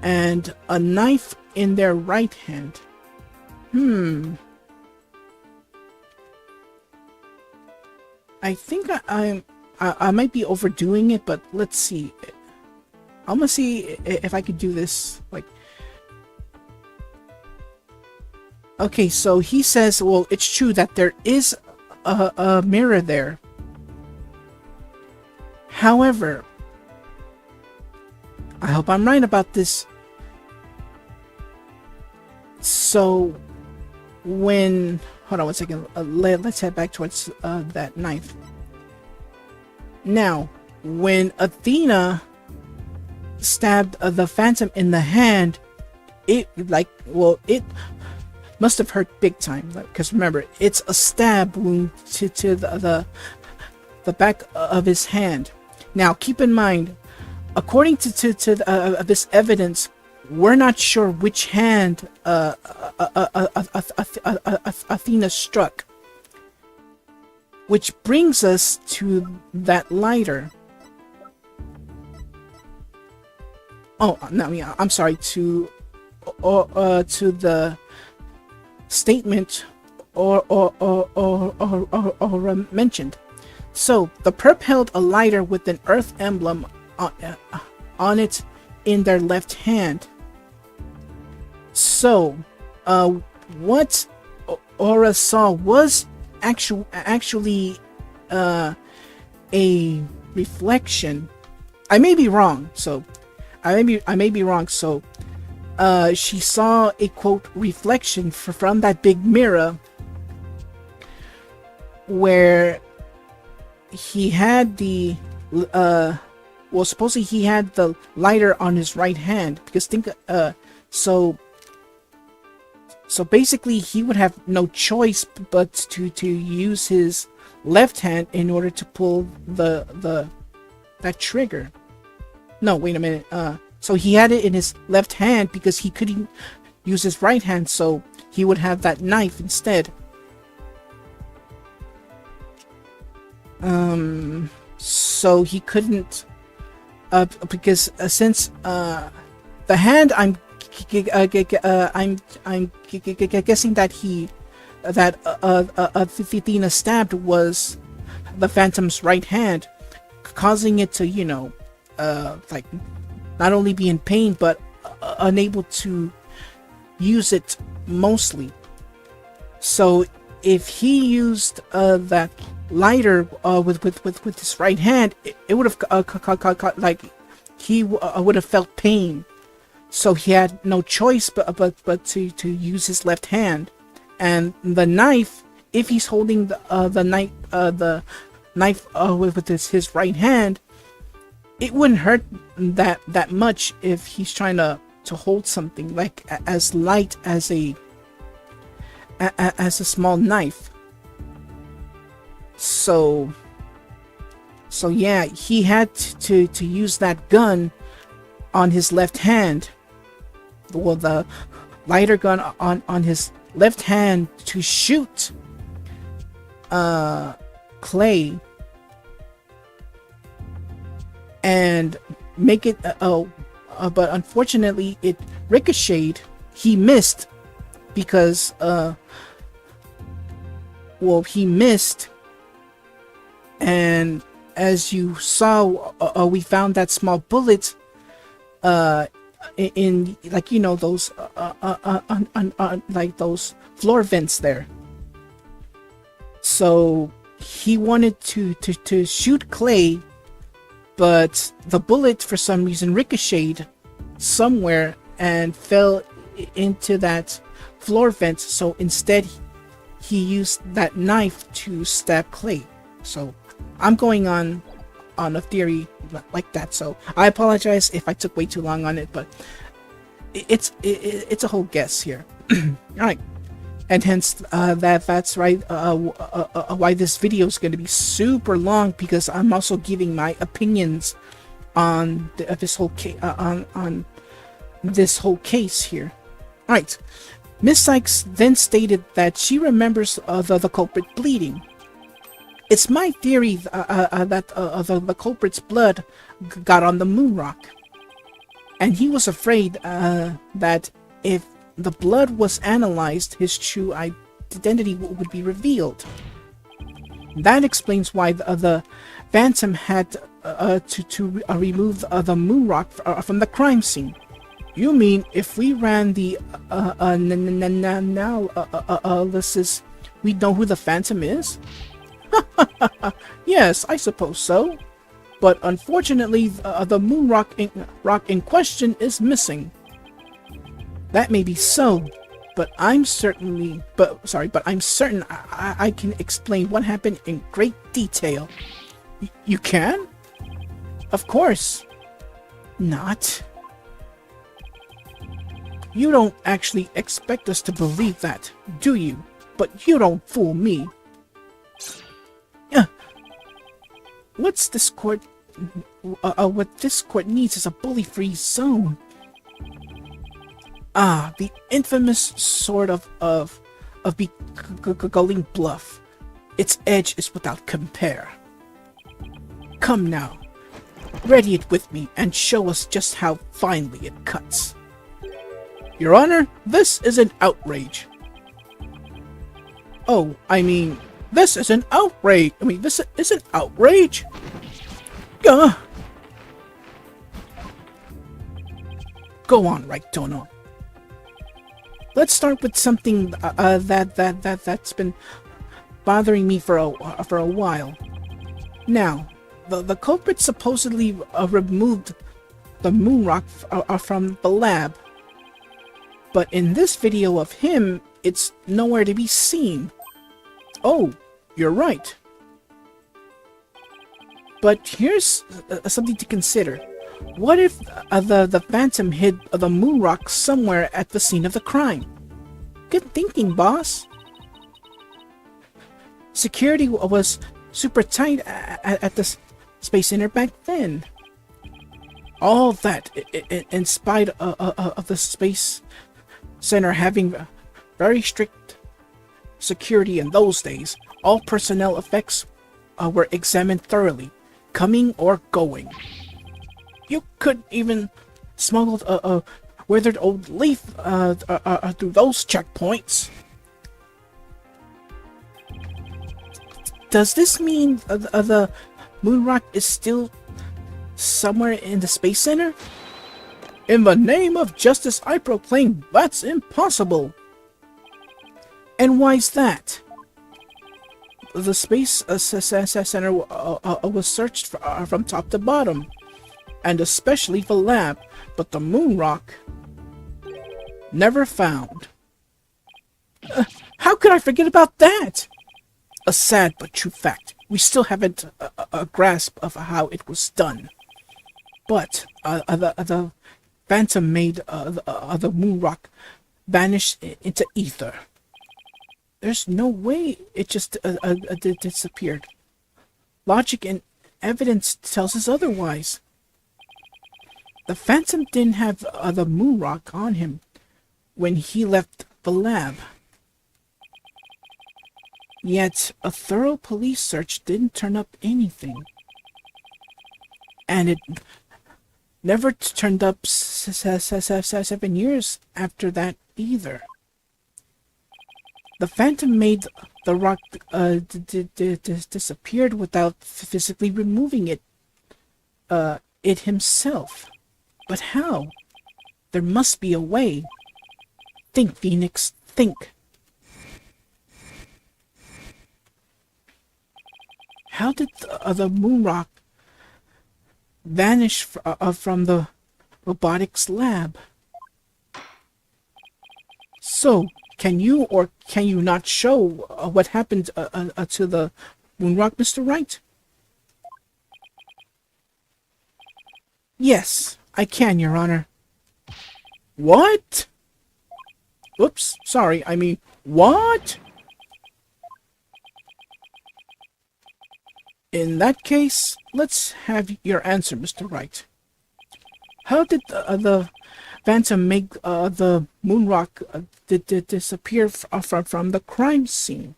And a knife in their right hand. I think I might be overdoing it, but let's see. I'm gonna see if I could do this. Like, okay, so he says, well, it's true that there is a mirror there. However, I hope I'm right about this. So, when... Hold on one second. Let's head back towards that knife. Now, when Athena stabbed the Phantom in the hand, it must have hurt big time. Because remember, it's a stab wound to the back of his hand. Now, keep in mind, according to this evidence, we're not sure which hand Athena struck. Which brings us to that lighter. Oh, no, yeah, I'm sorry, to the statement or mentioned. So, the perp held a lighter with an Earth emblem on it in their left hand. So, what Aura saw was actually a reflection. I may be wrong, so I may be wrong. So, she saw a quote reflection from that big mirror where he had the well, supposedly he had the lighter on his right hand, because so basically he would have no choice but to use his left hand in order to pull that trigger. No, wait a minute. So he had it in his left hand because he couldn't use his right hand, so he would have that knife instead. So he couldn't, because since the hand, I'm guessing that Athena stabbed was the Phantom's right hand, causing it to, like, not only be in pain but unable to use it mostly. So if he used that lighter with his right hand, it would have like he would have felt pain. So he had no choice but to use his left hand. And the knife, if he's holding the knife with his right hand, it wouldn't hurt that much if he's trying to hold something like as light as a as a small knife. So yeah, he had to use that gun on his left hand. Well, the lighter gun on his left hand to shoot Clay and make it but unfortunately it ricocheted. He missed because he missed, and as you saw, we found that small bullet in like, you know, those like those floor vents there. So he wanted to shoot Clay, but the bullet for some reason ricocheted somewhere and fell into that floor vent. So instead he used that knife to stab Clay. So I'm going on a theory like that, so I apologize if I took way too long on it, but it's a whole guess here. All right, and hence that's right, why this video is going to be super long, because I'm also giving my opinions on this whole on this whole case here. All right, Miss Sykes then stated that she remembers the culprit bleeding. It's my theory that the culprit's blood got on the moon rock, and he was afraid that if the blood was analyzed, his true identity would be revealed. That explains why the Phantom had to remove the moon rock from the crime scene. You mean if we ran the analysis, we'd know who the Phantom is? Yes, I suppose so. But unfortunately, the moon rock in question is missing. That may be so, but I'm certain I can explain what happened in great detail. You can? Of course. Not. You don't actually expect us to believe that, do you? But you don't fool me. What this court needs is a bully-free zone. The infamous sort of beguiling bluff. Its edge is without compare. Come now, ready it with me and show us just how finely it cuts. Your Honor, this is an outrage. Oh, I mean, this is an outrage. This is an outrage. Go on, right, Tono. Let's start with something that's been bothering me for a while. Now, the culprit supposedly removed the moon rock from the lab, but in this video of him, it's nowhere to be seen. Oh, you're right. But here's something to consider. What if the Phantom hid the moon rock somewhere at the scene of the crime? Good thinking, boss. Security was super tight at the Space Center back then. All that, in spite of the Space Center having very strict security in those days, all personnel effects were examined thoroughly, coming or going. You couldn't even smuggle a withered old leaf through those checkpoints. Does this mean the moon rock is still somewhere in the Space Center? In the name of justice, I proclaim that's impossible. And why's that? The Space Center was searched from top to bottom, and especially the lab, but the moon rock never found. How could I forget about that? A sad but true fact. We still haven't a grasp of how it was done. But the Phantom made the moon rock vanish into ether. There's no way it just disappeared. Logic and evidence tells us otherwise. The Phantom didn't have the moon rock on him when he left the lab. Yet a thorough police search didn't turn up anything. And it never turned up 7 years after that either. The Phantom made the rock disappeared without physically removing it himself. But how? There must be a way. Think, Phoenix, think. How did the moon rock vanish from the robotics lab? So, can you or can you not show what happened to the moon rock, Mr. Wright? Yes, I can, Your Honor. What? Oops, sorry, I mean, what? In that case, let's have your answer, Mr. Wright. How did the Phantom make the moon rock disappear from the crime scene?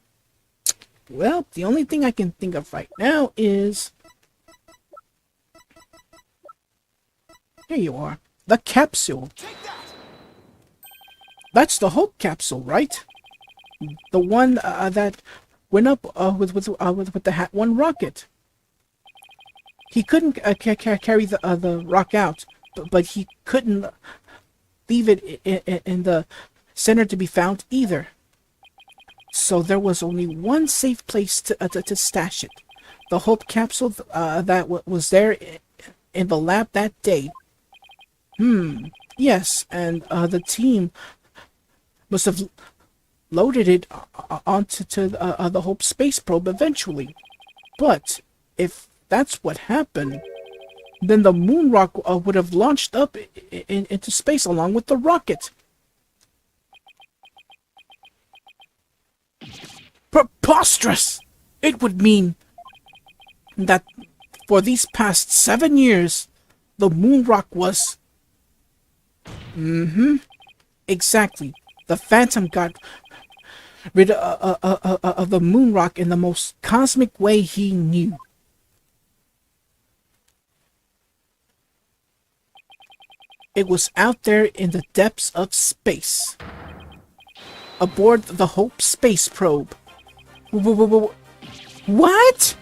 Well, the only thing I can think of right now is... Here you are. The capsule. That's the Hope capsule, right? The one that went up with the Hat 1 rocket. He couldn't carry the rock out, but he couldn't leave it in the center to be found either. So there was only one safe place to stash it. The Hope capsule that was there in the lab that day. Yes, and the team must have loaded it onto the Hope space probe eventually. But if that's what happened, then the moon rock would have launched up into space along with the rocket. Preposterous! It would mean that for these past 7 years, the moon rock was... Exactly. The Phantom got rid of the moon rock in the most cosmic way he knew. It was out there in the depths of space, aboard the Hope space probe. What?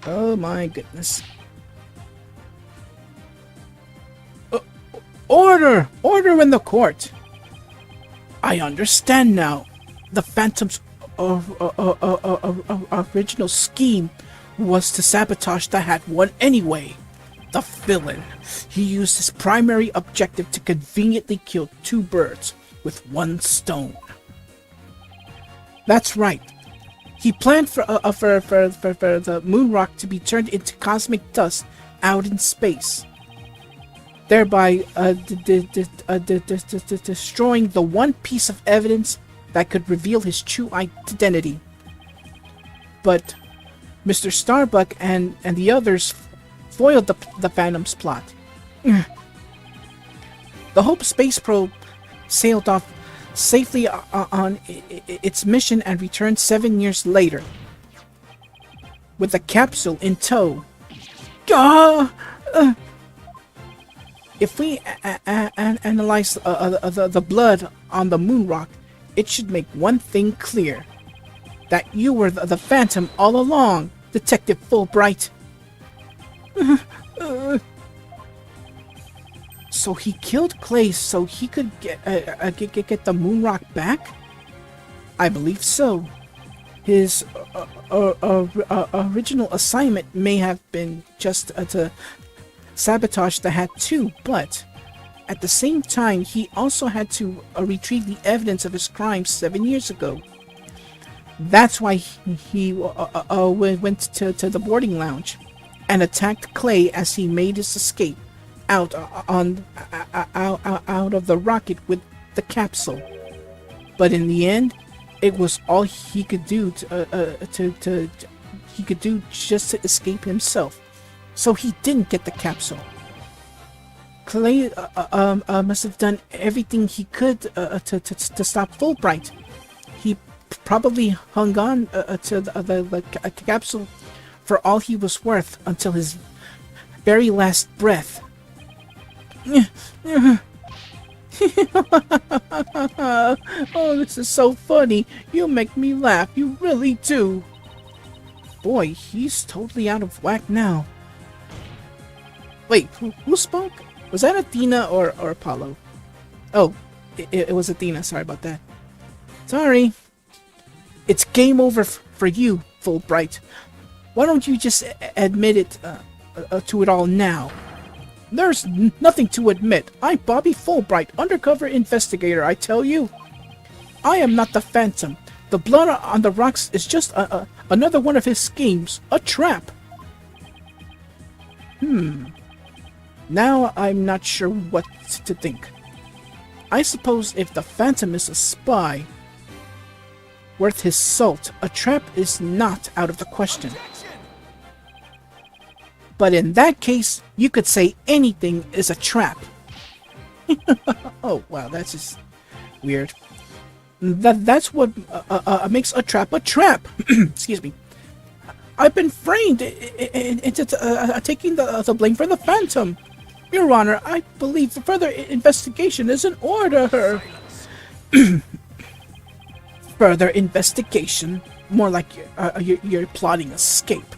Oh my goodness. Order! Order in the court! I understand now. The Phantom's original scheme was to sabotage the Hat 1 anyway. The villain. He used his primary objective to conveniently kill 2 birds with 1 stone. That's right. He planned for the moon rock to be turned into cosmic dust out in space, thereby destroying the one piece of evidence that could reveal his true identity. But Mr. Starbuck and the others foiled the Phantom's plot. The Hope space probe sailed off safely on its mission and returned 7 years later, with the capsule in tow. If we analyze the blood on the moon rock, it should make one thing clear. That you were the Phantom all along, Detective Fulbright. So he killed Clay so he could get the moon rock back? I believe so. His original assignment may have been just to sabotage the Hat 2, but at the same time he also had to retrieve the evidence of his crimes 7 years ago. That's why he went to the boarding lounge and attacked Clay as he made his escape out out of the rocket with the capsule. But in the end, it was all he could do he could do just to escape himself. So he didn't get the capsule. Clay must have done everything he could to stop Fulbright. He probably hung on to the capsule for all he was worth until his very last breath. Oh, this is so funny. You make me laugh. You really do. Boy, he's totally out of whack now. Wait, who spoke? Was that Athena or Apollo? Oh, it was Athena. Sorry about that. Sorry. It's game over for you, Fulbright. Why don't you just admit it to it all now? There's nothing to admit. I'm Bobby Fulbright, undercover investigator, I tell you. I am not the Phantom. The blood on the rocks is just another one of his schemes. A trap. Now I'm not sure what to think. I suppose if the Phantom is a spy worth his salt, a trap is not out of the question. But in that case, you could say anything is a trap. Oh, wow, that's just weird. That's what makes a trap a trap. Excuse me. I've been framed into taking the blame for the Phantom. Your Honor, I believe further investigation is in order. Further investigation? More like you're plotting escape.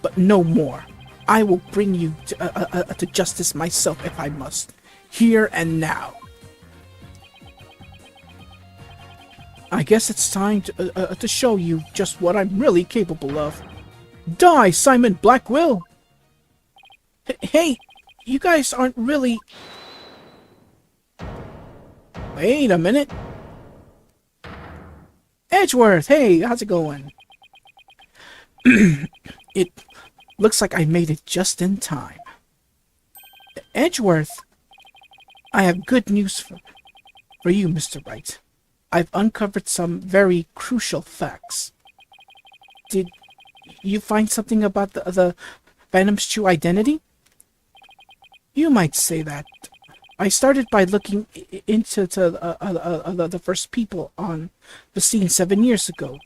But no more. I will bring you to justice myself if I must. Here and now. I guess it's time to show you just what I'm really capable of. Die, Simon Blackwell! Hey, you guys aren't really... Wait a minute. Edgeworth, hey, how's it going? It looks like I made it just in time. Edgeworth, I have good news for you, Mr. Wright. I've uncovered some very crucial facts. Did you find something about the Phantom's true identity? You might say that. I started by looking into the first people on the scene 7 years ago.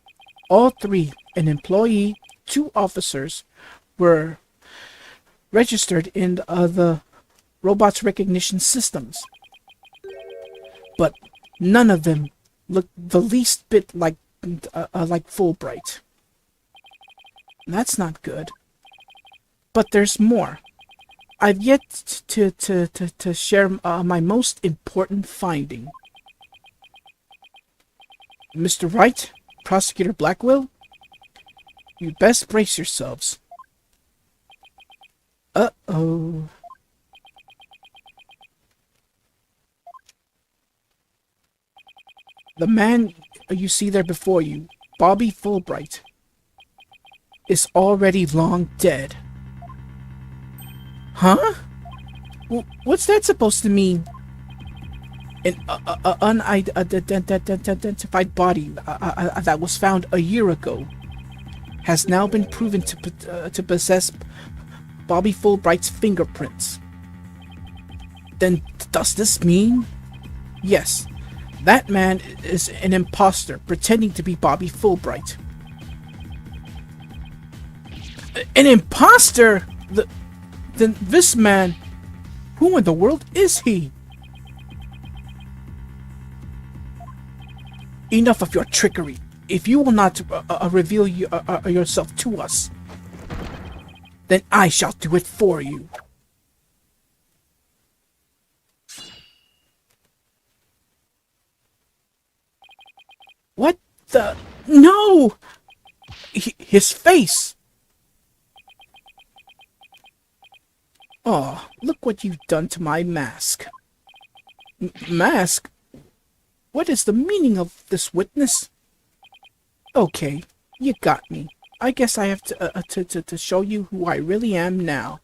All three, an employee, 2 officers, were registered in the robot's recognition systems. But none of them looked the least bit like Fulbright. That's not good. But there's more. I've yet to share my most important finding. Mr. Wright, Prosecutor Blackwell, you best brace yourselves. Uh-oh. The man you see there before you, Bobby Fulbright, is already long dead. Huh? What's that supposed to mean? An unidentified body that was found a year ago has now been proven to possess Bobby Fulbright's fingerprints. Then does this mean? Yes, that man is an imposter pretending to be Bobby Fulbright. An imposter? Then this man, who in the world is he? Enough of your trickery. If you will not reveal yourself to us, then I shall do it for you. What the? No! His face! Oh, look what you've done to my mask. Mask? What is the meaning of this witness? Okay, you got me. I guess I have to show you who I really am now.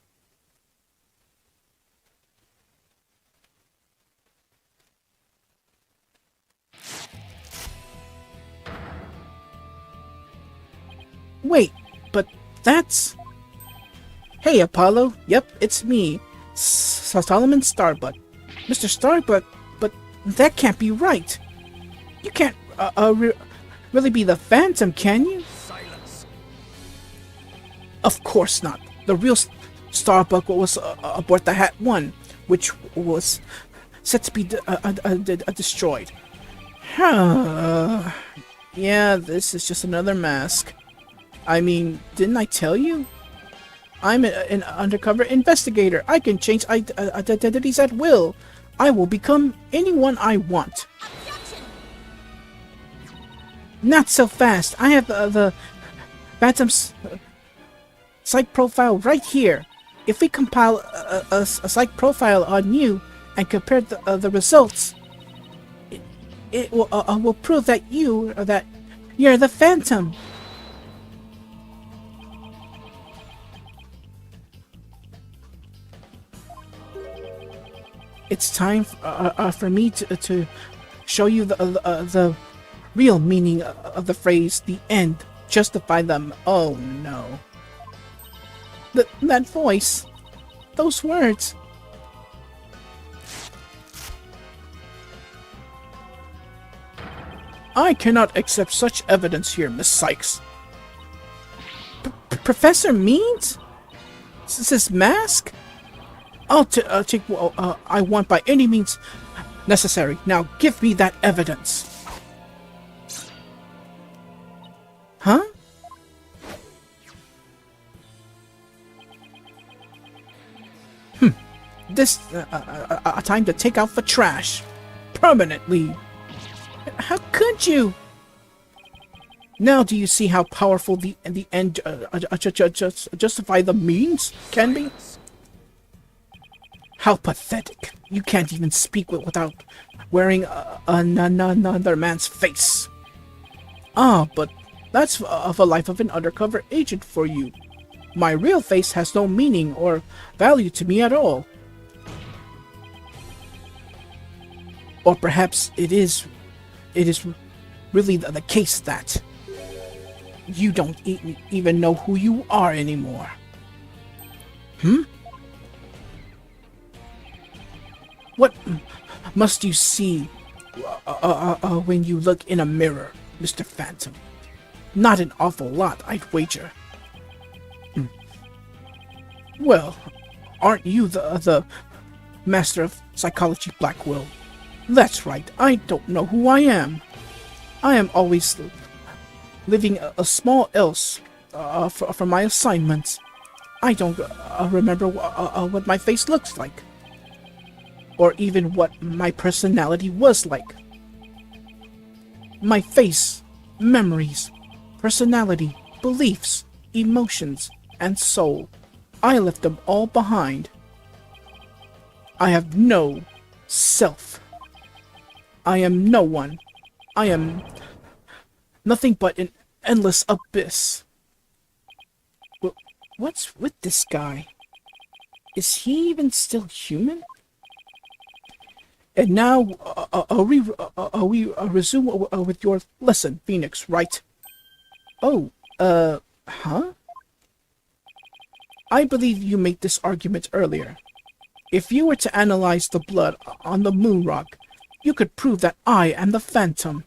Wait, but that's... Hey, Apollo. Yep, it's me. Solomon Starbuck. Mr. Starbuck, but that can't be right. You can't really be the Phantom, can you? Silence. Of course not. The real Starbuck was aboard the Hat 1, which was set to be destroyed. Yeah, this is just another mask. I mean, didn't I tell you? I'm an undercover investigator. I can change identities at will. I will become anyone I want. Objection! Not so fast. I have the Phantom's psych profile right here. If we compile a psych profile on you and compare the results, it will prove that you're the Phantom. It's time for me to show you the real meaning of the phrase "the end justify them." Oh no! That voice, those words. I cannot accept such evidence here, Miss Sykes. Professor Means? This mask? I'll take what I want by any means necessary. Now give me that evidence. Huh? This a time to take out the trash permanently. How could you? Now do you see how powerful the end justify the means can be? How pathetic! You can't even speak without wearing another man's face. Ah, but that's of a life of an undercover agent for you. My real face has no meaning or value to me at all. Or perhaps it is really the case that you don't even know who you are anymore. What must you see when you look in a mirror, Mr. Phantom? Not an awful lot, I'd wager. Well, aren't you the master of psychology, Blackwell? That's right, I don't know who I am. I am always living a small else for my assignments. I don't remember what my face looks like. Or even what my personality was like. My face, memories, personality, beliefs, emotions, and soul. I left them all behind. I have no self. I am no one. I am nothing but an endless abyss. What's with this guy? Is he even still human? And now, we resume with your lesson, Phoenix, right? Oh, huh? I believe you made this argument earlier. If you were to analyze the blood on the moon rock, you could prove that I am the Phantom.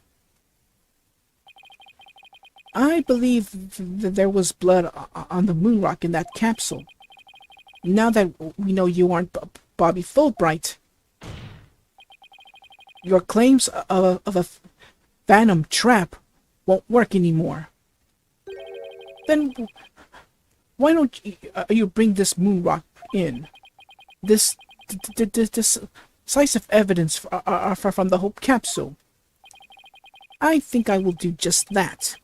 I believe there was blood on the moon rock in that capsule. Now that we know you aren't Bobby Fulbright, your claims of a phantom trap won't work anymore. Then why don't you bring this moon rock in? This decisive evidence from the Hope capsule. I think I will do just that.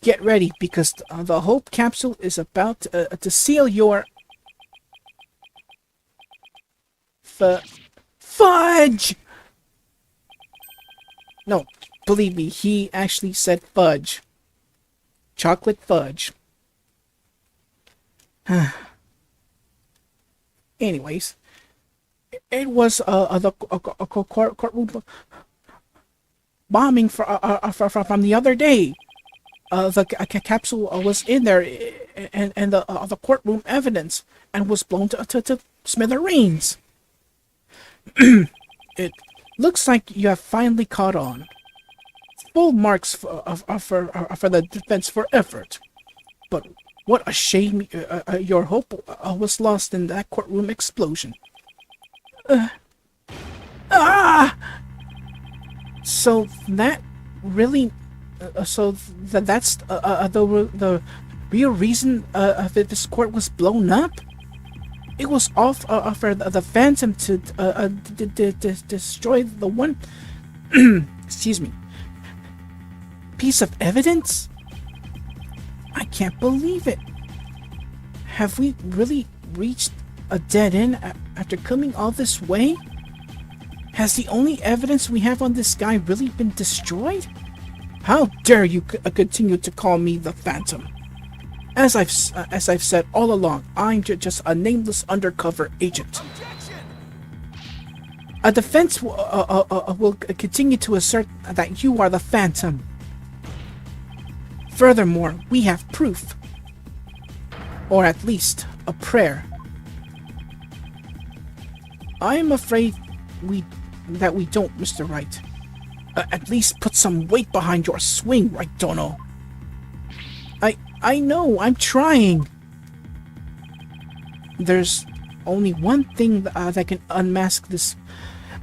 Get ready, because the Hope capsule is about to seal your... Fudge! No, believe me, he actually said fudge. Chocolate fudge. Anyways, it was the courtroom bombing from the other day. capsule was in there, and the courtroom evidence, and was blown to smithereens. It looks like you have finally caught on. Full marks for the defense for effort. But what a shame your hope was lost in that courtroom explosion. So that really, that's the real reason that this court was blown up. It was all for the Phantom to destroy the one, excuse me, piece of evidence. I can't believe it. Have we really reached a dead end after coming all this way? Has the only evidence we have on this guy really been destroyed? How dare you continue to call me the Phantom? As I've said all along, I'm just a nameless undercover agent. Objection! A defense will continue to assert that you are the Phantom. Furthermore, we have proof. Or at least, a prayer. I am afraid that we don't, Mr. Wright. At least put some weight behind your swing, right, Dono? I know, I'm trying. There's only one thing that can unmask this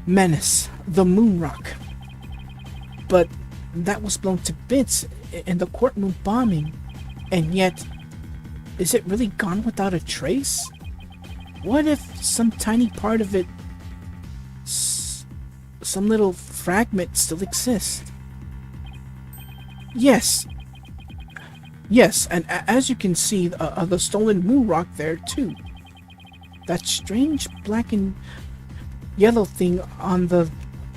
menace, the moon rock. But that was blown to bits in the courtroom bombing, and yet, is it really gone without a trace? What if some tiny part of it, some little fragment still exists? Yes, and as you can see, the stolen moon rock there too. That strange black and yellow thing on the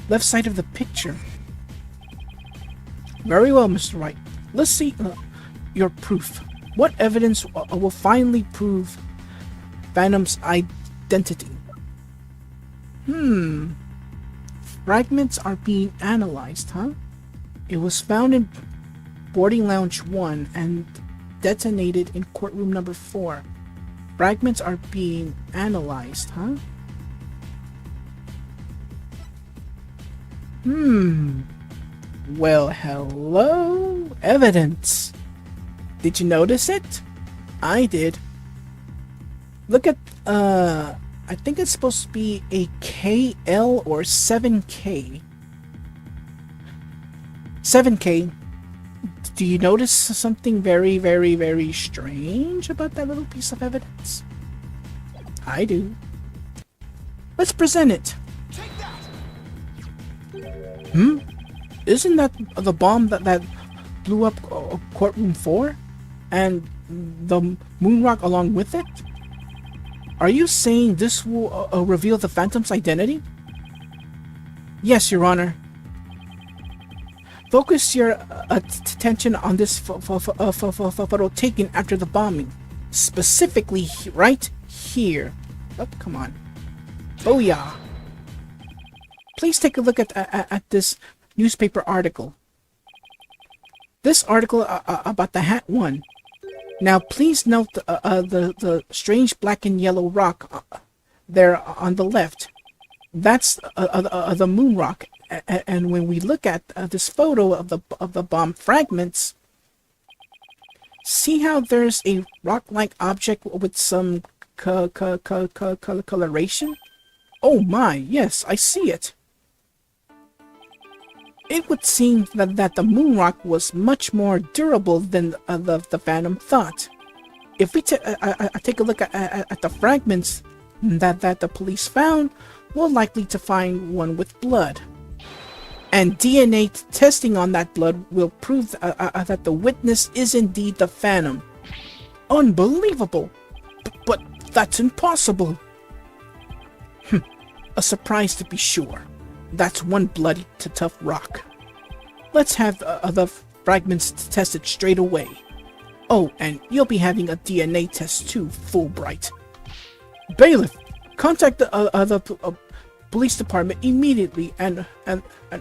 left side of the picture. Very well, Mr. Wright. Let's see your proof. What evidence will finally prove Phantom's identity? Fragments are being analyzed, huh? It was found in boarding lounge 1 and detonated in courtroom number 4. Fragments are being analyzed, huh? Well, hello, evidence. Did you notice it? I did. Look at, I think it's supposed to be a KL or 7K. 7K. Do you notice something very, very, very strange about that little piece of evidence? I do. Let's present it. Take that! Isn't that the bomb that blew up courtroom 4? And the moon rock along with it? Are you saying this will reveal the Phantom's identity? Yes, Your Honor. Focus your attention on this photo taken after the bombing. Specifically, right here. Oh, come on. Booyah. Please take a look at this newspaper article. This article about the Hat one. Now, please note the strange black and yellow rock there on the left. That's the moon rock. And when we look at this photo of the bomb fragments, see how there's a rock-like object with some coloration? Oh my, yes, I see it. It would seem that the moon rock was much more durable than the Phantom thought. If we take a look at the fragments that the police found, we're likely to find one with blood. And DNA testing on that blood will prove that the witness is indeed the Phantom. Unbelievable! But that's impossible! A surprise to be sure. That's one bloody tough rock. Let's have the fragments tested straight away. Oh, and you'll be having a DNA test too, Fulbright. Bailiff, contact the police department immediately and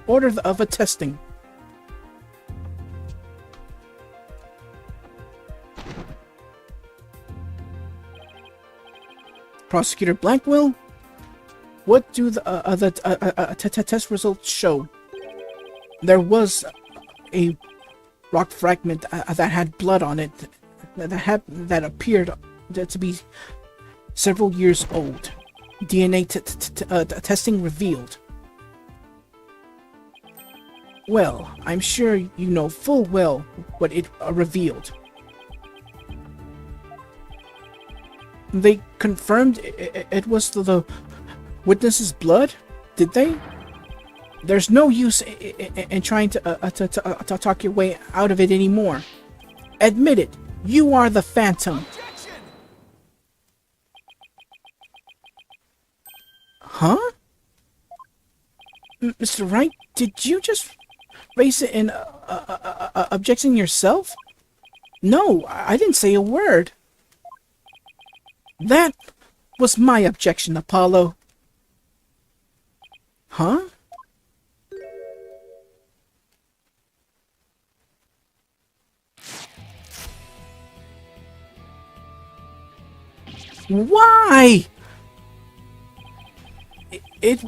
order of a testing. Prosecutor Blackwell, what do the test results show? There was a rock fragment that had blood on it that appeared to be several years old. DNA testing revealed. Well, I'm sure you know full well what it revealed. They confirmed it was the witness's blood, did they? There's no use in trying to talk your way out of it anymore. Admit it, you are the Phantom. Objection! Huh? Mr. Wright, did you just raise it in objection yourself? No, I didn't say a word. That was my objection, Apollo. Huh? Why? It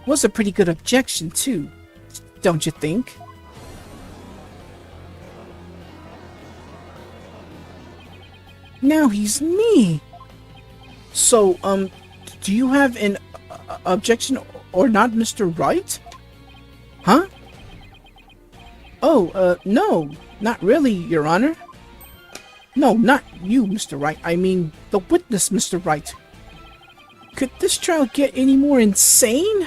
was a pretty good objection, too, don't you think? Now he's me. So, do you have an objection or not, Mr. Wright? Huh? Oh, no, not really, Your Honor. No, not you, Mr. Wright. I mean, the witness, Mr. Wright. Could this trial get any more insane?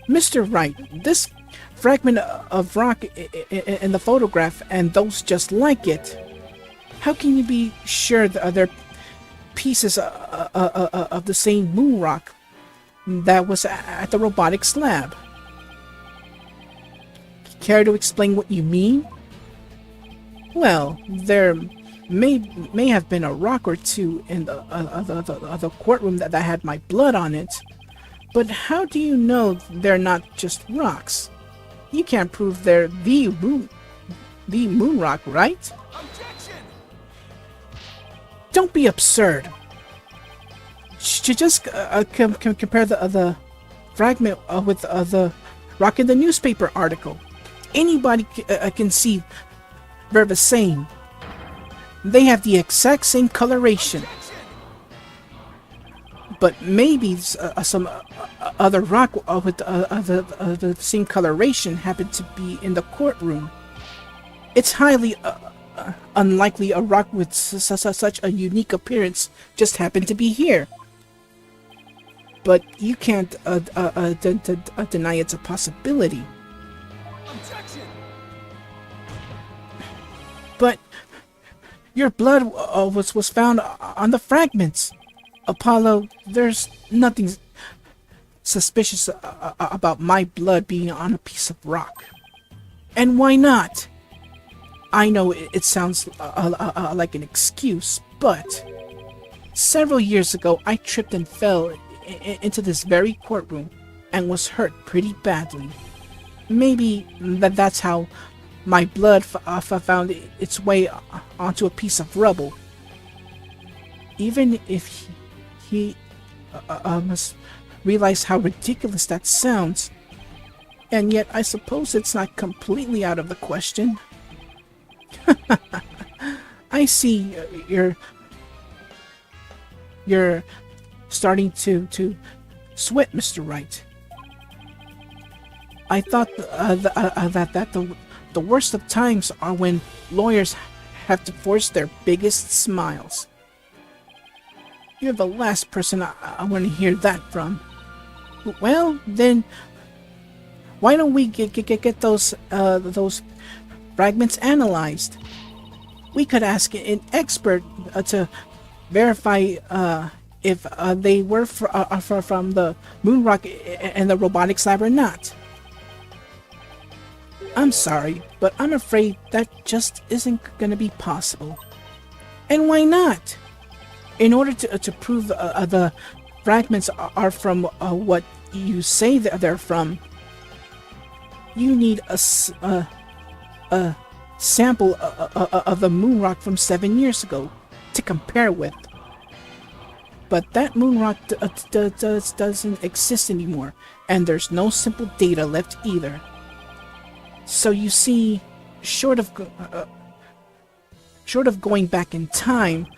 Mr. Wright, this fragment of rock in the photograph and those just like it, how can you be sure that they're pieces of the same moon rock that was at the robotics lab? Care to explain what you mean? Well, there may have been a rock or two in the courtroom that had my blood on it, but how do you know they're not just rocks? You can't prove they're the moon rock, right? Objection! Don't be absurd. Just compare the fragment with the rock in the newspaper article. Anybody can see they're the same. They have the exact same coloration. But maybe some other rock with the same coloration happened to be in the courtroom. It's highly unlikely a rock with such a unique appearance just happened to be here. But you can't deny it's a possibility. Objection! But your blood was found on the fragments. Apollo, there's nothing suspicious about my blood being on a piece of rock. And why not? I know it sounds like an excuse, but several years ago I tripped and fell into this very courtroom and was hurt pretty badly. Maybe that's how my blood found its way onto a piece of rubble. Even if he must realize how ridiculous that sounds, and yet I suppose it's not completely out of the question. I see you're starting to sweat, Mr. Wright. I thought that the worst of times are when lawyers have to force their biggest smiles. You're the last person I want to hear that from. Well, then, why don't we get those fragments analyzed? We could ask an expert to verify if they were from the moon rock and the robotics lab or not. I'm sorry, but I'm afraid that just isn't going to be possible. And why not? In order to prove the fragments are from what you say that they're from, you need a sample of the moon rock from 7 years ago to compare with. But that moon rock doesn't exist anymore, and there's no simple data left either. So you see, short of going back in time,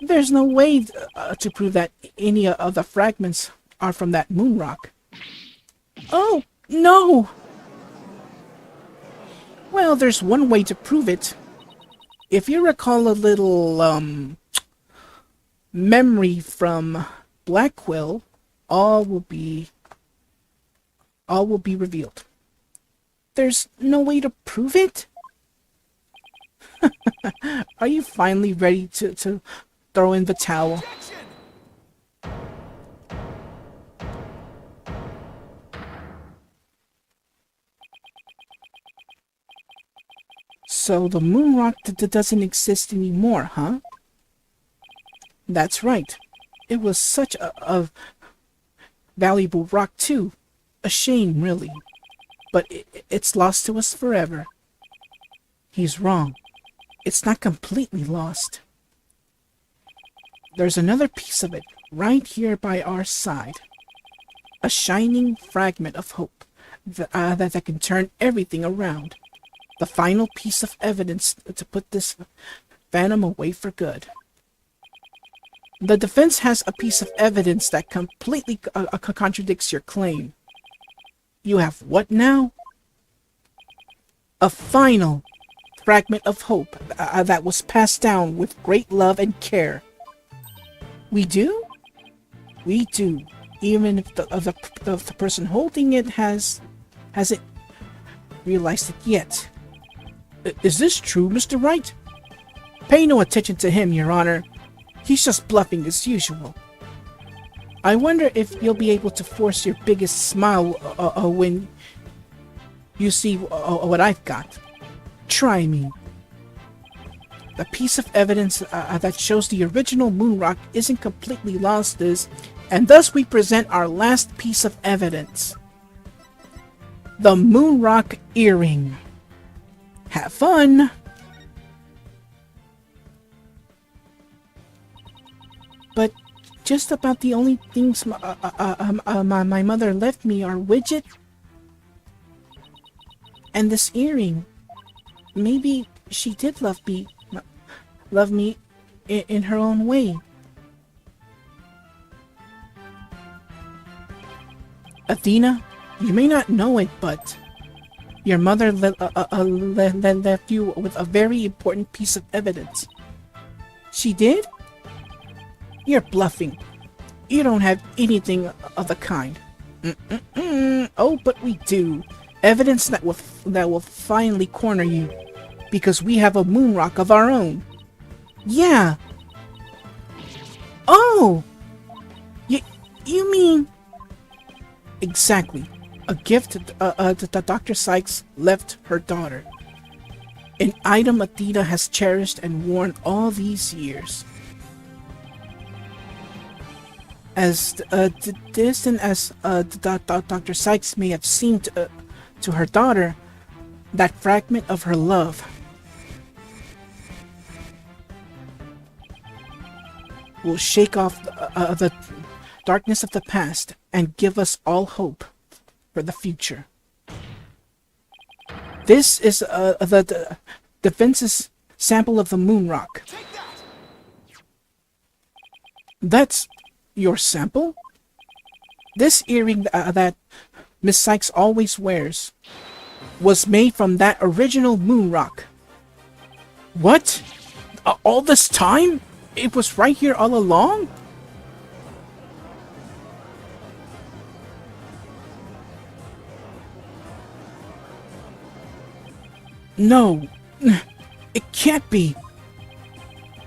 there's no way to prove that any of the fragments are from that moon rock. Oh, no! Well, there's one way to prove it. If you recall a little, memory from Black Quill, all will be revealed. There's no way to prove it? Are you finally ready to throw in the towel? Objection! So the moon rock doesn't exist anymore, huh? That's right. It was such a valuable rock too. A shame, really. But it's lost to us forever. He's wrong. It's not completely lost. There's another piece of it right here by our side. A shining fragment of hope that can turn everything around. The final piece of evidence to put this phantom away for good. The defense has a piece of evidence that completely contradicts your claim. You have what now? A final fragment of hope that was passed down with great love and care. We do? We do. Even if the person holding it hasn't realized it yet. Is this true, Mr. Wright? Pay no attention to him, Your Honor. He's just bluffing as usual. I wonder if you'll be able to force your biggest smile when you see what I've got. Try me. The piece of evidence that shows the original moon rock isn't completely lost is, and thus we present our last piece of evidence. The moon rock earring. Have fun! But just about the only things my mother left me are Widget and this earring. Maybe she did love me in her own way. Athena, you may not know it, but your mother left you with a very important piece of evidence. She did? You're bluffing. You don't have anything of the kind. Oh, but we do. Evidence that will finally corner you. Because we have a moon rock of our own. Yeah. Oh! You mean... Exactly. A gift that Dr. Sykes left her daughter. An item Athena has cherished and worn all these years. As distant as Dr. Sykes may have seemed to her daughter, that fragment of her love will shake off the darkness of the past and give us all hope for the future. This is the defense's sample of the moon rock. Take that! That's your sample? This earring that Miss Sykes always wears was made from that original moon rock. What? All this time? It was right here all along? No, it can't be.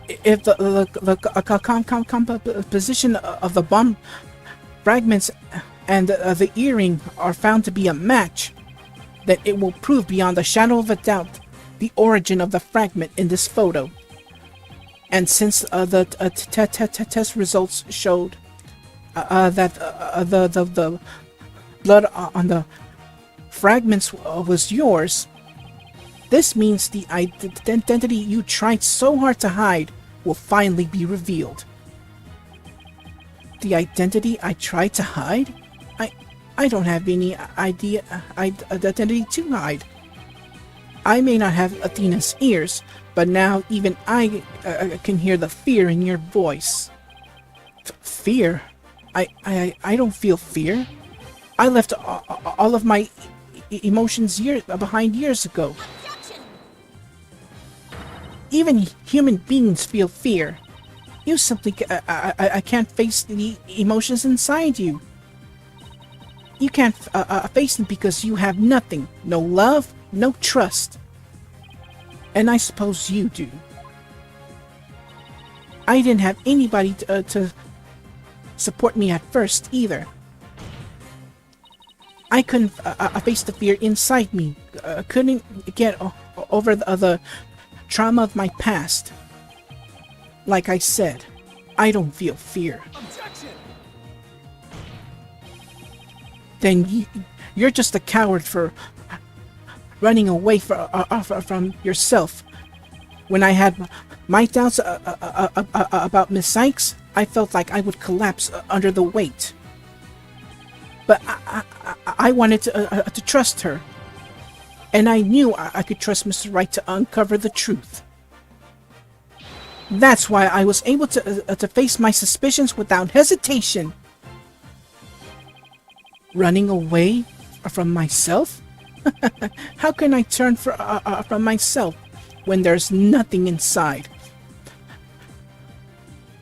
If the composition of the bomb fragments and the earring are found to be a match, then it will prove beyond a shadow of a doubt the origin of the fragment in this photo. And since the test results showed that the blood on the fragments was yours, this means the identity you tried so hard to hide will finally be revealed. The identity I tried to hide? I don't have any identity to hide. I may not have Athena's ears, but now even I can hear the fear in your voice. Fear? I don't feel fear. I left all of my emotions behind years ago. Objection! Even human beings feel fear. You simply I can't face the emotions inside you. You can't face them because you have nothing. No love, no trust. And I suppose you do. I didn't have anybody to support me at first either. I couldn't face the fear inside me. Couldn't get over the trauma of my past. Like I said, I don't feel fear. Objection! Then you're just a coward for running away from yourself. When I had my doubts about Miss Sykes, I felt like I would collapse under the weight. But I wanted to trust her. And I knew I could trust Mr. Wright to uncover the truth. That's why I was able to face my suspicions without hesitation. Running away from myself? How can I turn from myself when there's nothing inside?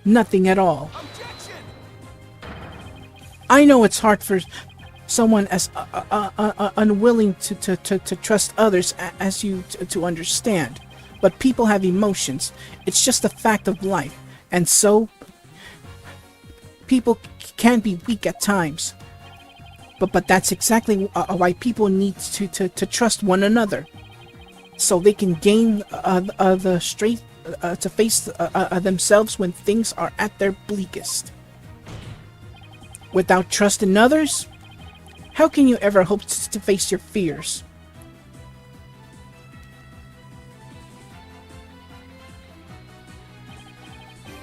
Nothing at all. Objection! I know it's hard for someone as unwilling to trust others as you to understand. But people have emotions. It's just a fact of life. And so, people can be weak at times. But that's exactly why people need to trust one another. So they can gain the strength to face themselves when things are at their bleakest. Without trust in others, how can you ever hope to face your fears?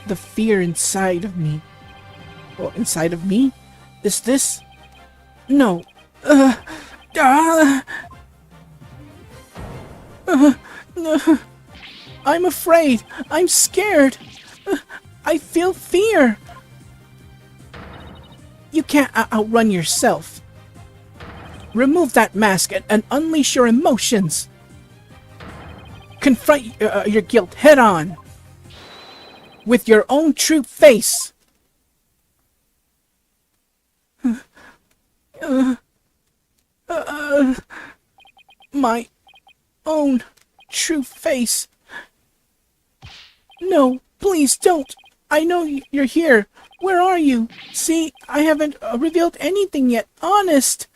The fear inside of me. Well, inside of me? Is this? No. I'm afraid. I'm scared. I feel fear. You can't outrun yourself. Remove that mask and unleash your emotions. Confront your guilt head on. With your own true face. My own true face. No, please don't. I know you're here. Where are you? See, I haven't revealed anything yet. Honest.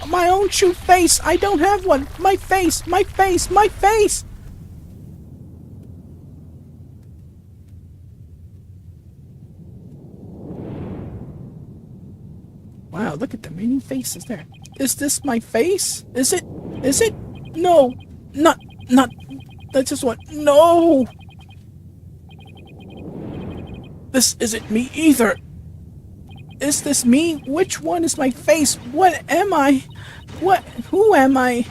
My own true face. I don't have one. My face. My face. My face. Wow, look at the many faces there. Is this my face? Is it? Is it? No. Not. That's just one. No. This isn't me either. Is this me? Which one is my face? What am I? What? Who am I?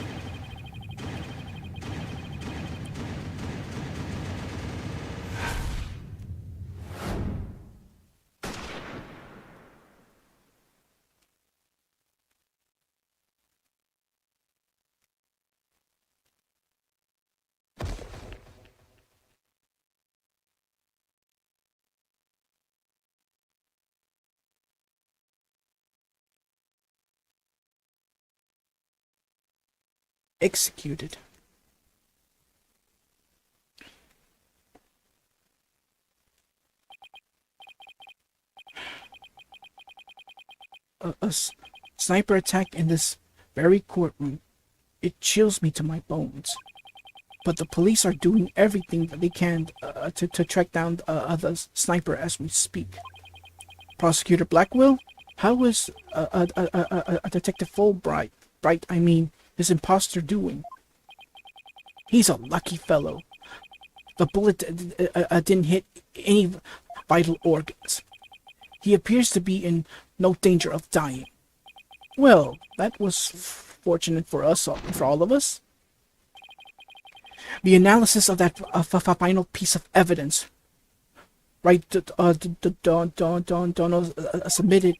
Executed. A sniper attack in this very courtroom. It chills me to my bones. But the police are doing everything that they can to track down the sniper as we speak. Prosecutor Blackwell, how is Detective Fulbright right, I mean his imposter doing? He's a lucky fellow. The bullet didn't hit any vital organs. He appears to be in no danger of dying. Well, that was fortunate for us, for all of us. The analysis of that final piece of evidence, right, submitted,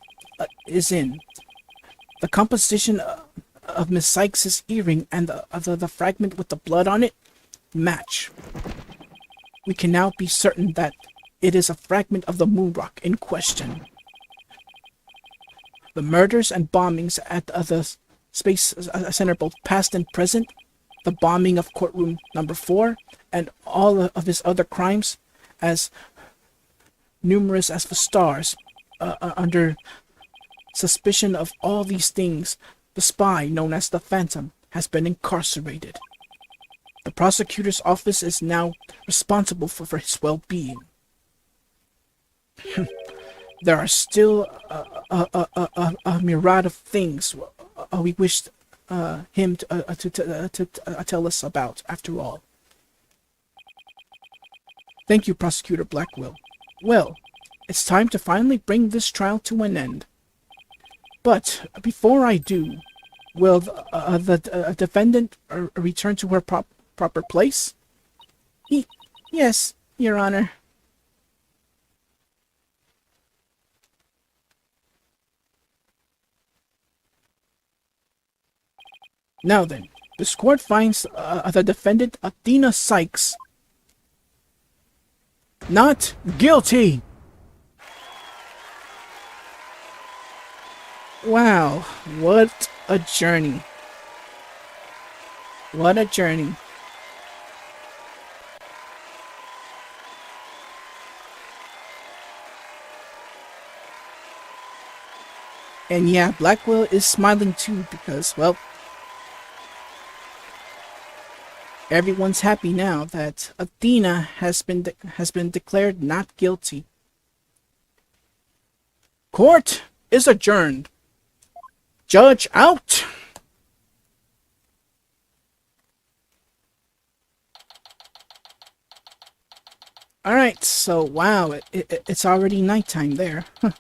is in. The composition of Miss Sykes' earring and the fragment with the blood on it match. We can now be certain that it is a fragment of the moon rock in question. The murders and bombings at the Space Center, both past and present, the bombing of courtroom number 4, and all of his other crimes, as numerous as the stars, under suspicion of all these things, the spy known as the Phantom has been incarcerated. The prosecutor's office is now responsible for his well-being. There are still a myriad of things we wish him to tell us about, after all. Thank you, Prosecutor Blackwell. Well, it's time to finally bring this trial to an end. But before I do, will the defendant return to her proper place? Yes, Your Honor. Now then, this court finds the defendant, Athena Sykes, not guilty. Wow, what a journey. What a journey. And yeah, Blackwell is smiling too because, well, everyone's happy now that Athena has been declared not guilty. Court is adjourned. Judge out. Alright, so wow, it's already nighttime there. Huh.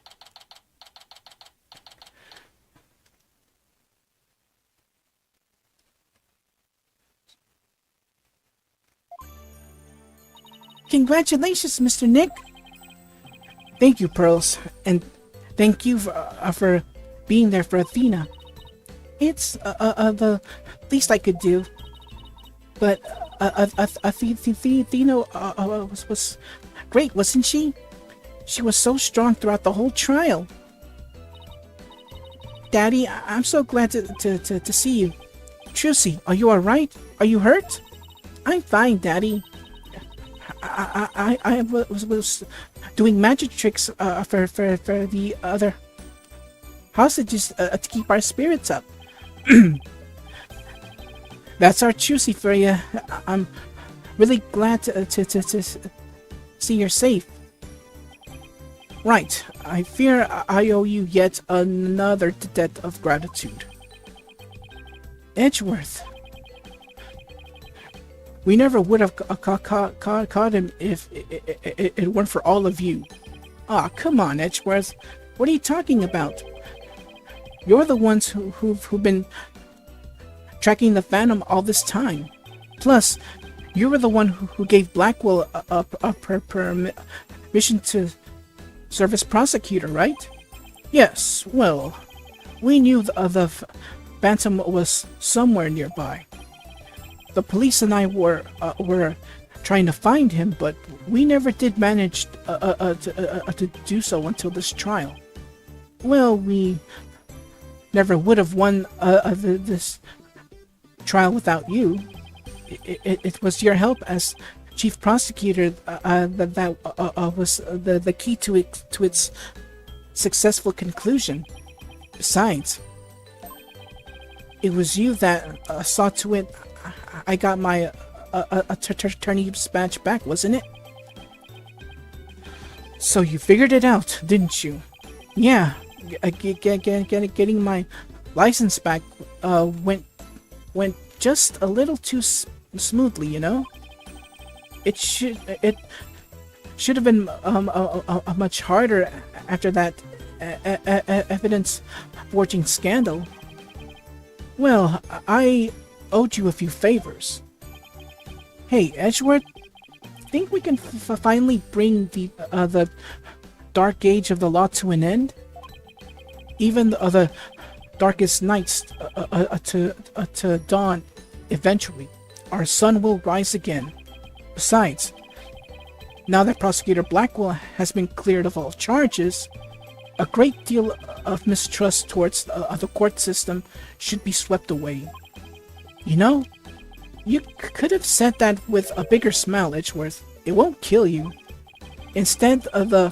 Congratulations, Mr. Nick. Thank you, Pearls, and thank you for being there for Athena. It's the least I could do. But Athena was great, wasn't she? She was so strong throughout the whole trial. Daddy, I'm so glad to see you. Trucy, are you alright? Are you hurt? I'm fine, Daddy. I was doing magic tricks for the other hostages to keep our spirits up. That's our Trucy for you. I'm really glad to see you're safe. Right, I fear I owe you yet another debt of gratitude. Edgeworth. We never would have caught him if it weren't for all of you. Aw, come on, Edgeworth. What are you talking about? You're the ones who've been tracking the Phantom all this time. Plus, you were the one who gave Blackwell a permission to serve as prosecutor, right? Yes, well, we knew the Phantom was somewhere nearby. The police and I were trying to find him, but we never did manage to do so until this trial. Well, we never would have won this trial without you. It was your help as chief prosecutor that was the key to its successful conclusion. Besides, it was you that saw to it I got my attorney's badge back, wasn't it? So you figured it out, didn't you? Yeah, getting my license back went just a little too smoothly, you know? It should have been a much harder after that evidence forging scandal. Well, I owed you a few favors. Hey, Edgeworth, think we can finally bring the dark age of the law to an end? Even the darkest nights to dawn eventually. Our sun will rise again. Besides, now that Prosecutor Blackwell has been cleared of all charges, a great deal of mistrust towards the court system should be swept away. You know, you could have said that with a bigger smile, Edgeworth. It won't kill you. Instead of the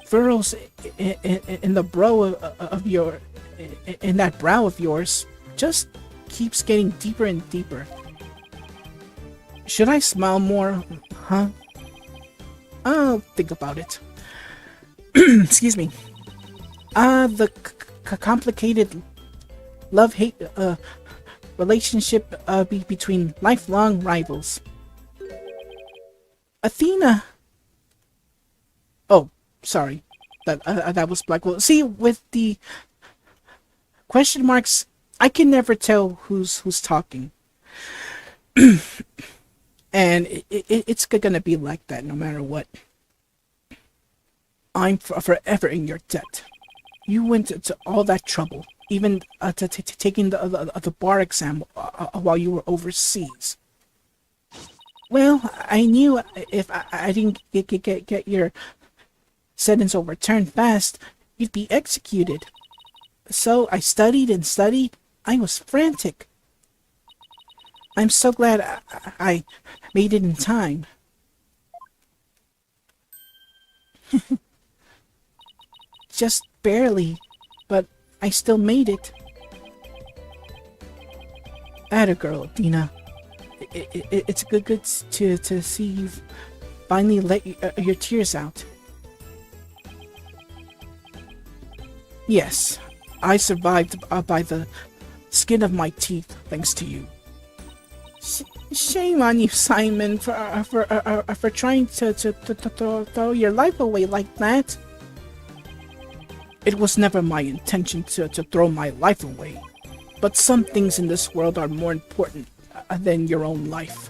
furrows in the in that brow of yours, just keeps getting deeper and deeper. Should I smile more, huh? I'll think about it. Excuse me. The complicated love-hate relationship between lifelong rivals. Athena. Oh, sorry. That was Blackwell. See, with the question marks, I can never tell who's talking. And it's gonna be like that no matter what. I'm forever in your debt. You went to all that trouble, even to taking the bar exam while you were overseas. Well, I knew if I didn't get your sentence overturned fast, you'd be executed. So I studied and studied. I was frantic. I'm so glad I made it in time. Just barely, but I still made it. Atta girl, Dina. It's good to see you've finally let your tears out. Yes, I survived by the skin of my teeth, thanks to you. Shame on you, Simon, for trying to throw your life away like that. It was never my intention to throw my life away, but some things in this world are more important than your own life.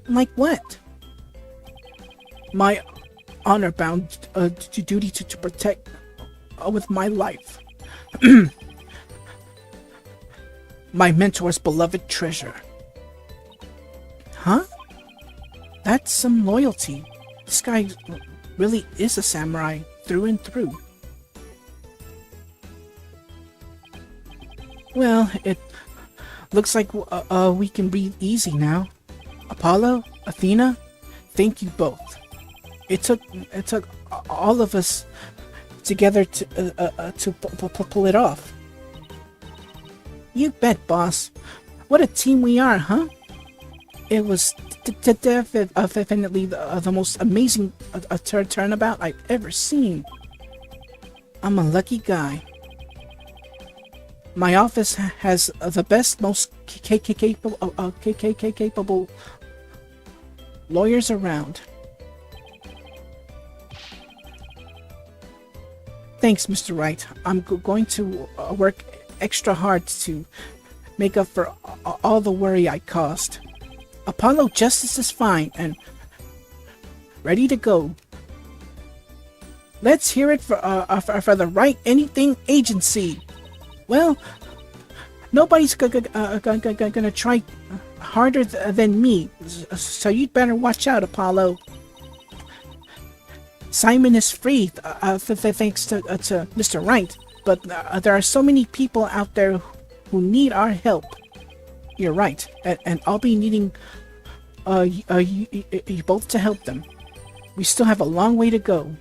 Like what? My honor-bound duty to protect with my life. My mentor's beloved treasure. Huh? That's some loyalty. This guy really is a samurai through and through. Well, it looks like we can breathe easy now. Apollo, Athena, thank you both. It took all of us together to pull it off. You bet, boss. What a team we are, huh? It was definitely the most amazing turnabout I've ever seen. I'm a lucky guy. My office has the best, most capable lawyers around. Thanks, Mr. Wright. I'm going to work extra hard to make up for all the worry I caused. Apollo Justice is fine and ready to go. Let's hear it for the Right Anything Agency. Well, nobody's gonna try harder than me, so you'd better watch out, Apollo. Simon is free, thanks to Mr. Wright, but there are so many people out there who need our help. You're right, and I'll be needing you both to help them. We still have a long way to go.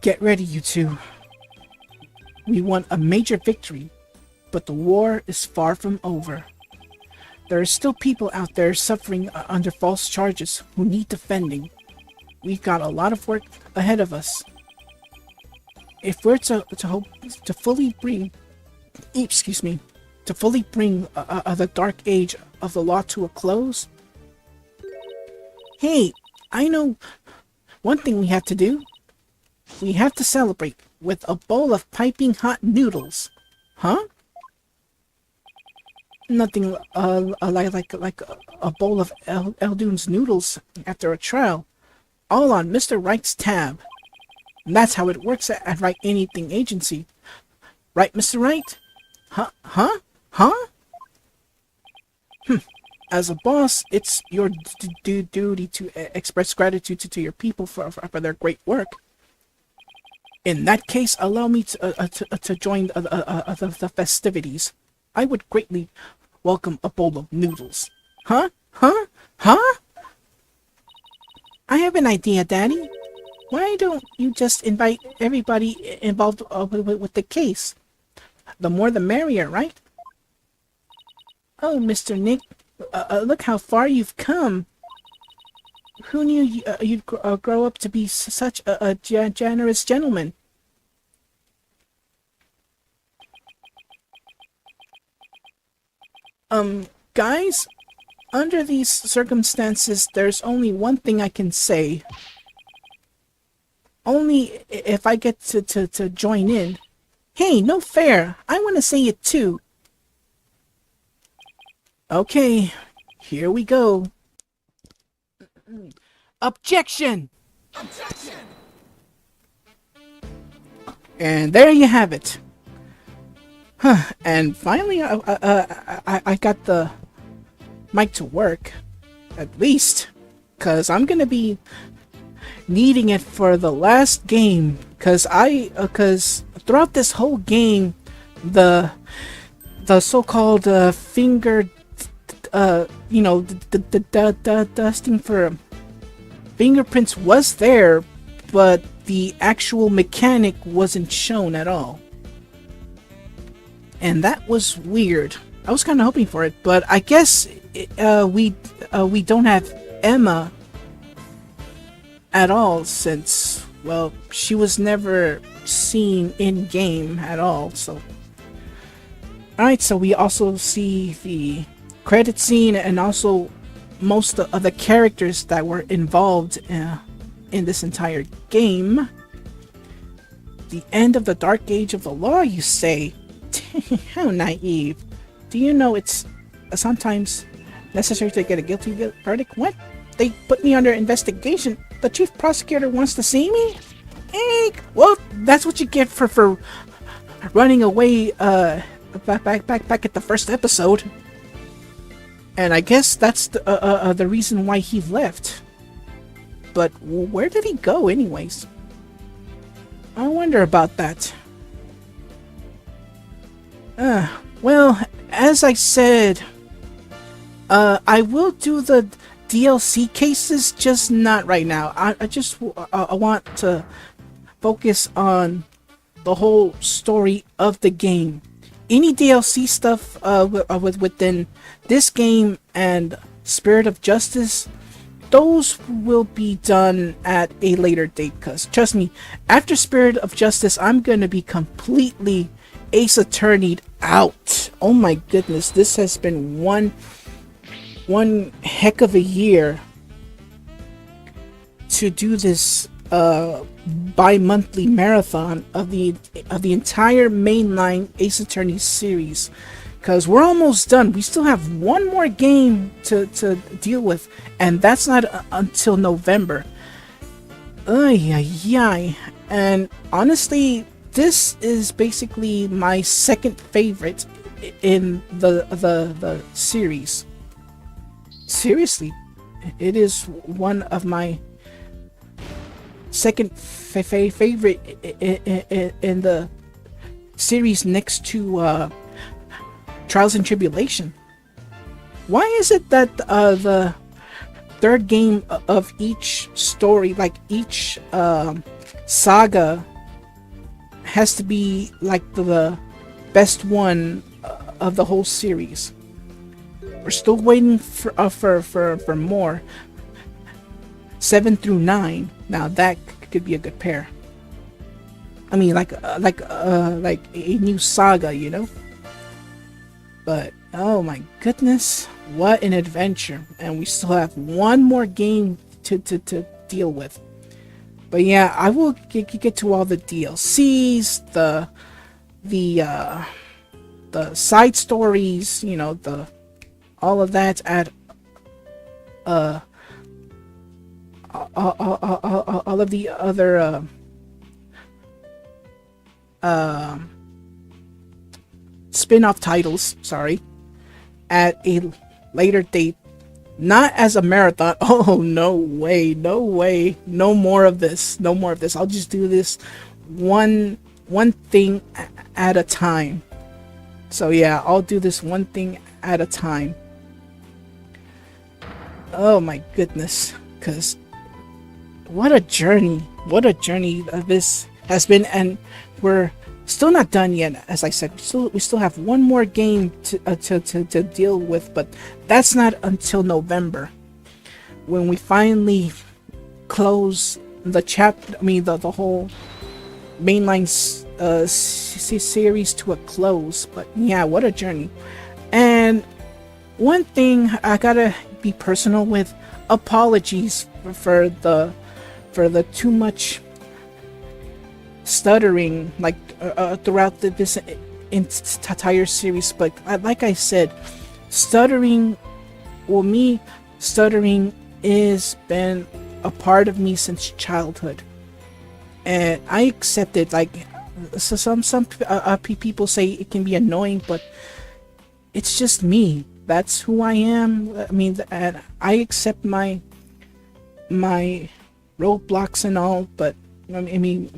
Get ready, you two. We won a major victory, but the war is far from over. There are still people out there suffering under false charges who need defending. we've got a lot of work ahead of us. If we're to hope to fully bring, excuse me, to fully bring the dark age of the law to a close. Hey, I know one thing we have to do. We have to celebrate with a bowl of piping hot noodles. Huh? Nothing like a bowl of Eldune's noodles after a trial, all on Mr. Wright's tab. And that's how it works at Wright Anything Agency. Right, Mr. Wright? Huh? As a boss, it's your duty to express gratitude to your people for their great work. In that case, allow me to join the festivities. I would greatly welcome a bowl of noodles. Huh? I have an idea, Daddy. Why don't you just invite everybody involved with the case? The more the merrier, right? Oh, Mr. Nick, look how far you've come. Who knew you'd grow up to be such a generous gentleman? Guys, under these circumstances, there's only one thing I can say. Only if I get to join in. Hey, no fair. I want to say it too. Okay, here we go. Objection! Objection! And there you have it. And finally, I got the mic to work. At least. Because I'm going to be needing it for the last game. Because throughout this whole game, the so-called finger, the dusting for fingerprints was there, but the actual mechanic wasn't shown at all. And that was weird. I was kind of hoping for it, but I guess we don't have Emma at all, since, well, she was never seen in game at all. So, alright, so we also see the credit scene and also most of the characters that were involved in this entire game. The end of the Dark Age of the Law, you say? How naive. Do you know it's sometimes necessary to get a guilty verdict? What? They put me under investigation. The chief prosecutor wants to see me? Well, that's what you get for running away back at the first episode. And I guess that's the reason why he left. But where did he go anyways? I wonder about that. Well, as I said, I will do the DLC cases, just not right now. I just want to focus on the whole story of the game. Any DLC stuff within this game and Spirit of Justice, those will be done at a later date, because trust me, after Spirit of Justice, I'm gonna be completely Ace Attorney'd out. Oh my goodness, this has been one heck of a year to do this bi-monthly marathon of the entire mainline Ace Attorney series, because we're almost done. We still have one more game to deal with, and that's not until November. Ay. And honestly, this is basically my second favorite in the series. Seriously, it is one of my second favorite in the series, next to Trials and Tribulation. Why is it that the third game of each story, like each saga, has to be like the best one of the whole series? We're still waiting for more. 7 through 9. Now that could be a good pair. I mean, like a new saga, you know. But oh my goodness, what an adventure! And we still have one more game to deal with. But yeah, I will get to all the DLCs, the side stories, you know, all of that at all of the other spin-off titles, sorry, at a later date. Not as a marathon. Oh, no way, no way, no more of this, no more of this. I'll just do this one thing at a time. So yeah, I'll do this one thing at a time. Oh my goodness, because what a journey this has been, and we're still not done yet. As I said, we still have one more game to deal with, but that's not until November, when we finally close the chapter. I mean, the whole mainline series to a close. But yeah, what a journey. And one thing I gotta be personal with: apologies for the too much stuttering, like throughout this entire series. But like I said, stuttering is been a part of me since childhood, and I accept it. Like, so some people say it can be annoying, but it's just me. That's who I am. I mean, and I accept my roadblocks and all, but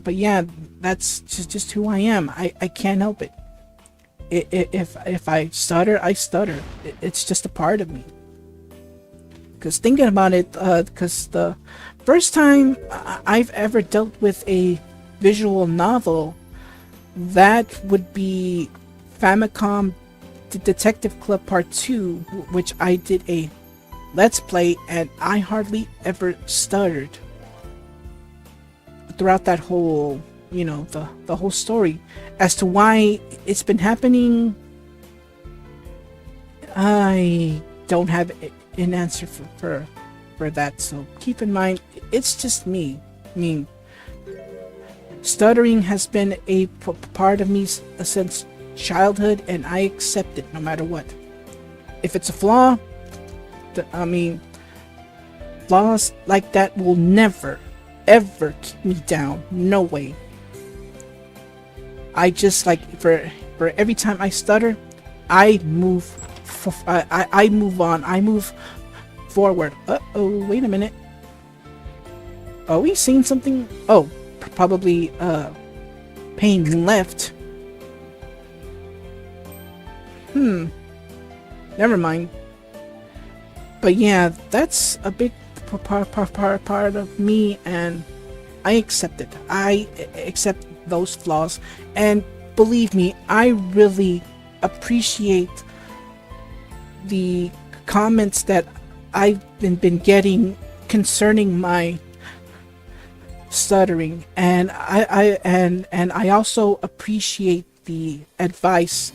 but yeah, that's just who I am. I can't help it. If I stutter, I stutter. It's just a part of me. Because thinking about it, because the first time I've ever dealt with a visual novel, that would be Famicom Detective Club Part 2, which I did a Let's Play, and I hardly ever stuttered throughout that whole, you know, the whole story. As to why it's been happening, I don't have an answer for that. So keep in mind, it's just me. I mean, stuttering has been a part of me since childhood, and I accept it no matter what. If it's a flaw, I mean, flaws like that will never ever keep me down. No way. I just, like, for every time I stutter, I move I move on. I move forward. Uh-oh, wait a minute. Are we seeing something? Oh, probably Pain left. Never mind. But yeah, that's a big part of me, and I accept it. I accept those flaws, and believe me, I really appreciate the comments that I've been getting concerning my stuttering, and I also appreciate the advice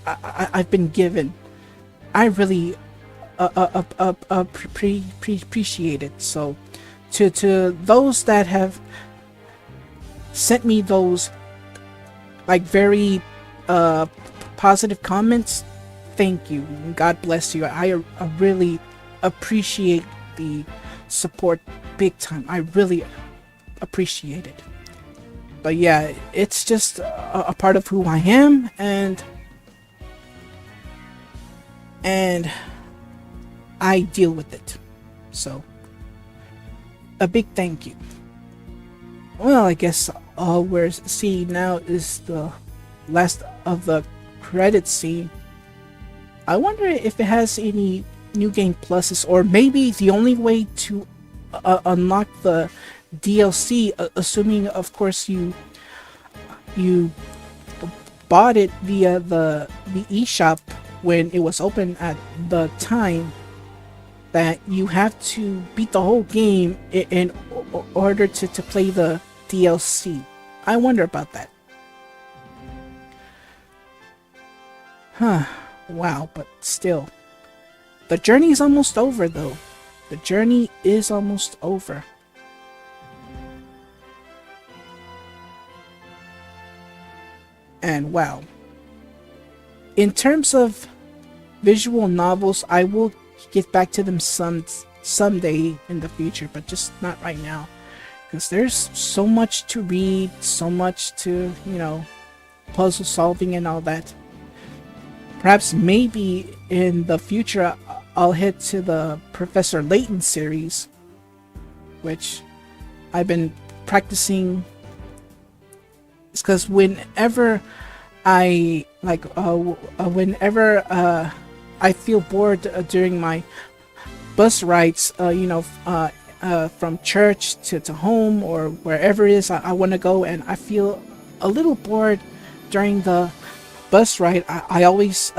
I've been given. I really appreciate it. So to those that have sent me those, like, very positive comments, thank you. God bless you. I really appreciate the support big time. I really appreciate it. But yeah, it's just a part of who I am, and I deal with it. So a big thank you. Well, I guess all we're seeing now is the last of the credit scene. I wonder if it has any new game pluses, or maybe the only way to unlock the DLC, assuming of course you bought it via the eShop when it was open at the time. that you have to beat the whole game in order to play the DLC. I wonder about that. Huh. Wow, but still. The journey is almost over, though. The journey is almost over. And wow. In terms of visual novels, I will get back to them someday in the future, but just not right now. Because there's so much to read, so much to, you know, puzzle solving and all that. Perhaps maybe in the future I'll head to the Professor Layton series, which I've been practicing. It's because whenever I I feel bored during my bus rides, from church to home or wherever it is I want to go, and I feel a little bored during the bus ride, I always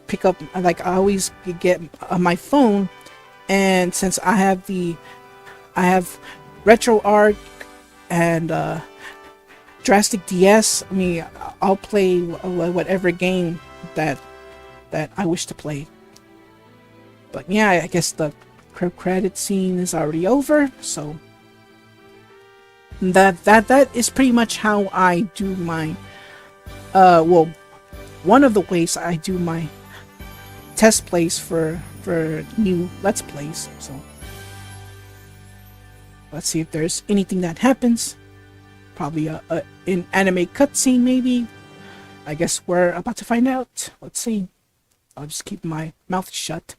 pick up, I always get my phone, and since I have RetroArch and Drastic DS, I mean, I'll play whatever game that I wish to play. But yeah, I guess the credit scene is already over, so that is pretty much how I do my one of the ways I do my test plays for new Let's Plays. So let's see if there's anything that happens. Probably an anime cutscene, maybe. I guess we're about to find out. Let's see. I'll just keep my mouth shut.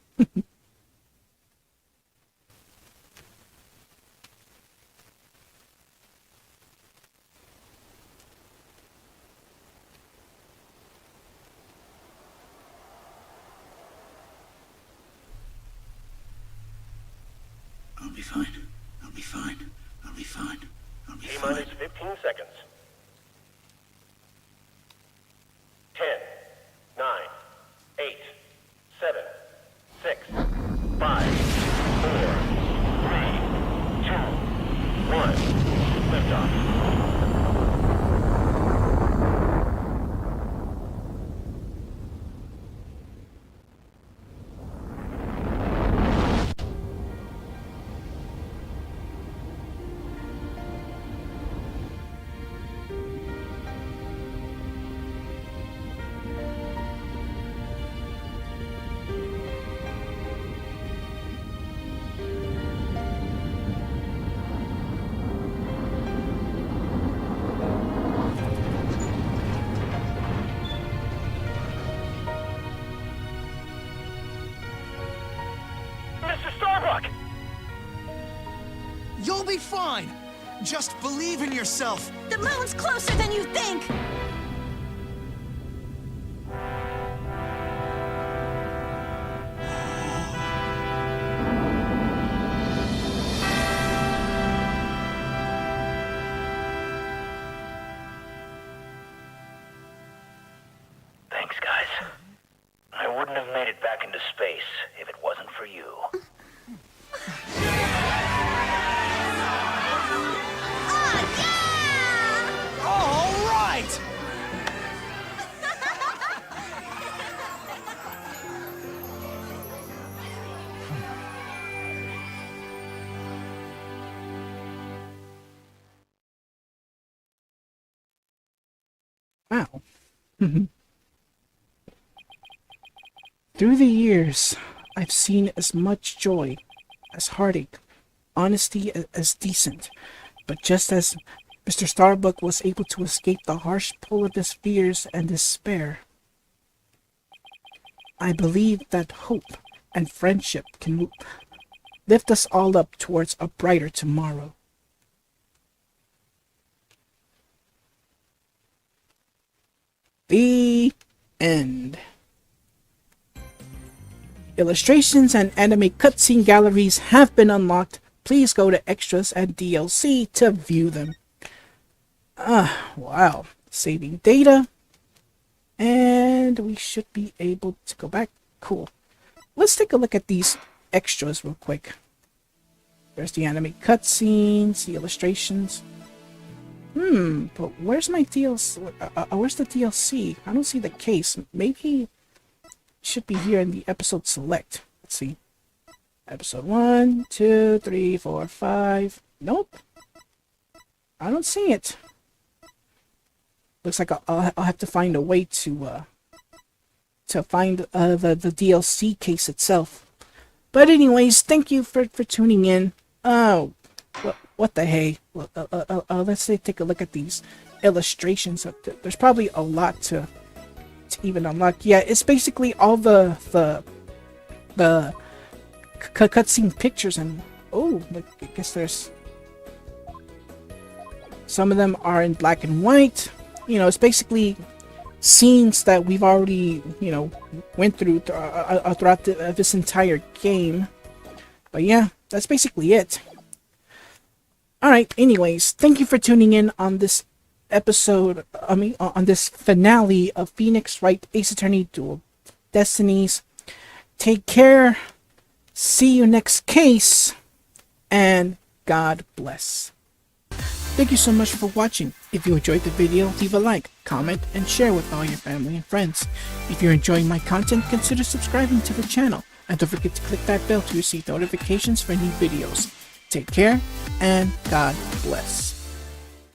I'll be fine. I'll be fine. I'll be fine. I'll be fine. T-minus 15 seconds. 10, 9, 8, 7, 6, 5, 4, 3, 2, 1. Liftoff. You'll be fine. Just believe in yourself. The moon's closer than you think! Thanks, guys. I wouldn't have made it back into space if it wasn't for you. All right! Wow. Through the years, I've seen as much joy, as heartache, honesty as decent, but just as Mr. Starbuck was able to escape the harsh pull of his fears and despair, I believe that hope and friendship can lift us all up towards a brighter tomorrow. The end. Illustrations and anime cutscene galleries have been unlocked. Please go to Extras and DLC to view them. Wow. Saving data. And we should be able to go back. Cool. Let's take a look at these extras real quick. There's the anime cutscenes, the illustrations. But where's my DLC? Where's the DLC? I don't see the case. Maybe it should be here in the episode select. Let's see. Episode 1, 2, 3, 4, 5. Nope. I don't see it. Looks like I'll have to find a way to find the DLC case itself. But anyways, thank you for tuning in. Oh, what the hey? Let's take a look at these illustrations. There's probably a lot to even unlock. Yeah, it's basically all the cutscene pictures, and oh, I guess there's some of them are in black and white. You know, it's basically scenes that we've already, you know, went through throughout this entire game. But yeah, that's basically it. Alright, anyways, thank you for tuning in on this episode, on this finale of Phoenix Wright Ace Attorney Dual Destinies. Take care, see you next case, and God bless. Thank you so much for watching. If you enjoyed the video, leave a like, comment, and share with all your family and friends. If you're enjoying my content, consider subscribing to the channel. And don't forget to click that bell to receive notifications for new videos. Take care, and God bless.